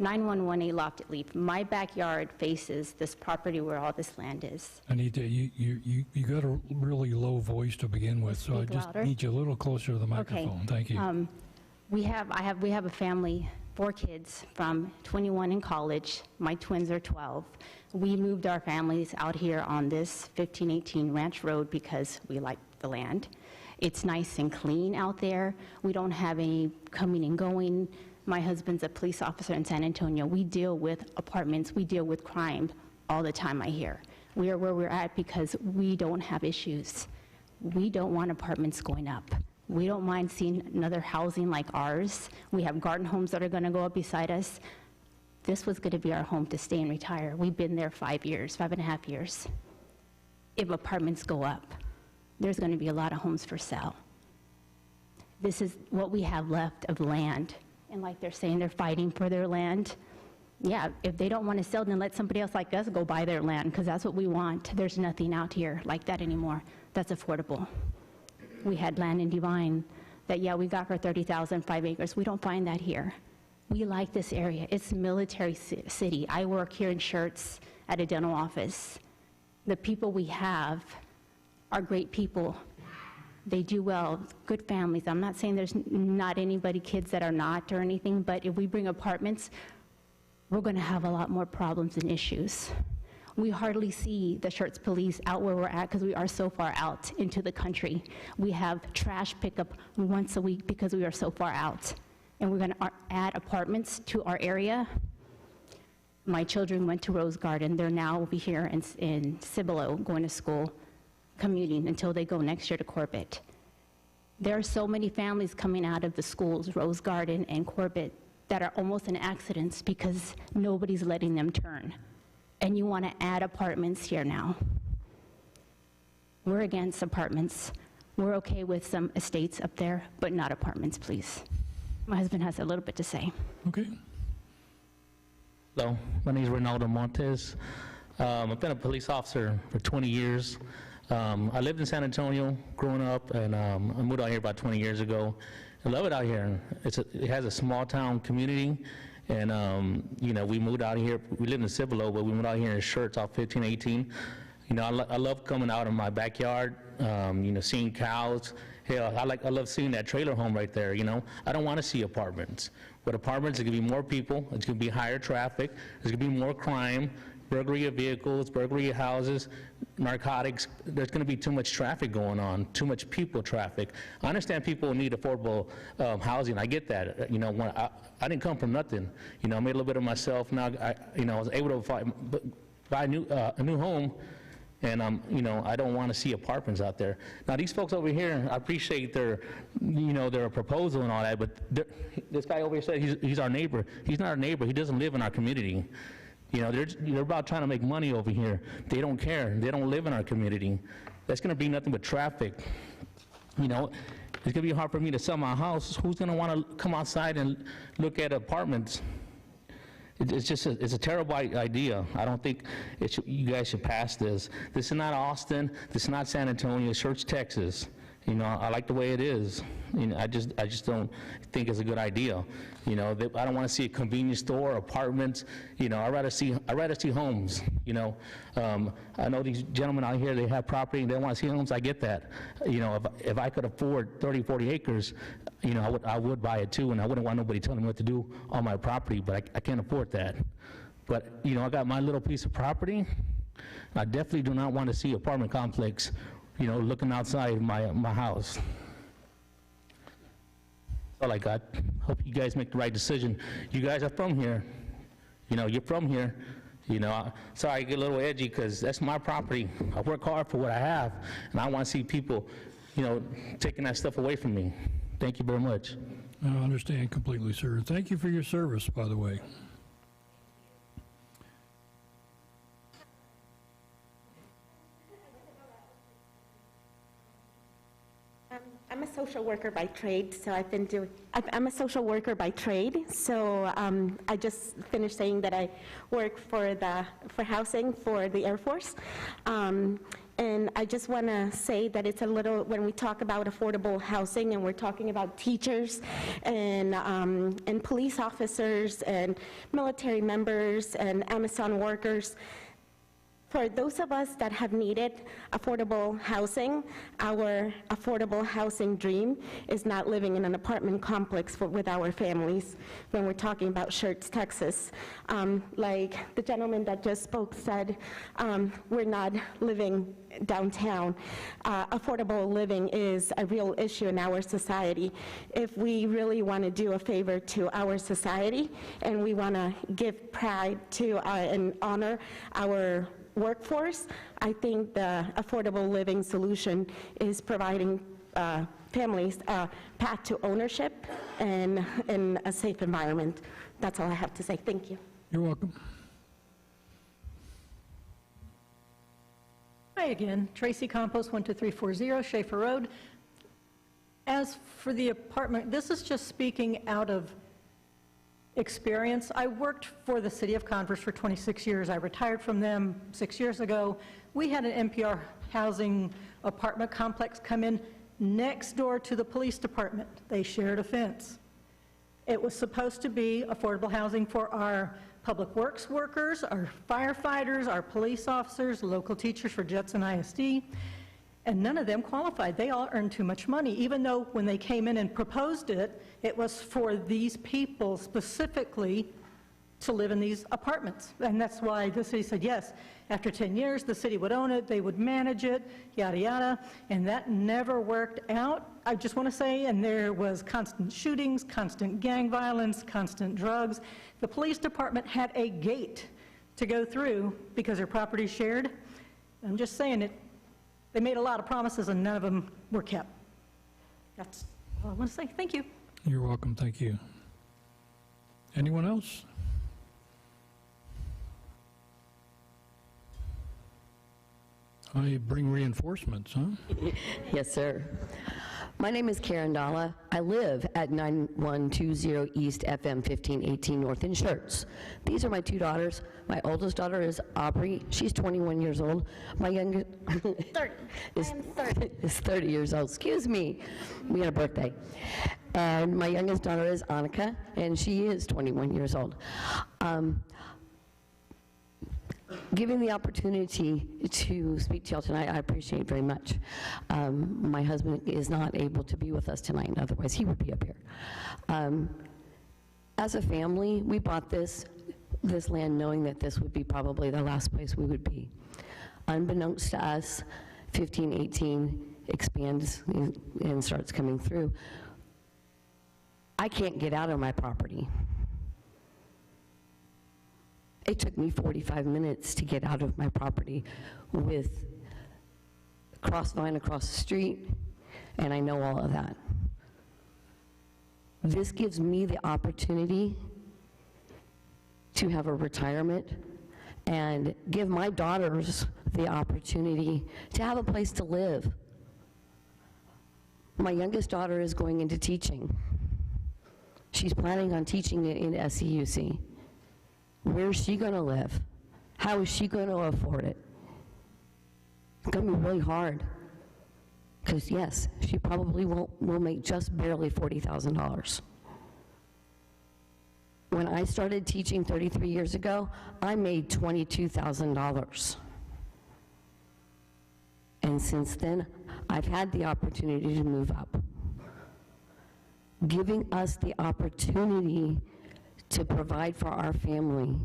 9118 Lofted Leaf. My backyard faces this property where all this land is. Anita, you got a really low voice to begin with, so I just louder? need you a little closer to the microphone. Okay. Thank you. We have a family, 4 kids from 21 in college. My twins are 12. We moved our families out here on this 1518 Ranch Road because we like the land. It's nice and clean out there. We don't have any coming and going. My husband's a police officer in San Antonio. We deal with apartments. We deal with crime all the time, I hear. We are where we're at because we don't have issues. We don't want apartments going up. We don't mind seeing another housing like ours. We have garden homes that are going to go up beside us. This was going to be our home to stay and retire. We've been there 5.5 years. If apartments go up, there's going to be a lot of homes for sale. This is what we have left of land. And like they're saying, they're fighting for their land. Yeah, if they don't want to sell, then let somebody else like us go buy their land, because that's what we want. There's nothing out here like that anymore that's affordable. We had land in Divine that, yeah, we got for $30,000, 5 acres. We don't find that here. We like this area. It's a military city. I work here in Schertz at a dental office. The people we have are great people. They do well, good families. I'm not saying there's not anybody, kids that are not or anything, but if we bring apartments, we're going to have a lot more problems and issues. We hardly see the Schertz police out where we're at because we are so far out into the country. We have trash pickup once a week because we are so far out. And we're going to add apartments to our area. My children went to Rose Garden. They're now over here in Cibolo going to school, commuting until they go next year to Corbett. There are so many families coming out of the schools, Rose Garden and Corbett, that are almost in accidents because nobody's letting them turn. And you want to add apartments here now. We're against apartments. We're okay with some estates up there, but not apartments, please. My husband has a little bit to say. Okay. Hello, my name is Ronaldo Montes. I've been a police officer for 20 years. I lived in San Antonio growing up, and I moved out here about 20 years ago. I love it out here. It has a small town community, and we moved out here. We lived in Cibolo, but we moved out here in Schertz off 1518. I love coming out in my backyard, seeing cows. Hell, I love seeing that trailer home right there. I don't want to see apartments. With apartments, it's going to be more people. It's going to be higher traffic. There's going to be more crime. Burglary of vehicles, burglary of houses, narcotics. There's going to be too much traffic going on, too much people traffic. I understand people need affordable housing. I get that. I didn't come from nothing. I made a little bit of myself. Now, I was able to buy a new home, and I don't want to see apartments out there. Now, these folks over here, I appreciate their proposal and all that, but this guy over here said he's our neighbor. He's not our neighbor. He doesn't live in our community. They're about trying to make money over here. They don't care. They don't live in our community. That's going to be nothing but traffic. It's going to be hard for me to sell my house. Who's going to want to come outside and look at apartments? It's a terrible idea. I don't think you guys should pass this. This is not Austin, this is not San Antonio, it's Schertz, Texas. You know, I like the way it is. You know, I just don't think it's a good idea. You know, I don't want to see a convenience store, apartments. You know, I'd rather see homes. You know, I know these gentlemen out here, they have property and they want to see homes. I get that. You know, if I could afford 30, 40 acres, you know, I would buy it too, and I wouldn't want nobody telling me what to do on my property. But I can't afford that. But you know, I got my little piece of property. I definitely do not want to see apartment complex, you know, looking outside my house. That's all I got. Hope you guys make the right decision. You guys are from here. You know, you're from here. You know, sorry I get a little edgy because that's my property. I work hard for what I have, and I want to see people, you know, taking that stuff away from me. Thank you very much. I understand completely, sir. Thank you for your service, by the way. I'm a social worker by trade, so I'm a social worker by trade, so I just finished saying that I work for housing for the Air Force. And I just want to say that it's a little, when we talk about affordable housing and we're talking about teachers and police officers and military members and Amazon workers, for those of us that have needed affordable housing, our affordable housing dream is not living in an apartment complex with our families when we're talking about Schertz, Texas. Like the gentleman that just spoke said, we're not living downtown. Affordable living is a real issue in our society. If we really want to do a favor to our society and we want to give pride to and honor our workforce, I think the affordable living solution is providing families a path to ownership and a safe environment. That's all I have to say. Thank you. You're welcome. Hi again, Tracy Compost, 12340 Schaefer Road. As for the apartment, this is just speaking out of experience. I worked for the City of Converse for 26 years. I retired from them 6 years ago. We had an NPR housing apartment complex come in next door to the police department. They shared a fence. It was supposed to be affordable housing for our public works workers, our firefighters, our police officers, local teachers for Judson ISD, and none of them qualified. They all earned too much money, even though when they came in and proposed it, it was for these people specifically to live in these apartments. And that's why the city said yes. After 10 years, the city would own it, they would manage it, yada, yada, and that never worked out. I just want to say, and there was constant shootings, constant gang violence, constant drugs. The police department had a gate to go through because their property shared. I'm just saying it. They made a lot of promises and none of them were kept. That's all I want to say. Thank you. You're welcome. Thank you. Anyone else? I bring reinforcements, huh? Yes, sir. My name is Karen Dalla. I live at 9120 East FM 1518 North in Schertz. These are my two daughters. My oldest daughter is Aubrey. She's 21 years old. My youngest 30. is 30 years old. Excuse me. We had a birthday. And my youngest daughter is Annika, and she is 21 years old. Given the opportunity to speak to y'all tonight, I appreciate it very much. My husband is not able to be with us tonight, otherwise he would be up here. As a family, we bought this land knowing that this would be probably the last place we would be. Unbeknownst to us, 1518 expands and starts coming through. I can't get out of my property. It took me 45 minutes to get out of my property with crossvine across the street, and I know all of that. This gives me the opportunity to have a retirement and give my daughters the opportunity to have a place to live. My youngest daughter is going into teaching. She's planning on teaching in SEUC. Where's she going to live? How is she going to afford it? It's going to be really hard. Because yes, she probably will make just barely $40,000. When I started teaching 33 years ago, I made $22,000. And since then, I've had the opportunity to move up. Giving us the opportunity to provide for our family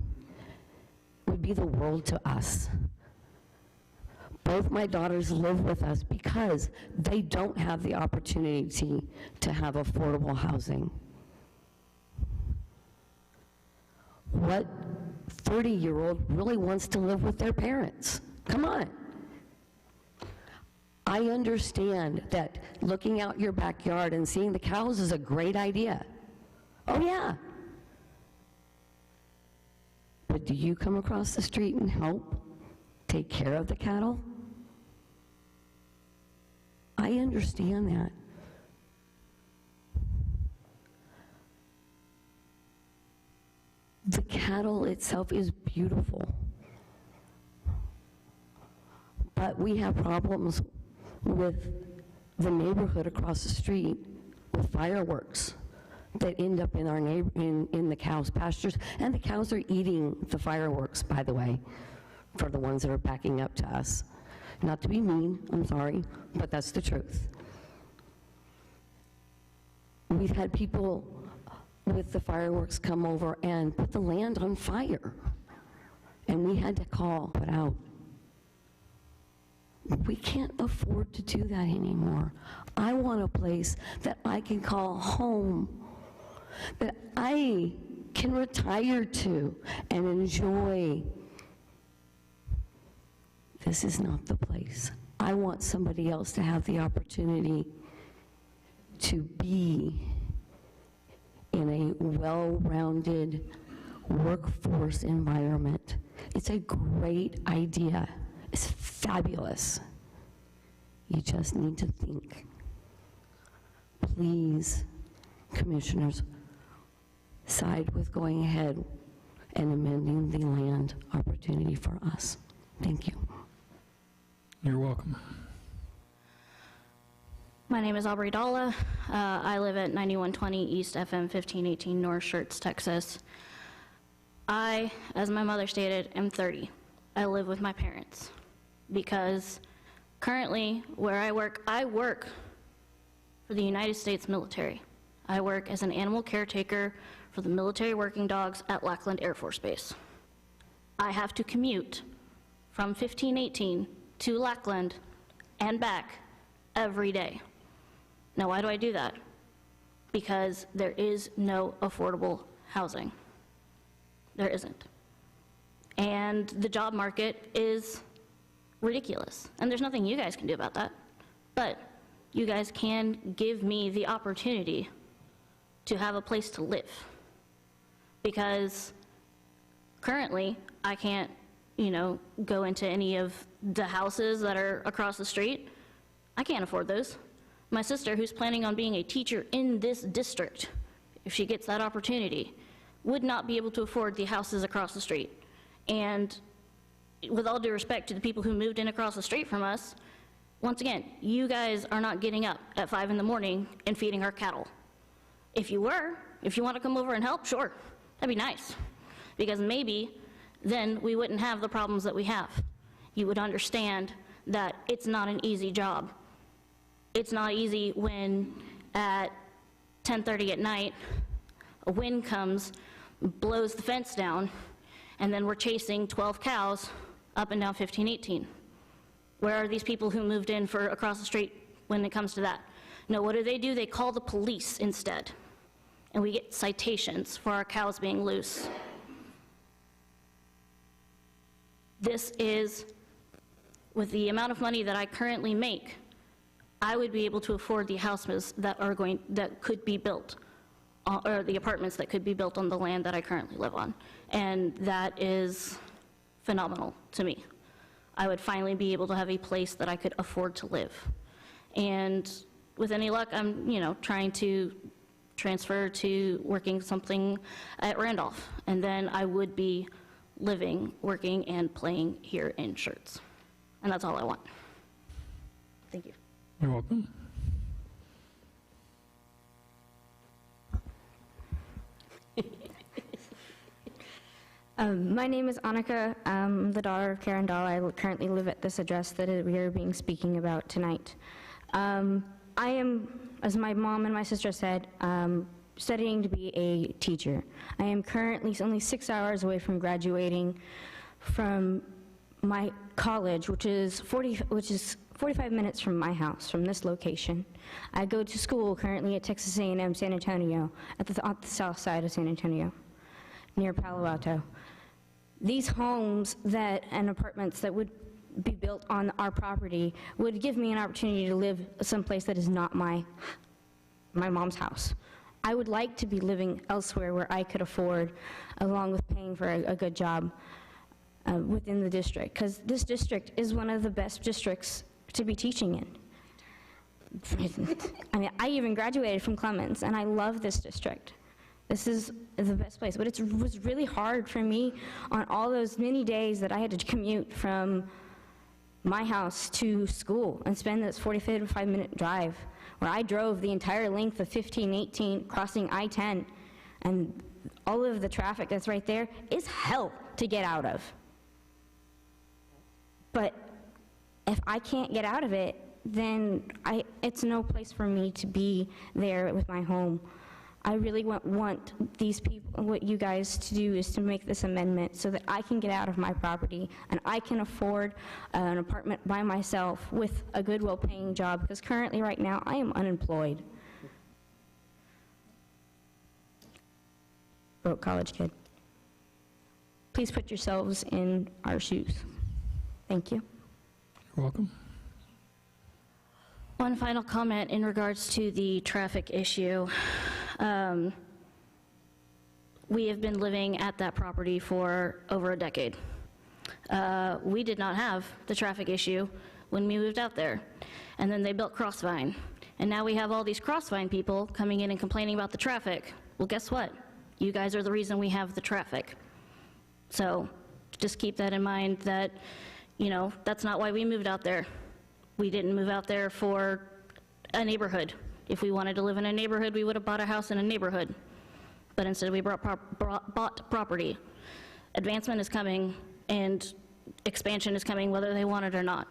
would be the world to us. Both my daughters live with us because they don't have the opportunity to have affordable housing. What 30-year-old really wants to live with their parents? Come on. I understand that looking out your backyard and seeing the cows is a great idea. Oh yeah. But do you come across the street and help take care of the cattle? I understand that. The cattle itself is beautiful. But we have problems with the neighborhood across the street with fireworks that end up in our in the cows' pastures, and the cows are eating the fireworks, by the way, for the ones that are backing up to us. Not to be mean, I'm sorry, but that's the truth. We've had people with the fireworks come over and put the land on fire, and we had to call it out. We can't afford to do that anymore. I want a place that I can call home, that I can retire to and enjoy. This is not the place. I want somebody else to have the opportunity to be in a well-rounded workforce environment. It's a great idea. It's fabulous. You just need to think. Please, commissioners, side with going ahead and amending the land opportunity for us. Thank you. You're welcome. My name is Aubrey Dalla. I live at 9120 East FM 1518 North Schertz, Texas. I, as my mother stated, am 30. I live with my parents because currently where I work for the United States military. I work as an animal caretaker for the military working dogs at Lackland Air Force Base. I have to commute from 1518 to Lackland and back every day. Now, why do I do that? Because there is no affordable housing. There isn't. And the job market is ridiculous. And there's nothing you guys can do about that. But you guys can give me the opportunity to have a place to live. Because currently, I can't, go into any of the houses that are across the street. I can't afford those. My sister, who's planning on being a teacher in this district, if she gets that opportunity, would not be able to afford the houses across the street. And with all due respect to the people who moved in across the street from us, once again, you guys are not getting up at 5 in the morning and feeding our cattle. If you were, if you want to come over and help, sure, that'd be nice. Because maybe then we wouldn't have the problems that we have. You would understand that it's not an easy job. It's not easy when at 10:30 at night, a wind comes, blows the fence down, and then we're chasing 12 cows up and down 1518. Where are these people who moved in for across the street when it comes to that? No, what do? They call the police instead. And we get citations for our cows being loose. This is, with the amount of money that I currently make, I would be able to afford the houses that could be built, or the apartments that could be built on the land that I currently live on. And that is phenomenal to me. I would finally be able to have a place that I could afford to live. And with any luck, I'm, trying to transfer to working something at Randolph. And then I would be living, working, and playing here in Schertz. And that's all I want. Thank you. You're welcome. My name is Annika. I'm the daughter of Karen Dahl. I currently live at this address that we are being speaking about tonight. I am, as my mom and my sister said, studying to be a teacher. I am currently only 6 hours away from graduating from my college, which is 45 minutes from my house, from this location. I go to school currently at Texas A&M San Antonio, on the south side of San Antonio, near Palo Alto. These homes and apartments that would be built on our property would give me an opportunity to live someplace that is not my mom's house. I would like to be living elsewhere where I could afford, along with paying for a good job within the district, because this district is one of the best districts to be teaching in. I mean, I even graduated from Clemens, and I love this district. This is the best place, but it was really hard for me on all those many days that I had to commute from my house to school and spend this 45-minute drive, where I drove the entire length of 1518 crossing I-10, and all of the traffic that's right there is hell to get out of. But if I can't get out of it, then it's no place for me to be there with my home. I really want these people, what you guys to do is to make this amendment so that I can get out of my property and I can afford an apartment by myself with a good, well-paying job, because currently right now I am unemployed. Broke college kid. Please put yourselves in our shoes. Thank you. You're welcome. One final comment in regards to the traffic issue. We have been living at that property for over a decade. We did not have the traffic issue when we moved out there. And then they built Crossvine. And now we have all these Crossvine people coming in and complaining about the traffic. Well, guess what? You guys are the reason we have the traffic. So just keep that in mind that, you know, that's not why we moved out there. We didn't move out there for a neighborhood. If we wanted to live in a neighborhood, we would have bought a house in a neighborhood. But instead, we bought property. Advancement is coming, and expansion is coming, whether they want it or not.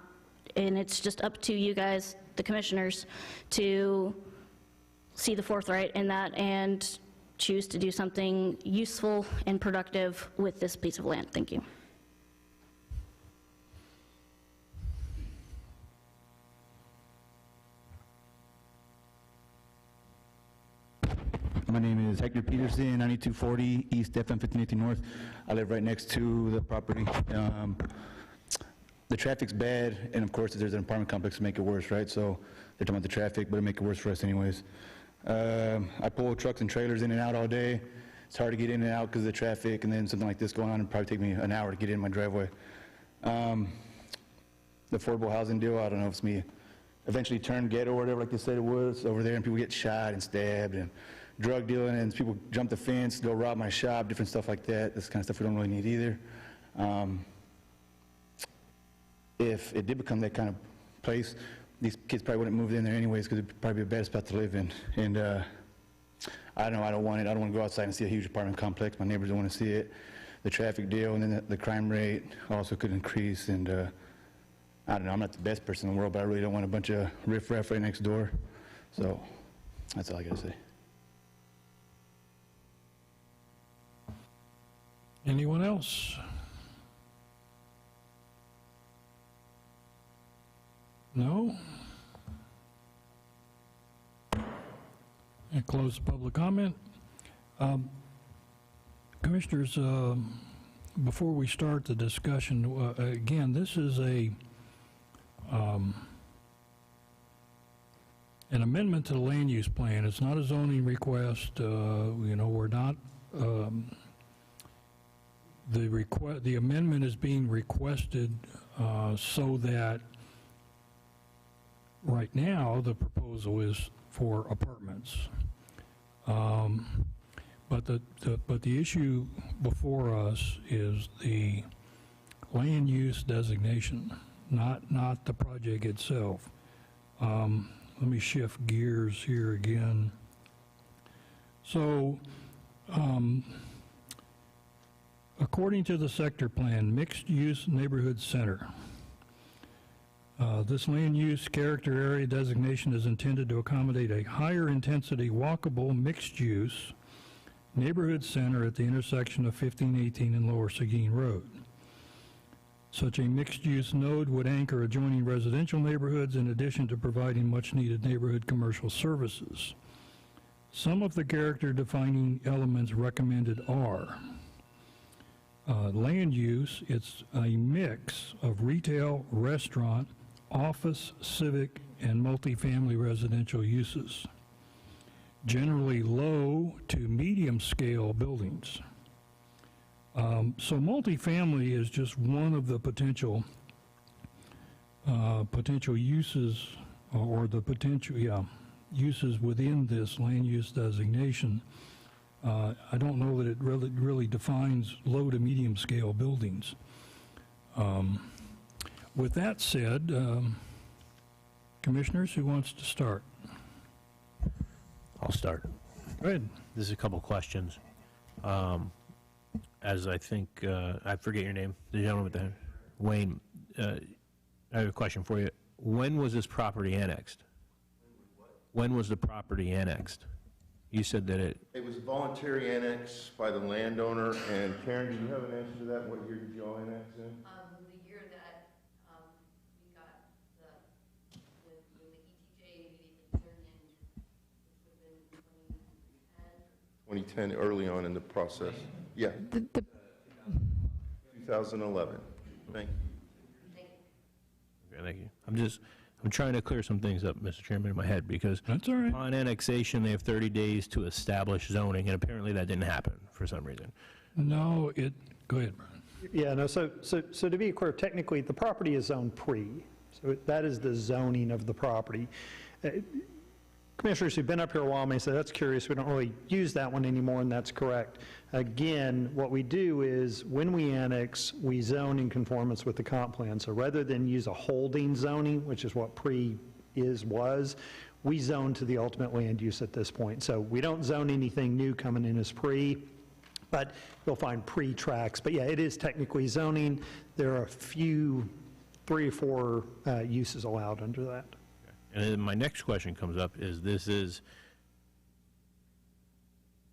And it's just up to you guys, the commissioners, to see the forthright in that and choose to do something useful and productive with this piece of land. Thank you. My name is Hector Peterson, 9240 East FM 1518 North. I live right next to the property. The traffic's bad, and of course, there's an apartment complex to make it worse, right? So they're talking about the traffic, but it'll make it worse for us anyways. I pull trucks and trailers in and out all day. It's hard to get in and out because of the traffic, and then something like this going on, it'd probably take me an hour to get in my driveway. The affordable housing deal, I don't know if it's me eventually turn ghetto or whatever, like they said it was over there, and people get shot and stabbed, and drug dealing, and people jump the fence, go rob my shop, different stuff like that. This kind of stuff we don't really need either. If it did become that kind of place, these kids probably wouldn't move in there anyways, because it'd probably be a bad spot to live in. And I don't know, I don't want it. I don't want to go outside and see a huge apartment complex. My neighbors don't want to see it. The traffic deal, and then the crime rate also could increase. And I don't know, I'm not the best person in the world, but I really don't want a bunch of riffraff right next door. So that's all I got to say. Anyone else? No? And close the public comment. Commissioners, before we start the discussion, again, this is an amendment to the land use plan. It's not a zoning request. You know, we're not. The amendment is being requested so that right now the proposal is for apartments. But the issue before us is the land use designation, not the project itself. Let me shift gears here again. So, according to the sector plan, mixed-use neighborhood center, this land use character area designation is intended to accommodate a higher intensity walkable mixed-use neighborhood center at the intersection of 1518 and Lower Seguin Road. Such a mixed-use node would anchor adjoining residential neighborhoods in addition to providing much-needed neighborhood commercial services. Some of the character-defining elements recommended are land use. It's a mix of retail, restaurant, office, civic, and multifamily residential uses. Generally low to medium-scale buildings. So multifamily is just one of the potential uses, or the potential, uses within this land use designation. I don't know that it really defines low to medium scale buildings. With that said, commissioners, who wants to start? I'll start. Go ahead. There's a couple questions. As I think, I forget your name, the gentleman with the hand. Wayne, I have a question for you. When was this property annexed? When was the property annexed? You said that it was voluntary annex by the landowner, and Karen, do you have an answer to that? What year did you all annex in? The year that we got the ETJ immediately turned in, which would have been 2010, early on in the process. Yeah. 2011. Thank you. Okay, thank you. I'm trying to clear some things up, Mr. Chairman, in my head, because that's all right. Upon annexation, they have 30 days to establish zoning, and apparently that didn't happen for some reason. No, go ahead, Brian. Yeah, no, so to be clear, technically, the property is zoned pre, so that is the zoning of the property. Commissioners who've been up here a while may say, that's curious, we don't really use that one anymore, and that's correct. Again, what we do is, when we annex, we zone in conformance with the comp plan. So rather than use a holding zoning, which is what pre was, we zone to the ultimate land use at this point. So we don't zone anything new coming in as pre, but you'll find pre-tracks. But yeah, it is technically zoning. There are a few, 3 or 4 uses allowed under that. And then my next question comes up is, this is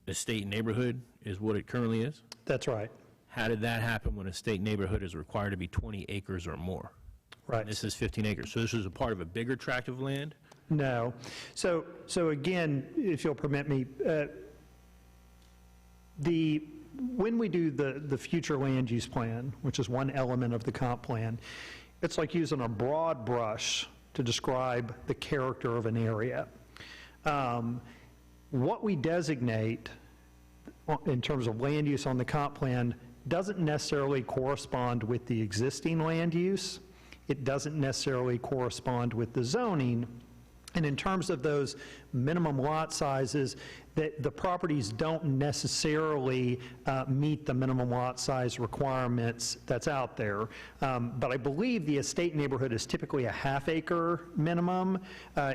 estate neighborhood is what it currently is? That's right. How did that happen when a state neighborhood is required to be 20 acres or more? Right. And this is 15 acres. So this is a part of a bigger tract of land? No. So again, if you'll permit me, when we do the future land use plan, which is one element of the comp plan, it's like using a broad brush to describe the character of an area. What we designate in terms of land use on the comp plan doesn't necessarily correspond with the existing land use. It doesn't necessarily correspond with the zoning. And in terms of those minimum lot sizes, the properties don't necessarily meet the minimum lot size requirements that's out there. But I believe the estate neighborhood is typically a half-acre minimum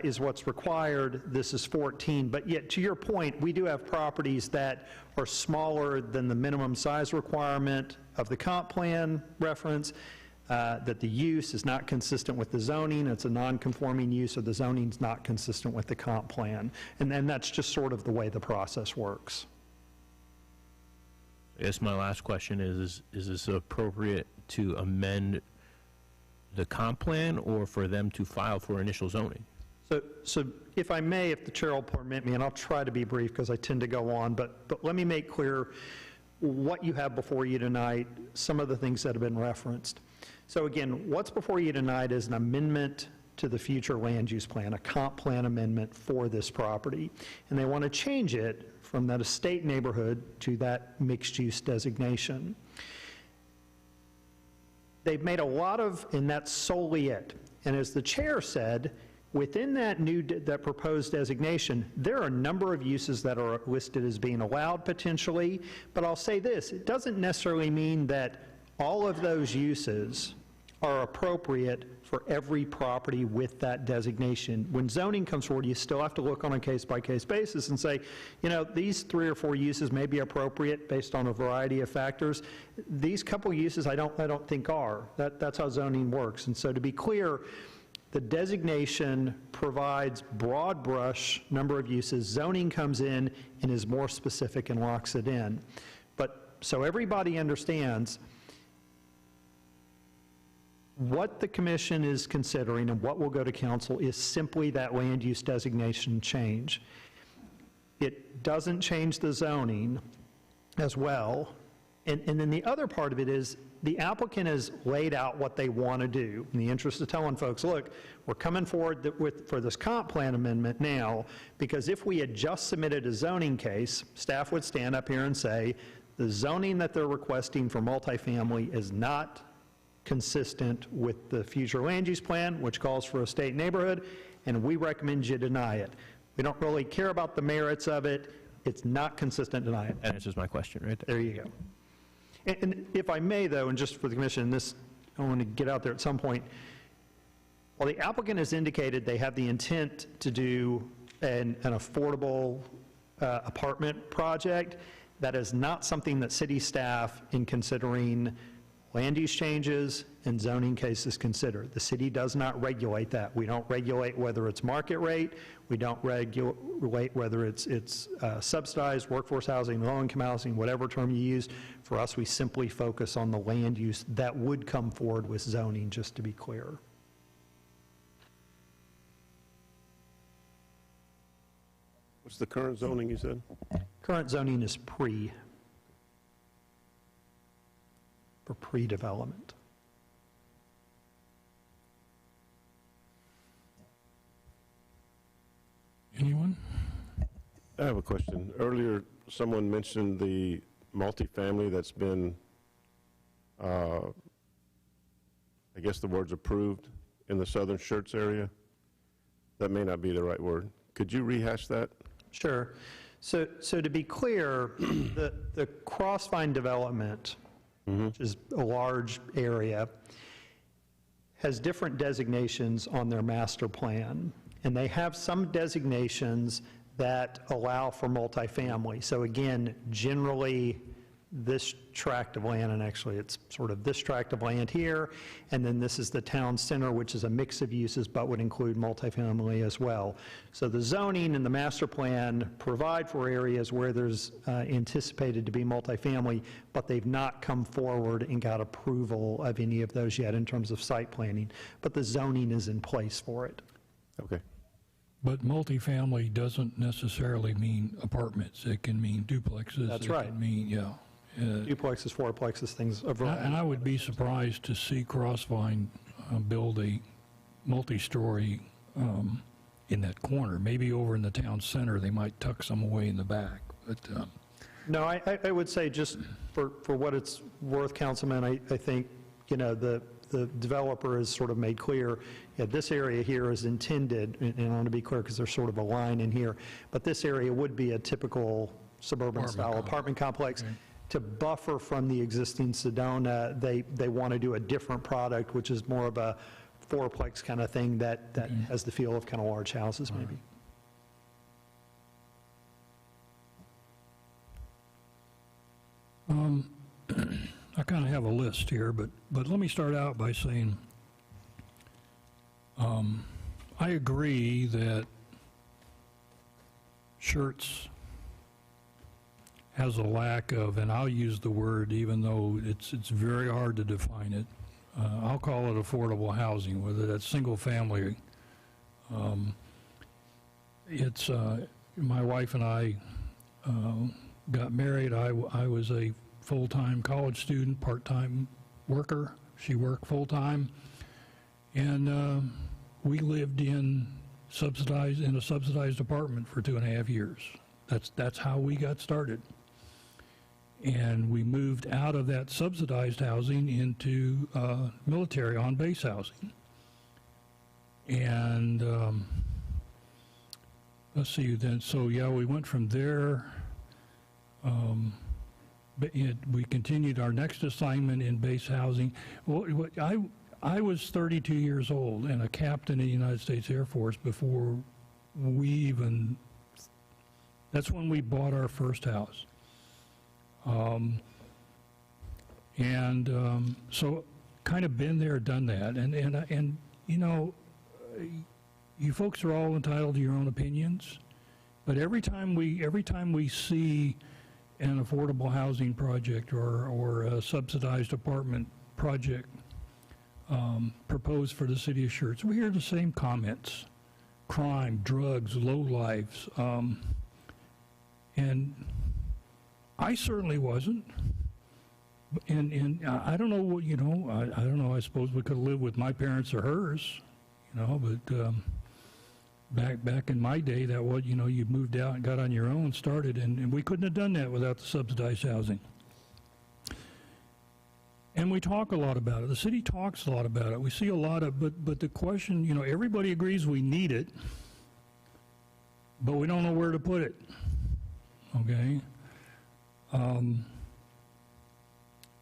is what's required. This is 14. But yet, to your point, we do have properties that are smaller than the minimum size requirement of the comp plan reference. That the use is not consistent with the zoning, it's a non-conforming use, or the zoning's not consistent with the comp plan. And then that's just sort of the way the process works. I guess my last question is this appropriate to amend the comp plan or for them to file for initial zoning? So if I may, if the chair will permit me, and I'll try to be brief because I tend to go on, but let me make clear what you have before you tonight, some of the things that have been referenced. So again, what's before you tonight is an amendment to the future land use plan, a comp plan amendment for this property. And they want to change it from that estate neighborhood to that mixed use designation. They've made a lot of, and that's solely it. And as the chair said, Within that that proposed designation, there are a number of uses that are listed as being allowed potentially, but I'll say this, it doesn't necessarily mean that all of those uses are appropriate for every property with that designation. When zoning comes forward, you still have to look on a case-by-case basis and say, you know, these 3 or 4 uses may be appropriate based on a variety of factors. These couple uses I don't think are. That's how zoning works. And so to be clear, the designation provides broad brush number of uses. Zoning comes in and is more specific and locks it in. But so everybody understands what the commission is considering and what will go to council is simply that land use designation change. It doesn't change the zoning as well. And then the other part of it is the applicant has laid out what they want to do in the interest of telling folks, look, we're coming forward for this comp plan amendment now, because if we had just submitted a zoning case, staff would stand up here and say, the zoning that they're requesting for multifamily is not consistent with the future land use plan, which calls for a state neighborhood, and we recommend you deny it. We don't really care about the merits of it. It's not consistent, deny it. That answers my question right there. There you go. And if I may, though, and just for the commission, this, I want to get out there at some point, while the applicant has indicated they have the intent to do an affordable apartment project, that is not something that city staff, in considering land use changes and zoning cases, consider. The city does not regulate that. We don't regulate whether it's market rate. We don't regulate whether it's subsidized workforce housing, low-income housing, whatever term you use. For us, we simply focus on the land use that would come forward with zoning, just to be clear. What's the current zoning you said? Current zoning is for pre-development. Anyone? I have a question. Earlier, someone mentioned the multifamily that's been, I guess the word's approved in the southern Schertz area. That may not be the right word. Could you rehash that? Sure. So to be clear, the Crossvine development, which is a large area, has different designations on their master plan. And they have some designations that allow for multifamily. So again, generally this tract of land, and actually it's sort of this tract of land here, and then this is the town center, which is a mix of uses but would include multifamily as well. So the zoning and the master plan provide for areas where there's anticipated to be multifamily, but they've not come forward and got approval of any of those yet in terms of site planning, but the zoning is in place for it. Okay. But multifamily doesn't necessarily mean apartments. It can mean duplexes. That's right. It can mean, yeah. Duplexes, fourplexes, things of variety. And I would be surprised to see Crossvine build a multi-story in that corner. Maybe over in the town center, they might tuck some away in the back. But no, I would say just for what it's worth, Councilman, I think, you know, the developer has sort of made clear, yeah, this area here is intended, and I want to be clear because there's sort of a line in here, but this area would be a typical suburban-style apartment complex. Okay. To buffer from the existing Sedona, they want to do a different product, which is more of a fourplex kind of thing that has the feel of kind of large houses, maybe. I kind of have a list here, but let me start out by saying I agree that Schertz has a lack of, and I'll use the word even though it's very hard to define it, I'll call it affordable housing, whether that's single family. It's my wife and I got married. I was a full-time college student, part-time worker. She worked full-time, and we lived in a subsidized apartment for 2.5 years. That's how we got started. And we moved out of that subsidized housing into military on-base housing. And let's see, then, so yeah, we went from there. But we continued our next assignment in base housing. I was 32 years old and a captain in the United States Air Force before we even, that's when we bought our first house. So kind of been there, done that. And you know, you folks are all entitled to your own opinions, but every time we see an affordable housing project or a subsidized apartment project proposed for the city of Schertz, we hear the same comments: crime, drugs, lowlifes. And I certainly wasn't. And I don't know what, you know, I don't know, I suppose we could have lived with my parents or hers, you know, but back in my day, that was, you know, you moved out and got on your own, started, and we couldn't have done that without the subsidized housing. And we talk a lot about it. The city talks a lot about it. We see a lot of, but the question, you know, everybody agrees we need it, but we don't know where to put it, okay?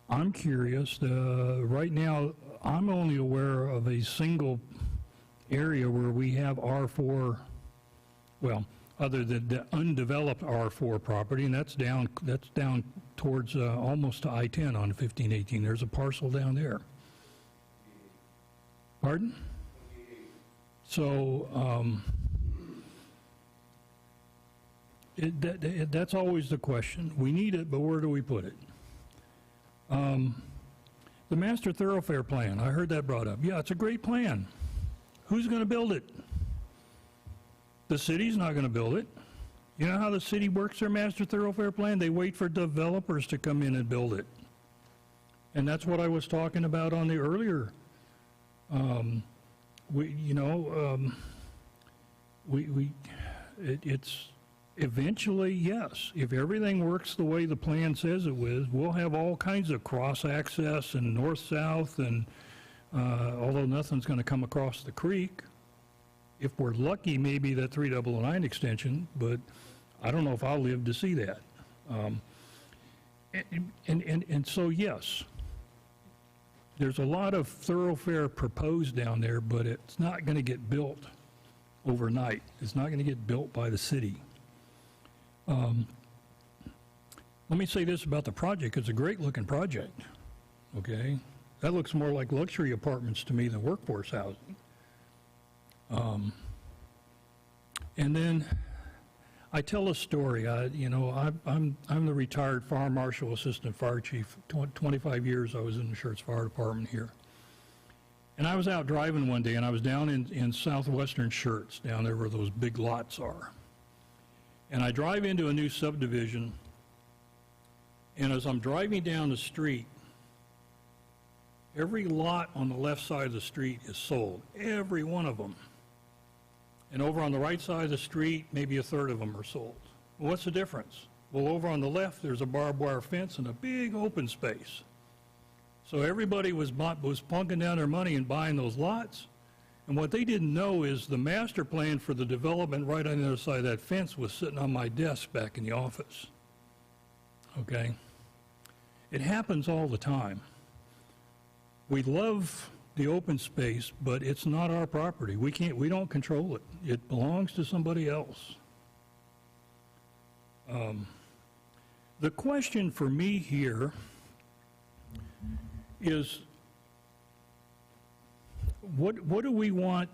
I'm curious, right now, I'm only aware of a single area where we have R4, well, other than the undeveloped R4 property, and that's down towards almost to I-10 on 1518. There's a parcel down there. Pardon? So that's always the question. We need it, but where do we put it? The master thoroughfare plan, I heard that brought up. Yeah, it's a great plan. Who's going to build it? The city's not going to build it. You know how the city works their master thoroughfare plan? They wait for developers to come in and build it. And that's what I was talking about on the earlier. It's eventually, yes, if everything works the way the plan says it will, we'll have all kinds of cross-access and north-south, and although nothing's going to come across the creek. If we're lucky, maybe that 3009 extension, but I don't know if I'll live to see that. And so, yes, there's a lot of thoroughfare proposed down there, but it's not going to get built overnight. It's not going to get built by the city. Let me say this about the project. It's a great-looking project, okay? That looks more like luxury apartments to me than workforce housing. And then I tell a story. I'm the retired fire marshal, assistant fire chief. 25 years I was in the Schertz Fire Department here. And I was out driving one day, and I was down in southwestern Schertz, down there where those big lots are. And I drive into a new subdivision, and as I'm driving down the street, every lot on the left side of the street is sold, every one of them. And over on the right side of the street, maybe a third of them are sold. Well, what's the difference? Well, over on the left, there's a barbed wire fence and a big open space. So everybody was plunking down their money and buying those lots. And what they didn't know is the master plan for the development right on the other side of that fence was sitting on my desk back in the office. Okay? It happens all the time. We love the open space, but it's not our property. We don't control it. It belongs to somebody else. The question for me here is, what do we want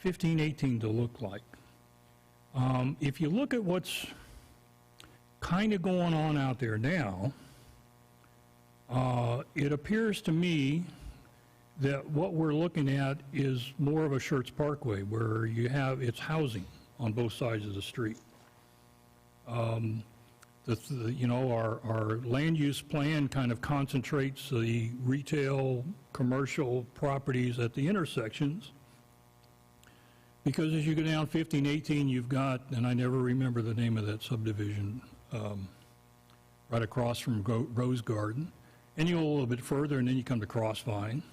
1518 to look like? If you look at what's kind of going on out there now, it appears to me that what we're looking at is more of a Schertz Parkway, where it's housing on both sides of the street. Our land use plan kind of concentrates the retail, commercial properties at the intersections, because as you go down 1518, you've got, and I never remember the name of that subdivision, right across from Rose Garden, and you go a little bit further, and then you come to Crossvine.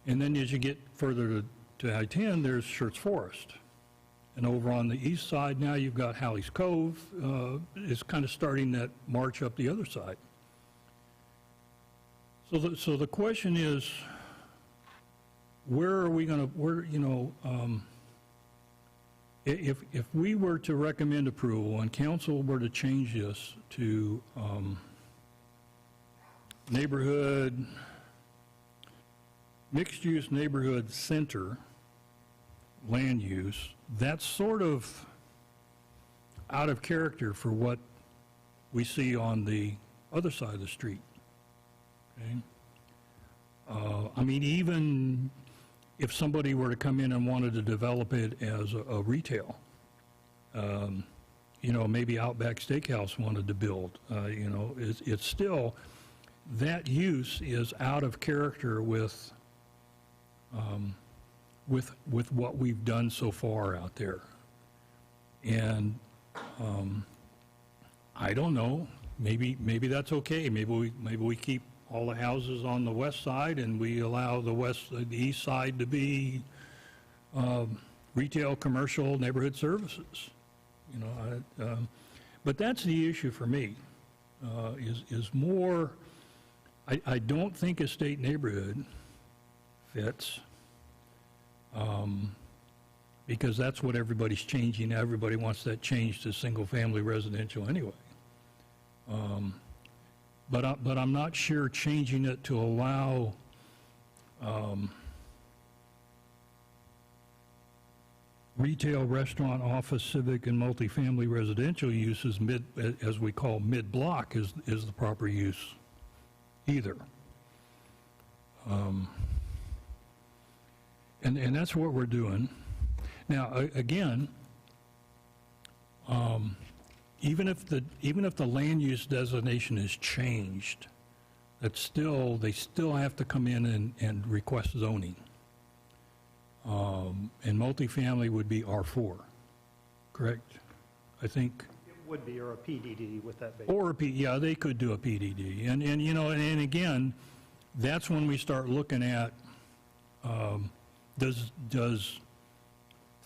And then as you get further to I-10, there's Schertz Forest. And over on the east side now, you've got Halley's Cove. It's kind of starting that march up the other side. So the question is, where are we going to, if we were to recommend approval and council were to change this to mixed-use neighborhood center land use, that's sort of out of character for what we see on the other side of the street. Okay? I mean, even if somebody were to come in and wanted to develop it as a retail, maybe Outback Steakhouse wanted to build, it's still, that use is out of character with what we've done so far out there. And I don't know, maybe that's okay. Maybe we keep all the houses on the west side and we allow the east side to be retail, commercial, neighborhood services. But that's the issue for me, is more, I don't think estate neighborhood fits, because that's what everybody's changing. Everybody wants that changed to single-family residential anyway. But I'm not sure changing it to allow retail, restaurant, office, civic, and multifamily residential uses as we call mid-block is the proper use either. And that's what we're doing. Now, again, even if the land use designation is changed, they still have to come in and request zoning. And multifamily would be R4, correct? I think. It would be, or a PDD with that base. Or yeah, they could do a PDD, and again, that's when we start looking at does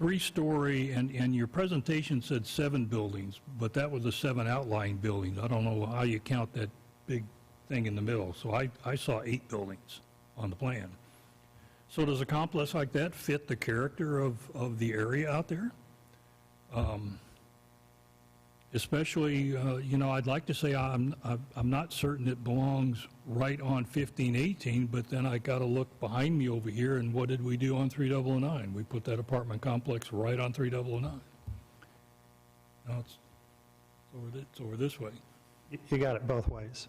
3-story, and your presentation said 7 buildings, but that was the 7 outlying buildings. I don't know how you count that big thing in the middle. So I saw 8 buildings on the plan. So does a complex like that fit the character of the area out there? Especially, I'd like to say I'm not certain it belongs right on 1518, but then I got to look behind me over here, and what did we do on 3009? We put that apartment complex right on 3009. Now it's over this way. You got it both ways.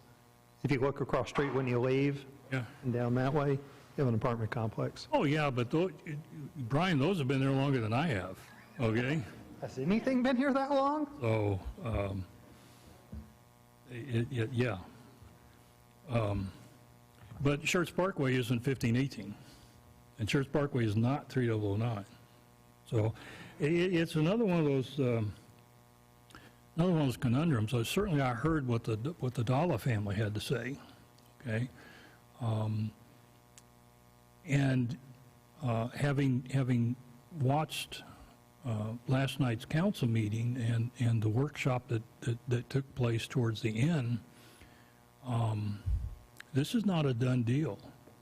If you look across the street when you leave, yeah, and down that way, you have an apartment complex. Oh, yeah, but Brian, those have been there longer than I have, okay? Has anything been here that long? So, yeah. But Schertz Parkway isn't 1518, and Schertz Parkway is not 3009. So it's another one of those conundrums. So certainly I heard what the Dalla family had to say, okay? And having watched last night's council meeting and the workshop that took place towards the end, this is not a done deal.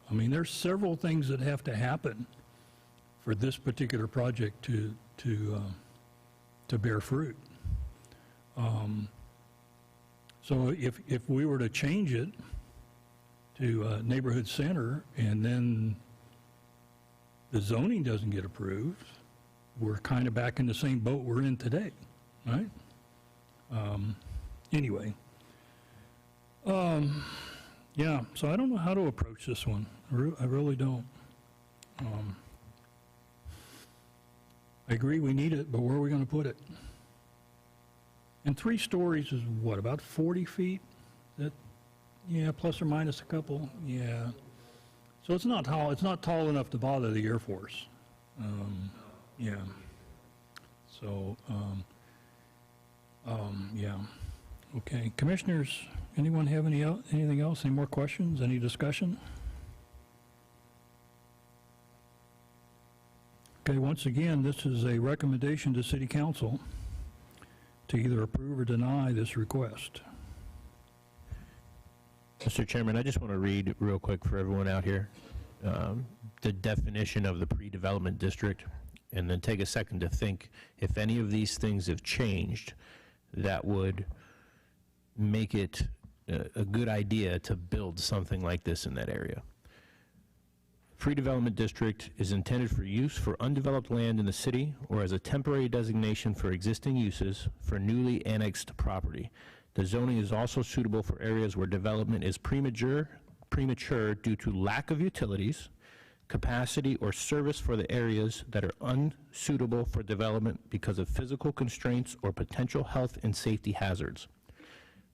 I mean, there's several things that have to happen for this particular project to bear fruit. So if we were to change it to neighborhood center and then the zoning doesn't get approved, we're kind of back in the same boat we're in today, right? Anyway, yeah, so I don't know how to approach this one. I really don't. I agree we need it, but where are we going to put it? And 3 stories is what, about 40 feet? Yeah, plus or minus a couple, yeah. So it's not tall. It's not tall enough to bother the Air Force. Yeah. So, yeah. Okay. Commissioners, anyone have anything else? Any more questions? Any discussion? Okay, once again, this is a recommendation to City Council to either approve or deny this request. Mr. Chairman, I just want to read real quick for everyone out here the definition of the pre-development district, and then take a second to think if any of these things have changed that would make it a good idea to build something like this in that area. Pre-development district is intended for use for undeveloped land in the city or as a temporary designation for existing uses for newly annexed property. The zoning is also suitable for areas where development is premature due to lack of utilities, capacity, or service for the areas that are unsuitable for development because of physical constraints or potential health and safety hazards.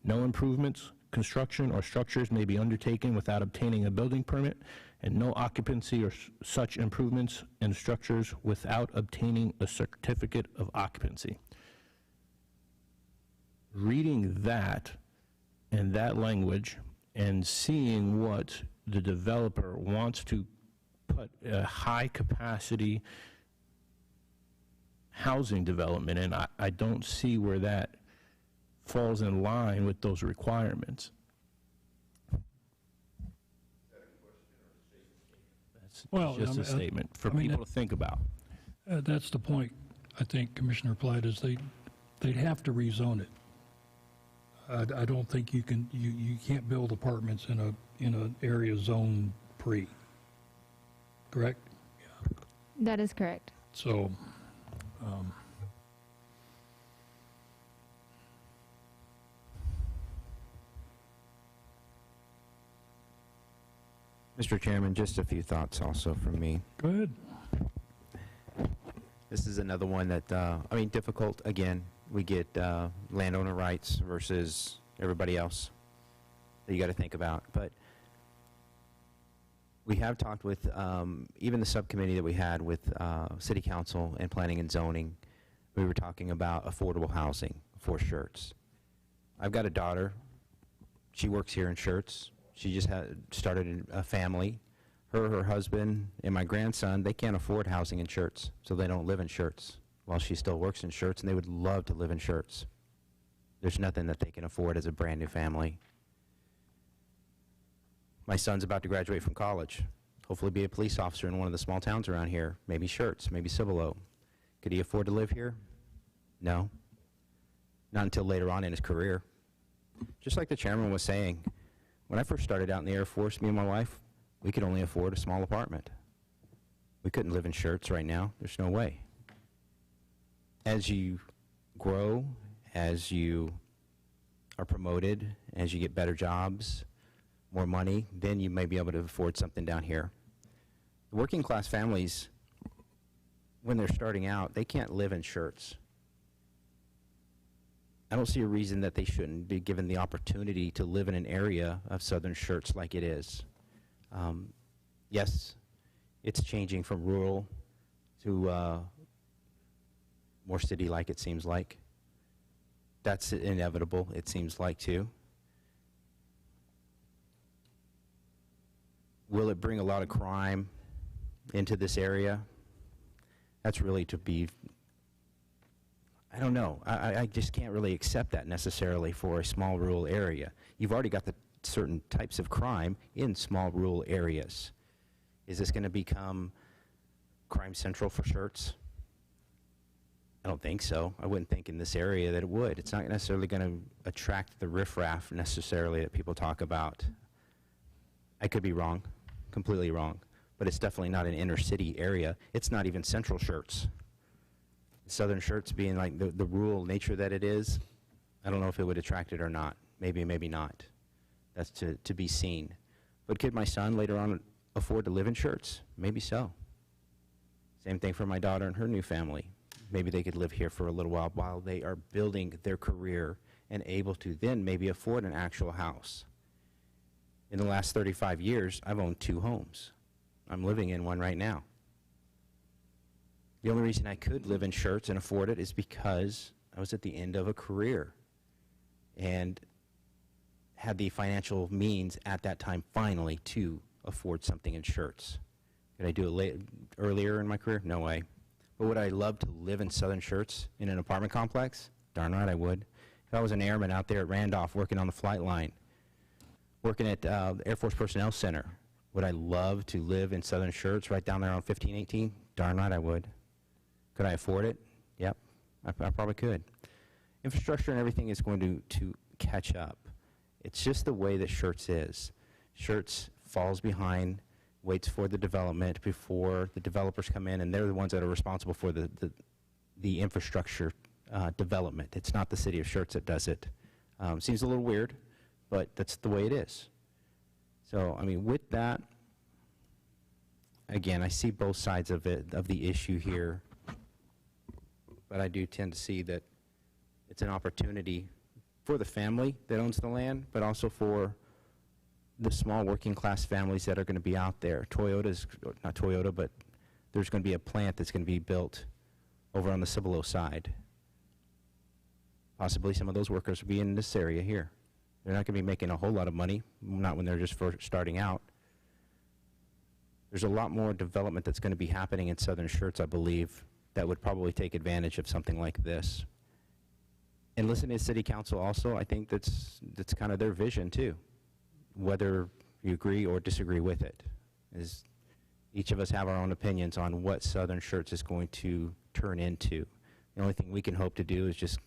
No improvements, construction, or structures may be undertaken without obtaining a building permit, and no occupancy or such improvements and structures without obtaining a certificate of occupancy. Reading that and that language and seeing what the developer wants to put a high capacity housing development in, I don't see where that falls in line with those requirements. That's just a statement for people to think about. That's the point, I think, Commissioner Platt, is they'd have to rezone it. I don't think you can't build apartments in an area zone pre. Correct? Yeah. That is correct. So, Mr. Chairman, just a few thoughts also from me. Go ahead. This is another one that, I mean, difficult. Again, we get landowner rights versus everybody else that you got to think about. But we have talked with even the subcommittee that we had with City Council and Planning and Zoning. We were talking about affordable housing for Schertz. I've got a daughter. She works here in Schertz. She just started a family. Her husband, and my grandson, they can't afford housing in Schertz, so they don't live in Schertz while she still works in Schertz, and they would love to live in Schertz. There's nothing that they can afford as a brand new family. My son's about to graduate from college, hopefully be a police officer in one of the small towns around here, maybe Schertz, maybe Cibolo. Could he afford to live here? No. Not until later on in his career. Just like the chairman was saying, when I first started out in the Air Force, me and my wife, we could only afford a small apartment. We couldn't live in Schertz right now. There's no way. As you grow, as you are promoted, as you get better jobs, more money, then you may be able to afford something down here. The working class families, when they're starting out, they can't live in Schertz. I don't see a reason that they shouldn't be given the opportunity to live in an area of southern Schertz like it is. Yes, it's changing from rural to more city-like, it seems like. That's inevitable, it seems like, too. Will it bring a lot of crime into this area? That's really to be, I don't know. I just can't really accept that necessarily for a small rural area. You've already got the certain types of crime in small rural areas. Is this going to become crime central for Schertz? I don't think so. I wouldn't think in this area that it would. It's not necessarily going to attract the riffraff necessarily that people talk about. I could be wrong, completely wrong, but it's definitely not an inner city area. It's not even central Schertz. Southern Schertz being like the rural nature that it is, I don't know if it would attract it or not. Maybe, maybe not. That's to be seen. But could my son later on afford to live in Schertz? Maybe so. Same thing for my daughter and her new family. Maybe they could live here for a little while they are building their career and able to then maybe afford an actual house. In the last 35 years, I've owned 2 homes. I'm living in one right now. The only reason I could live in Schertz and afford it is because I was at the end of a career and had the financial means at that time finally to afford something in Schertz. Did I do it earlier in my career? No way. But would I love to live in Southern Schertz in an apartment complex? Darn right I would. If I was an airman out there at Randolph working on the flight line, working at the Air Force Personnel Center, would I love to live in Southern Schertz right down there on 1518? Darn right I would. Could I afford it? Yep, I probably could. Infrastructure and everything is going to catch up. It's just the way that Schertz is. Schertz falls behind, waits for the development before the developers come in, and they're the ones that are responsible for the infrastructure development. It's not the city of Schertz that does it. Seems a little weird, but that's the way it is. So, I mean, with that, again, I see both sides of it, of the issue here, but I do tend to see that it's an opportunity for the family that owns the land, but also for the small working class families that are going to be out there. Toyota's, not Toyota, but there's going to be a plant that's going to be built over on the Cibolo side. Possibly some of those workers will be in this area here. They're not going to be making a whole lot of money, not when they're just first starting out. There's a lot more development that's going to be happening in Southern Schertz, I believe, that would probably take advantage of something like this. And listening to City Council also, I think that's kind of their vision too. Whether you agree or disagree with it, is each of us have our own opinions on what Southern Schertz is going to turn into. The only thing we can hope to do is just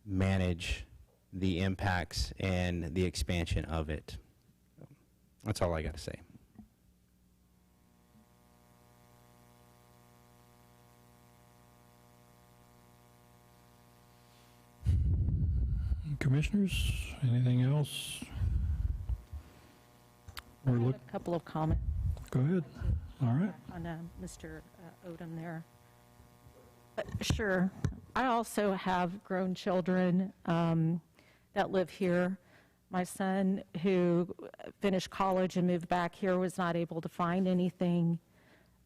manage the impacts and the expansion of it. That's all I got to say. Commissioners, anything else? I have a couple of comments. Go ahead. All right. On Mr. Odom there. Sure. I also have grown children that live here. My son, who finished college and moved back here, was not able to find anything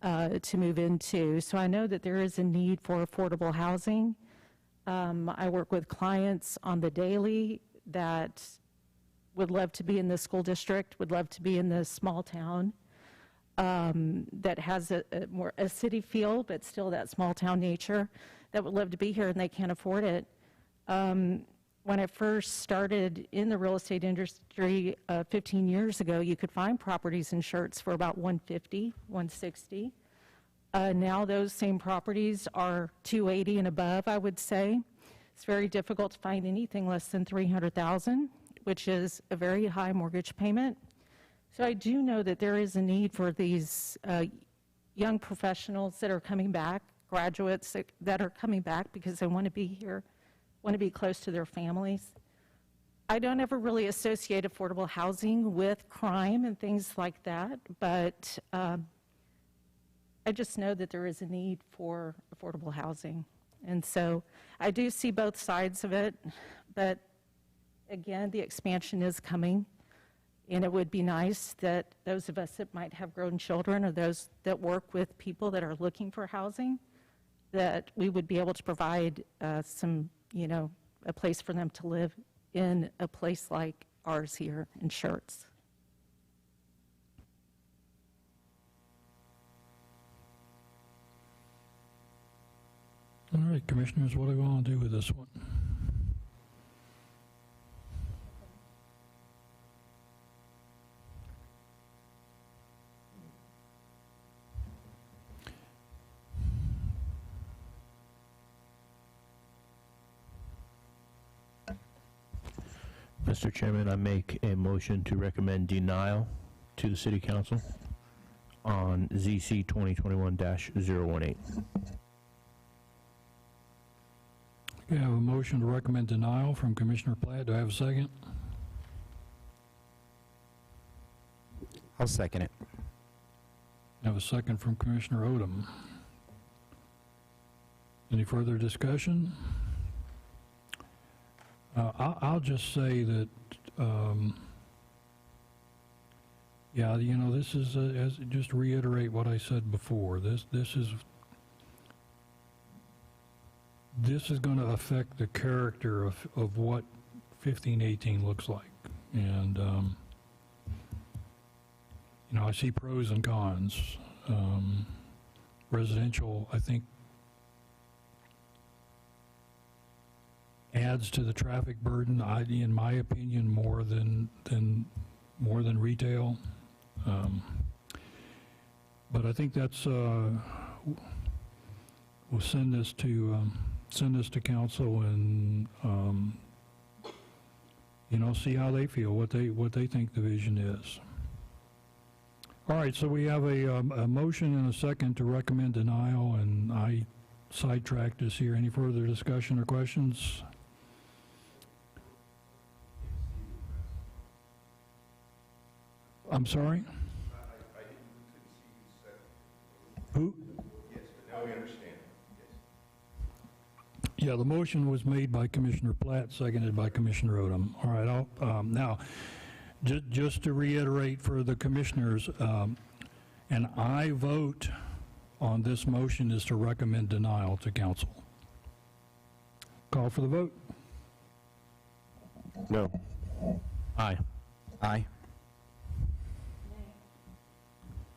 to move into. So I know that there is a need for affordable housing. I work with clients on the daily that would love to be in the school district, would love to be in the small town that has a city feel, but still that small town nature, that would love to be here and they can't afford it. When I first started in the real estate industry 15 years ago, you could find properties in Schertz for about $150, $160. Now those same properties are $280 and above, I would say. It's very difficult to find anything less than $300,000, which is a very high mortgage payment. So I do know that there is a need for these young professionals that are coming back, graduates that are coming back because they want to be here, want to be close to their families. I don't ever really associate affordable housing with crime and things like that, but I just know that there is a need for affordable housing. And so I do see both sides of it, but again, the expansion is coming, and it would be nice that those of us that might have grown children or those that work with people that are looking for housing, that we would be able to provide some, a place for them to live in a place like ours here in Schertz. All right, Commissioners, what do we want to do with this one? Mr. Chairman, I make a motion to recommend denial to the City Council on ZC 2021-018. Okay, I have a motion to recommend denial from Commissioner Platt. Do I have a second? I'll second it. I have a second from Commissioner Odom. Any further discussion? I'll just say that, yeah, this is, just to reiterate what I said before, this is going to affect the character of what 1518 looks like. And, I see pros and cons. residential, I think, adds to the traffic burden, in my opinion, more than retail. But I think that's, we'll send this to council and, you know, see how they feel, what they think the vision is. All right, so we have a motion and a second to recommend denial, and I sidetracked us here. Any further discussion or questions? I'm sorry? Who? Yes, but now we understand. Yeah, the motion was made by Commissioner Platt, seconded by Commissioner Odom. All right, now, just to reiterate for the commissioners, an aye vote on this motion is to recommend denial to council. Call for the vote. No. Aye. Aye.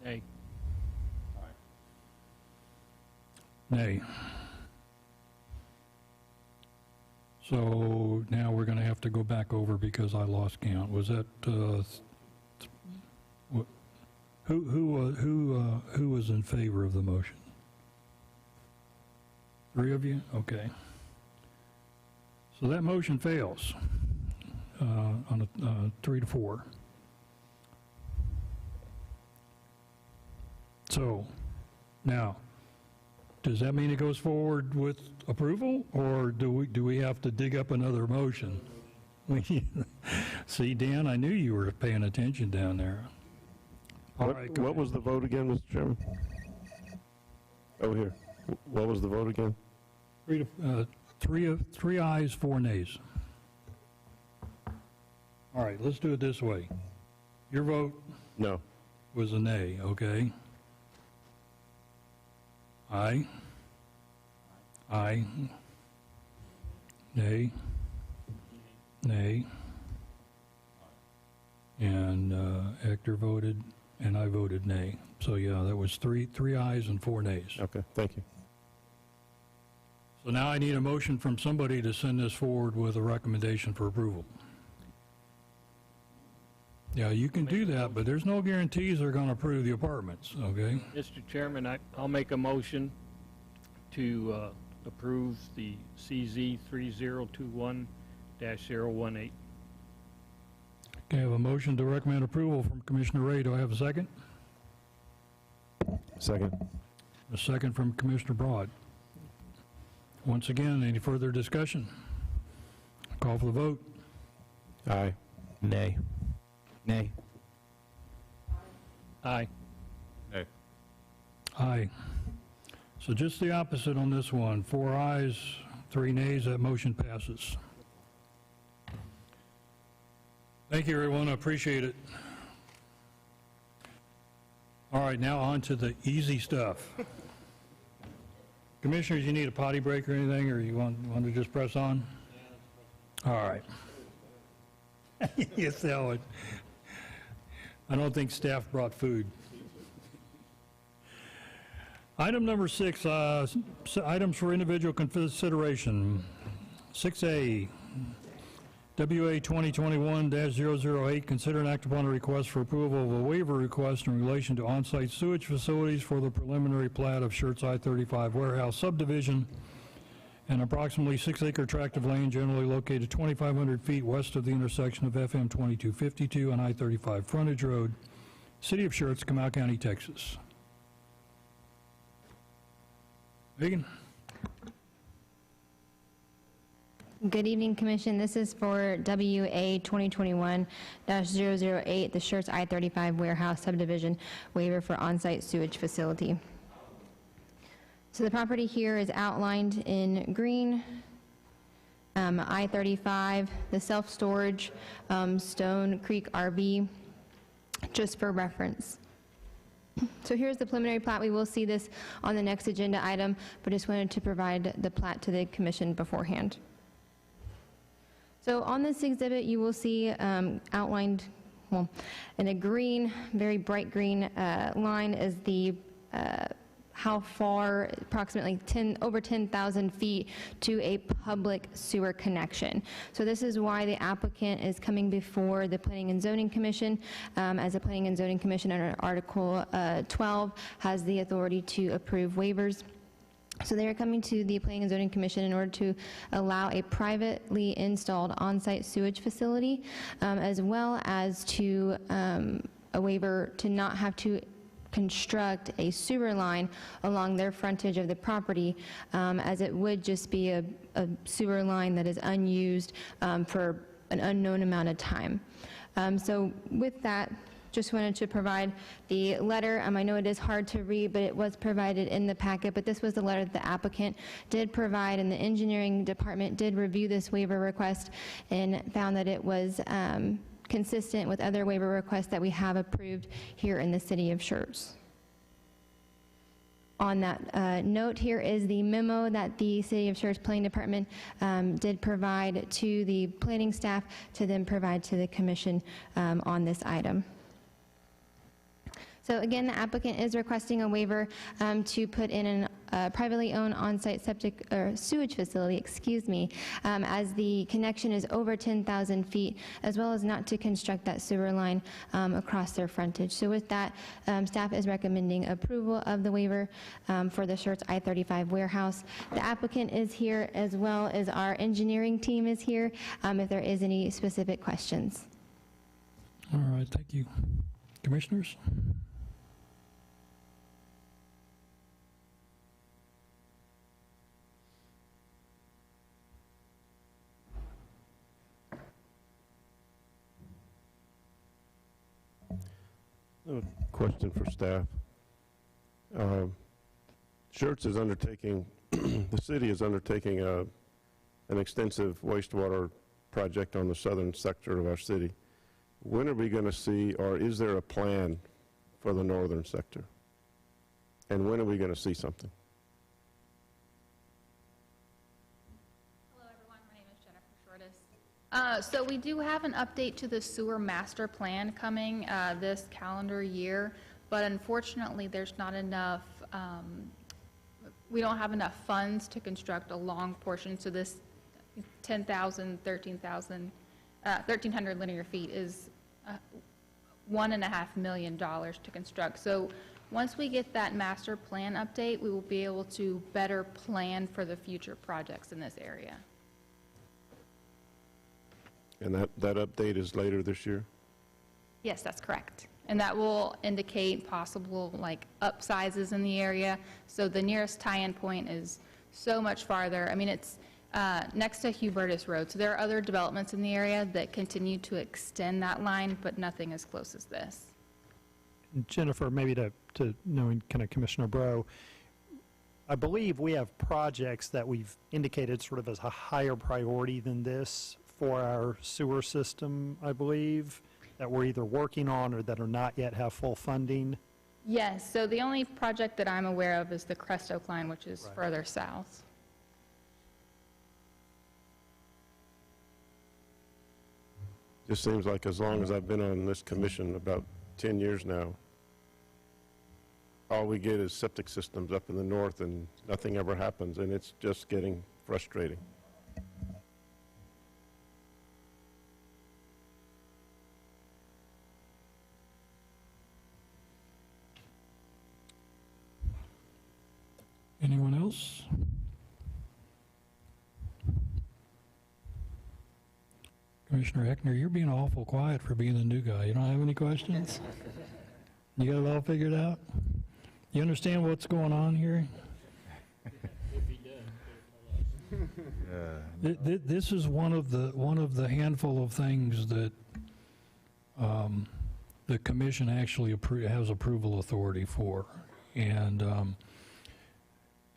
Nay. Nay. So now we're going to have to go back over because I lost count. Was that, who was in favor of the motion? 3 of you? Okay. So that motion fails on a 3-4. So now, does that mean it goes forward with approval, or do we have to dig up another motion? See, Dan, I knew you were paying attention down there. What was the vote again, Mr. Chairman? Over here. What was the vote again? 3 ayes, 4 nays. All right, let's do it this way. Your vote? No. Was a nay, okay? Aye. Aye. Nay. Nay. And Hector voted, and I voted nay. So yeah, that was three ayes and 4 nays. Okay, thank you. So now I need a motion from somebody to send this forward with a recommendation for approval. Yeah, you can do that, but there's no guarantees they're going to approve the apartments, okay? Mr. Chairman, I'll make a motion to approve the CZ 3021-018. Okay, I have a motion to recommend approval from Commissioner Ray. Do I have a second? Second. A second from Commissioner Broad. Once again, any further discussion? Call for the vote. Aye. Nay. Nay. Aye. Nay. Aye. So just the opposite on this one. 4 ayes, 3 nays, that motion passes. Thank you, everyone. I appreciate it. All right, now on to the easy stuff. Commissioners, you need a potty break or anything, or you want to just press on? All right. Yes, that would. I don't think staff brought food. Item number 6, items for individual consideration. 6A, WA 2021-008, consider and act upon a request for approval of a waiver request in relation to on-site sewage facilities for the preliminary plat of Schertz I-35 warehouse subdivision, an approximately 6-acre tract of land generally located 2,500 feet west of the intersection of FM 2252 and I-35 frontage road, City of Schertz, Comal County, Texas. Megan? Good evening, Commission. This is for WA 2021-008, the Schertz I-35 warehouse subdivision waiver for on-site sewage facility. So the property here is outlined in green. I-35, the self-storage, Stone Creek RV, just for reference. So here's the preliminary plat. We will see this on the next agenda item, but just wanted to provide the plat to the Commission beforehand. So on this exhibit, you will see outlined, well, in a green, very bright green line is the how far, approximately over 10,000 feet to a public sewer connection. So this is why the applicant is coming before the Planning and Zoning Commission, as the Planning and Zoning Commission under Article 12 has the authority to approve waivers. So they are coming to the Planning and Zoning Commission in order to allow a privately installed on-site sewage facility, as well as to a waiver to not have to construct a sewer line along their frontage of the property, as it would just be a sewer line that is unused for an unknown amount of time. So with that, just wanted to provide the letter. I know it is hard to read, but it was provided in the packet, but this was the letter that the applicant did provide, and the engineering department did review this waiver request and found that it was consistent with other waiver requests that we have approved here in the city of Schertz. On that note, here is the memo that the City of Schertz Planning Department did provide to the planning staff to then provide to the commission on this item. So again, the applicant is requesting a waiver to put in a privately owned on-site septic or sewage facility, as the connection is over 10,000 feet, as well as not to construct that sewer line across their frontage. So with that, staff is recommending approval of the waiver for the Schertz I-35 warehouse. The applicant is here, as well as our engineering team is here, if there is any specific questions. All right, thank you. Commissioners? A question for staff. Schertz is undertaking, the city is undertaking an extensive wastewater project on the southern sector of our city. When are we going to see, or is there a plan for the northern sector? And when are we going to see something? Hello everyone, my name is Jennifer Shortis. So we do have an update to the sewer master plan coming this calendar year, but unfortunately there's not enough, we don't have enough funds to construct a long portion, so this 10,000, 13,000, 1,300 linear feet is $1.5 million to construct. So once we get that master plan update, we will be able to better plan for the future projects in this area. And that update is later this year? Yes, that's correct. And that will indicate possible upsizes in the area. So the nearest tie-in point is so much farther. I mean, it's next to Hubertus Road. So there are other developments in the area that continue to extend that line, but nothing as close as this. Jennifer, maybe to knowing kind of Commissioner Bro, I believe we have projects that we've indicated sort of as a higher priority than this for our sewer system, I believe, that we're either working on or that are not yet have full funding. Yes, so the only project that I'm aware of is the Crest Oak line, which is further south. Just seems like as long as I've been on this commission, about 10 years now, all we get is septic systems up in the north and nothing ever happens, and it's just getting frustrating. Anyone else? Commissioner Heckner, you're being awful quiet for being the new guy. You don't have any questions? You got it all figured out? You understand what's going on here? This is one of the handful of things that the commission actually has approval authority for, and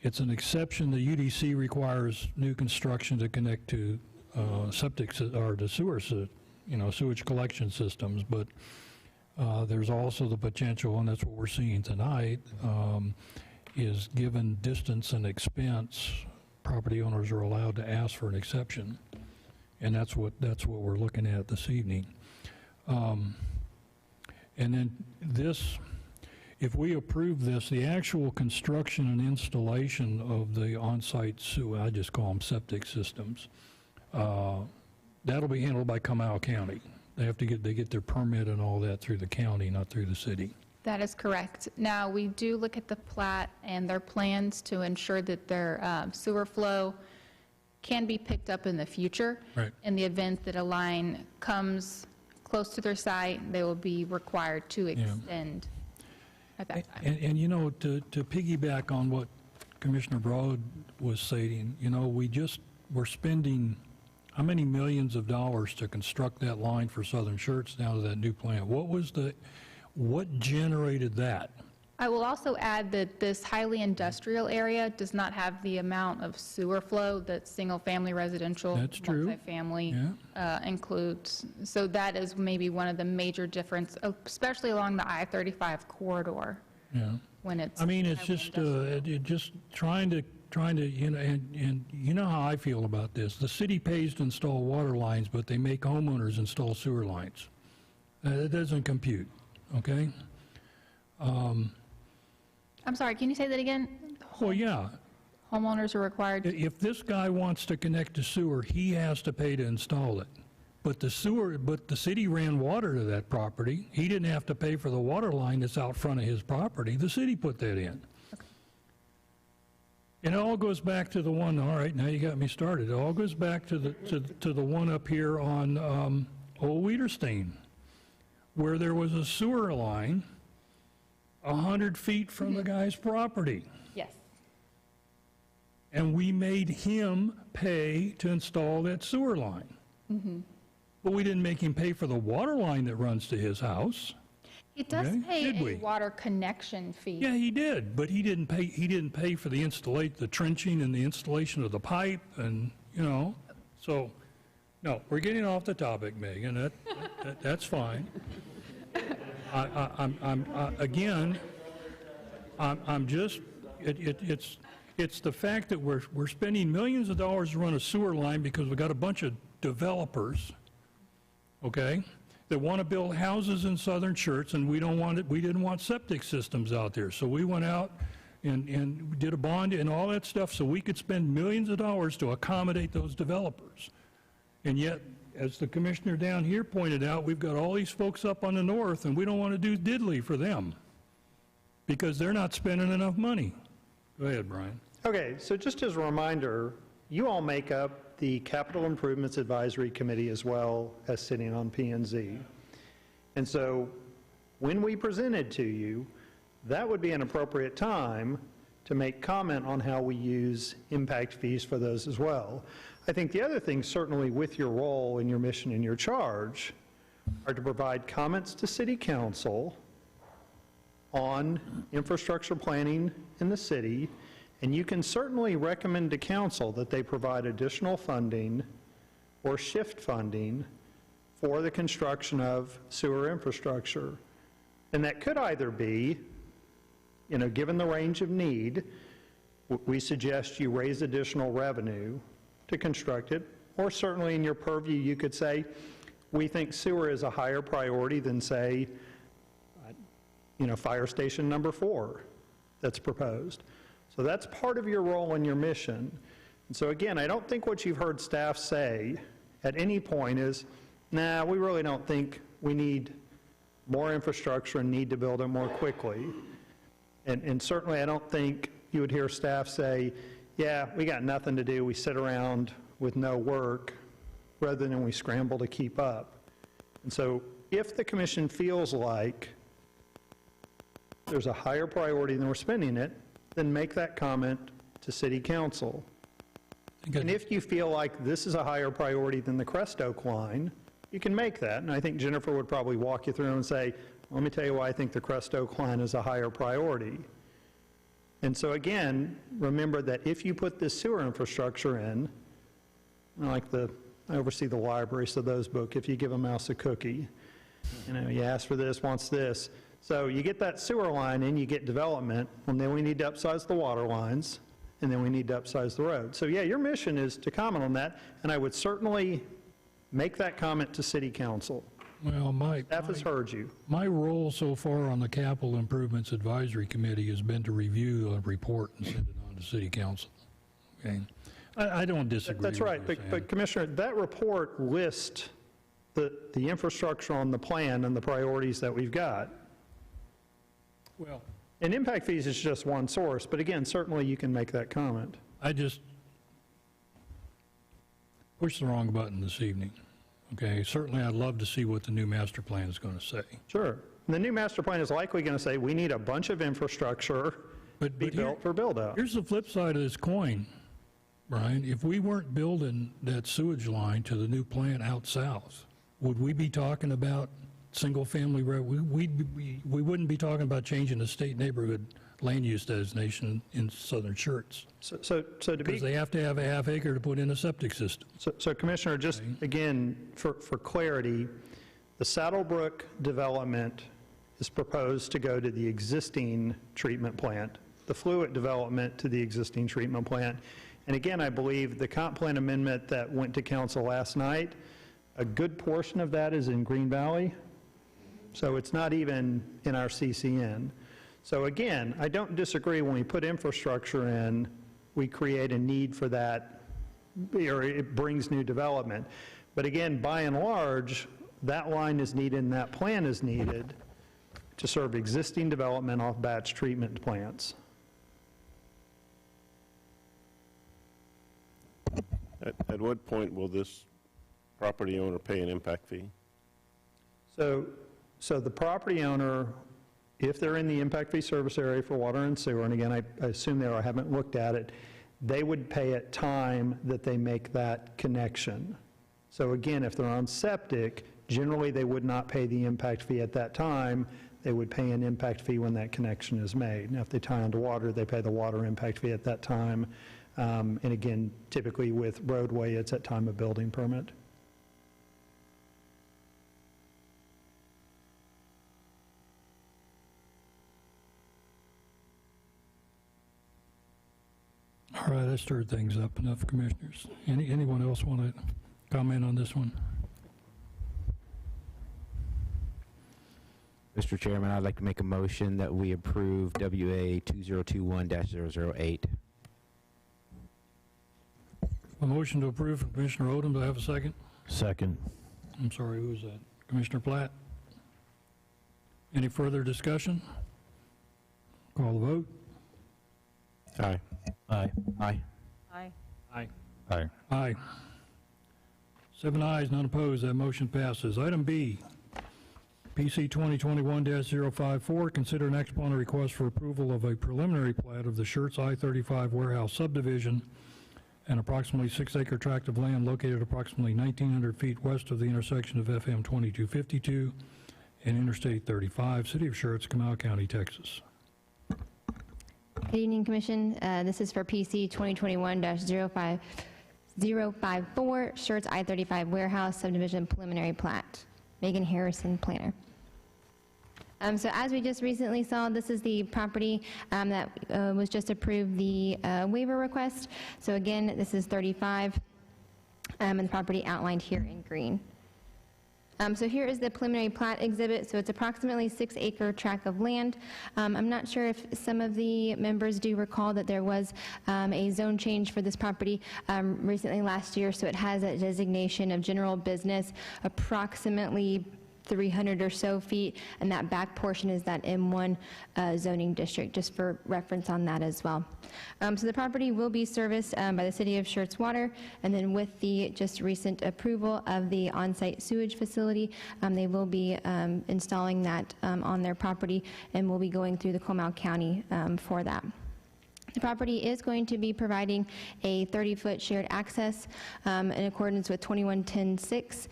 it's an exception. The UDC requires new construction to connect to septic or to sewage collection systems, but there's also the potential, and that's what we're seeing tonight, is given distance and expense, property owners are allowed to ask for an exception, and that's what we're looking at this evening. And then this if we approve this, the actual construction and installation of the on-site sewer, I just call them septic systems, that'll be handled by Comal County. They get their permit and all that through the county, not through the city. That is correct. Now, we do look at the plat and their plans to ensure that their sewer flow can be picked up in the future. Right. In the event that a line comes close to their site, they will be required to extend at that time. And you know, to piggyback on what Commissioner Broad was saying, you know, we're spending how many millions of dollars to construct that line for Southern Schertz down to that new plant? What generated that? I will also add that this highly industrial area does not have the amount of sewer flow that single-family residential, That's true. multifamily includes. So that is maybe one of the major difference, especially along the I-35 corridor. Yeah. When it's. I mean, it's just trying to you know, and you know how I feel about this. The city pays to install water lines, but they make homeowners install sewer lines. It doesn't compute. Okay. I'm sorry, can you say that again? Well, yeah. Homeowners are required. If this guy wants to connect to sewer, he has to pay to install it. But the city ran water to that property. He didn't have to pay for the water line that's out front of his property. The city put that in. Okay. And it all goes back to the one, all right, now you got me started. It all goes back to the one up here on Old Wiederstein, where there was a sewer line 100 feet from the guy's property. Yes. And we made him pay to install that sewer line. Mm-hmm. But we didn't make him pay for the water line that runs to his house. It does Okay, pay did we? a water connection fee. Yeah, he did, but he didn't pay for the trenching and the installation of the pipe and, you know, so, no, we're getting off the topic, Megan. That's fine. It's the fact that we're spending millions of dollars to run a sewer line because we got a bunch of developers, okay, that want to build houses in Southern Schertz, and we didn't want septic systems out there. So we went out and did a bond and all that stuff so we could spend millions of dollars to accommodate those developers. And yet, as the commissioner down here pointed out, we've got all these folks up on the north, and we don't want to do diddly for them because they're not spending enough money. Go ahead, Brian. Okay, so just as a reminder, you all make up the Capital Improvements Advisory Committee as well as sitting on P&Z. And so when we presented to you, that would be an appropriate time to make comment on how we use impact fees for those as well. I think the other thing, certainly with your role and your mission and your charge, are to provide comments to City Council on infrastructure planning in the city, and you can certainly recommend to Council that they provide additional funding or shift funding for the construction of sewer infrastructure. And that could either be, you know, given the range of need, we suggest you raise additional revenue to construct it, or certainly in your purview you could say, we think sewer is a higher priority than, say, you know, fire station number 4 that's proposed. So that's part of your role and your mission. And so again, I don't think what you've heard staff say at any point is, nah, we really don't think we need more infrastructure and need to build it more quickly. And certainly I don't think you would hear staff say, yeah, we got nothing to do, we sit around with no work, rather than we scramble to keep up. And so if the commission feels like there's a higher priority than we're spending it, then make that comment to City Council. And if you feel like this is a higher priority than the Crest Oak line, you can make that. And I think Jennifer would probably walk you through and say, let me tell you why I think the Crest Oak line is a higher priority. And so again, remember that if you put this sewer infrastructure in, I oversee the library, so those book, if you give a mouse a cookie, you know, you ask for this, wants this. So you get that sewer line in, you get development, and then we need to upsize the water lines, and then we need to upsize the road. So yeah, your mission is to comment on that, and I would certainly make that comment to City Council. Well, Staff has heard you. My role so far on the Capital Improvements Advisory Committee has been to review a report and send it on to City Council. Okay? I don't disagree. That's with right, you, but Commissioner, that report lists the infrastructure on the plan and the priorities that we've got. Well, and impact fees is just one source, but again, certainly you can make that comment. I just pushed the wrong button this evening. Okay, certainly I'd love to see what the new master plan is going to say. Sure. And the new master plan is likely going to say we need a bunch of infrastructure built for build-out. Here's the flip side of this coin, Brian. If we weren't building that sewage line to the new plant out south, would we be talking about single-family, we wouldn't be talking about changing the state neighborhood land use designation in southern Schertz. So to be, because they have to have a half acre to put in a septic system. So Commissioner, just again, for clarity, the Saddlebrook development is proposed to go to the existing treatment plant, the Fluid development to the existing treatment plant. And again, I believe the comp plan amendment that went to council last night, a good portion of that is in Green Valley. So it's not even in our CCN. So again, I don't disagree when we put infrastructure in, we create a need for that, or it brings new development. But again, by and large, that line is needed and that plan is needed to serve existing development off batch treatment plants. At what point will this property owner pay an impact fee? So the property owner, if they're in the impact fee service area for water and sewer, and again, I assume they are, I haven't looked at it, they would pay at time that they make that connection. So again, if they're on septic, generally they would not pay the impact fee at that time. They would pay an impact fee when that connection is made. Now, if they tie into water, they pay the water impact fee at that time. And again, typically with roadway, it's at time of building permit. All right, I stirred things up enough, commissioners. Anyone else want to comment on this one? Mr. Chairman, I'd like to make a motion that we approve WA 2021-008. A motion to approve from Commissioner Odom. Do I have a second? Second. I'm sorry, who was that? Commissioner Platt? Any further discussion? Call the vote. Aye. Aye. Aye. Aye. Aye. Aye. Aye. 7 ayes, none opposed. That motion passes. Item B, PC 2021-054, consider and act upon a request for approval of a preliminary plat of the Schertz I-35 warehouse subdivision, an approximately 6-acre tract of land located approximately 1,900 feet west of the intersection of FM 2252 and Interstate 35, City of Schertz, Comal County, Texas. Good evening, Commission. This is for PC 2021-054, Schertz I-35 Warehouse Subdivision Preliminary Plat. Megan Harrison, planner. So as we just recently saw, this is the property that was just approved the waiver request. So again, this is 35, and the property outlined here in green. So here is the preliminary plat exhibit. So it's approximately 6-acre tract of land. I'm not sure if some of the members do recall that there was a zone change for this property recently last year. So it has a designation of general business, approximately 300 or so feet, and that back portion is that M1 zoning district, just for reference on that as well. So the property will be serviced by the City of Schertz Water, and then with the just recent approval of the on-site sewage facility, they will be installing that on their property, and will be going through the Comal County for that. The property is going to be providing a 30-foot shared access in accordance with 2110-6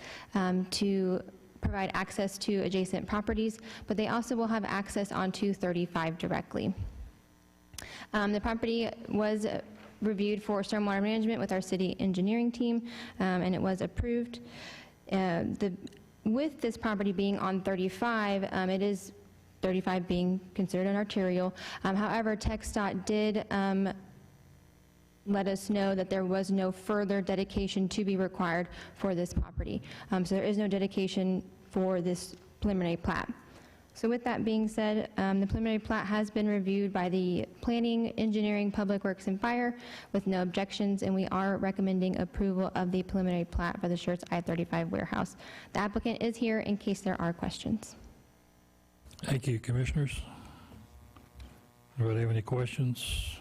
to provide access to adjacent properties, but they also will have access onto 35 directly. The property was reviewed for stormwater management with our city engineering team, and it was approved. With this property being on 35, it is 35 being considered an arterial. However, TxDOT did let us know that there was no further dedication to be required for this property. So there is no dedication for this preliminary plat. So with that being said, the preliminary plat has been reviewed by the Planning, Engineering, Public Works, and Fire with no objections, and we are recommending approval of the preliminary plat for the Schertz I-35 warehouse. The applicant is here in case there are questions. Thank you, Commissioners. Anybody have any questions?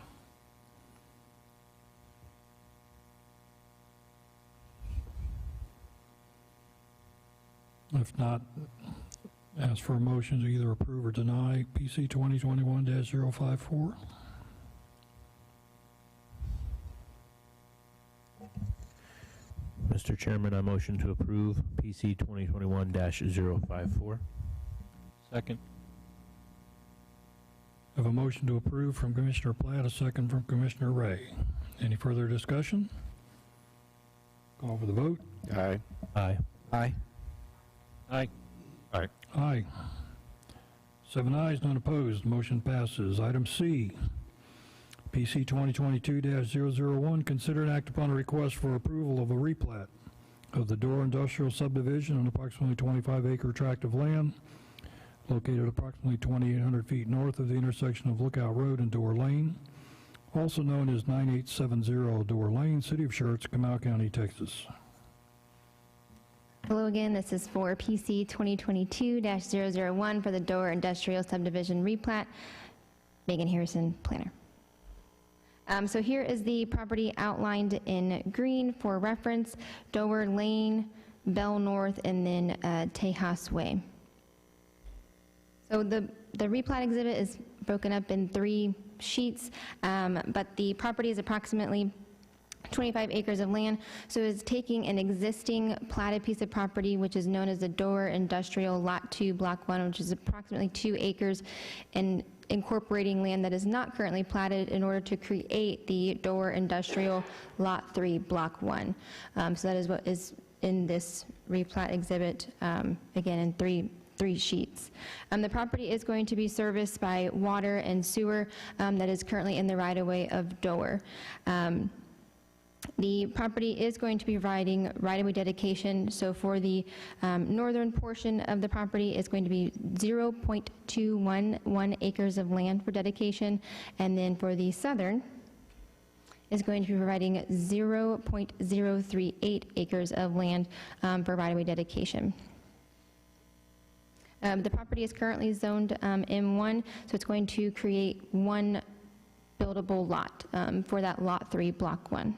If not, ask for a motion to either approve or deny PC 2021-054. Mr. Chairman, I motion to approve PC 2021-054. Second. I have a motion to approve from Commissioner Platt, a second from Commissioner Ray. Any further discussion? Call for the vote. Aye. Aye. Aye. Aye. Aye. Aye. 7 ayes, none opposed. Motion passes. Item C, PC 2022-001, consider and act upon a request for approval of a replat of the Door Industrial Subdivision on approximately 25-acre tract of land located approximately 2,800 feet north of the intersection of Lookout Road and Door Lane, also known as 9870 Door Lane, City of Schertz, Comal County, Texas. Hello again, this is for PC 2022-001 for the Door Industrial Subdivision replat. Megan Harrison, planner. So here is the property outlined in green for reference: Door Lane, Bell North, and then Tejas Way. So the replat exhibit is broken up in 3 sheets, but the property is approximately 25 acres of land, so it's taking an existing platted piece of property, which is known as the Door Industrial Lot 2, Block 1, which is approximately 2 acres, and incorporating land that is not currently platted in order to create the Door Industrial Lot 3, Block 1. So that is what is in this replat exhibit, again in three sheets. The property is going to be serviced by water and sewer that is currently in the right-of-way of Door. The property is going to be providing right-of-way dedication, so for the northern portion of the property is going to be 0.211 acres of land for dedication, and then for the southern is going to be providing 0.038 acres of land for right-of-way dedication. The property is currently zoned M1, so it's going to create 1 buildable lot for that Lot 3, Block 1.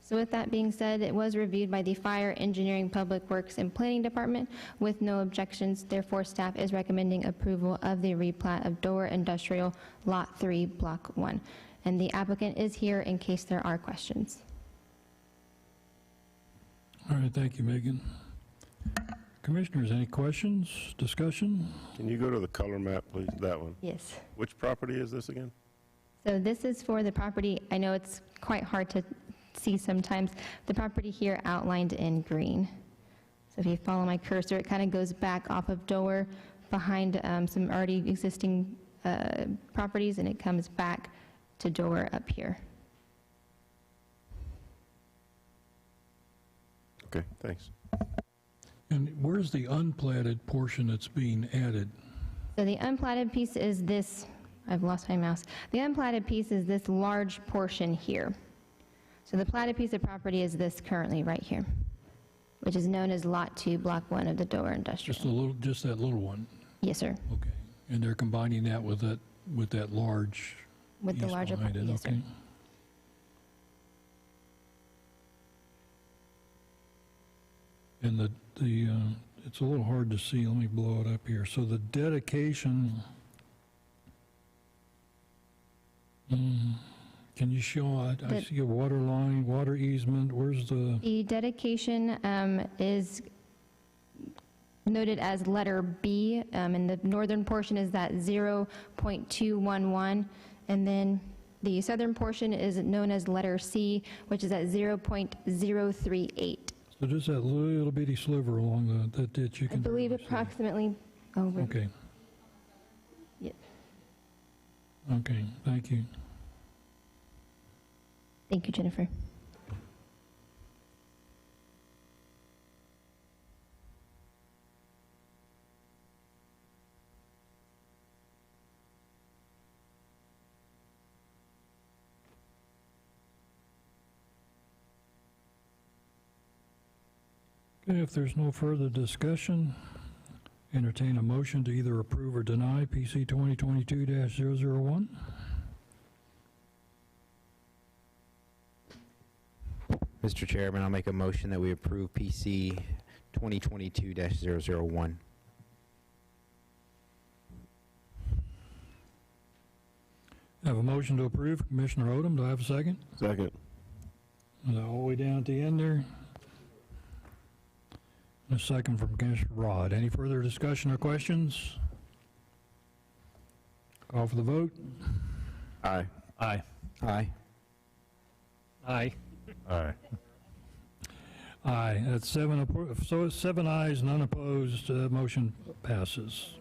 So with that being said, it was reviewed by the Fire, Engineering, Public Works, and Planning Department with no objections. Therefore, staff is recommending approval of the replat of Door Industrial Lot 3, Block 1. And the applicant is here in case there are questions. All right, thank you, Megan. Commissioners, any questions, discussion? Can you go to the color map, please? That one. Yes. Which property is this again? So this is for the property, I know it's quite hard to see sometimes, the property here outlined in green. So if you follow my cursor, it kind of goes back off of Door behind some already existing properties, and it comes back to Door up here. Okay, thanks. And where's the unplatted portion that's being added? So the unplatted piece is this, I've lost my mouse. The unplatted piece is this large portion here. So the platted piece of property is this currently right here, which is known as Lot 2, Block 1 of the Door Industrial. Just that little one? Yes, sir. Okay. And they're combining that with that large With the piece larger behind property, it, yes, sir. okay. And it's a little hard to see. Let me blow it up here. So the dedication, can you show, I see a water line, water easement, where's the? The dedication is noted as letter B, and the northern portion is that 0.211, and then the southern portion is known as letter C, which is at 0.038. So just that little bitty sliver along that ditch you I can. believe approximately over. Okay. Yeah. Okay, thank you. Thank you, Jennifer. If there's no further discussion, entertain a motion to either approve or deny PC 2022-001. Mr. Chairman, I'll make a motion that we approve PC 2022-001. I have a motion to approve. Commissioner Odom, do I have a second? Second. All the way down at the end there. And a second from Commissioner Rod. Any further discussion or questions? Call for the vote. Aye. Aye. Aye. Aye. Aye. Aye. That's so it's 7 ayes, none opposed. Motion passes.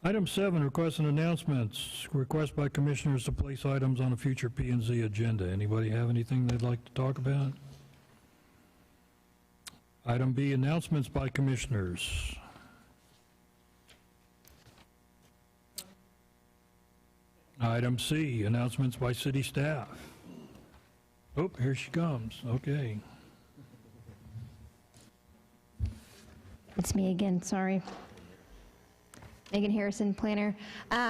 Item 7, requests and announcements. Request by commissioners to place items on a future P&Z agenda. Anybody have anything they'd like to talk about? Item B, announcements by commissioners. Item C, announcements by city staff. Oh, here she comes. Okay. It's me again, sorry. Megan Harrison, planner.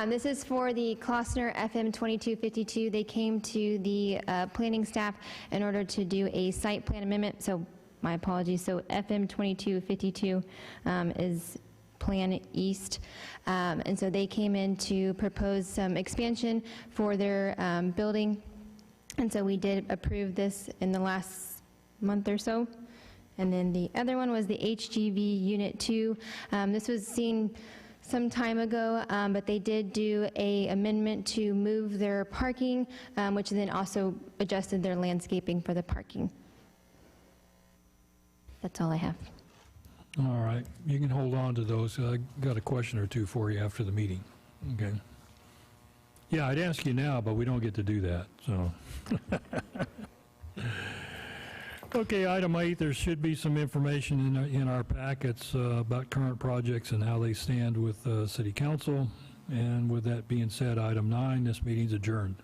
This is for the Klossner FM 2252. They came to the planning staff in order to do a site plan amendment, so my apologies. So FM 2252 is Plan East. And so they came in to propose some expansion for their building. And so we did approve this in the last month or so. And then the other one was the HGV Unit 2. This was seen some time ago, but they did do a amendment to move their parking, which then also adjusted their landscaping for the parking. That's all I have. All right. You can hold on to those. I got a question or two for you after the meeting. Okay. Yeah, I'd ask you now, but we don't get to do that, so. Okay, item 8, there should be some information in our packets about current projects and how they stand with City Council. And with that being said, item 9, this meeting's adjourned.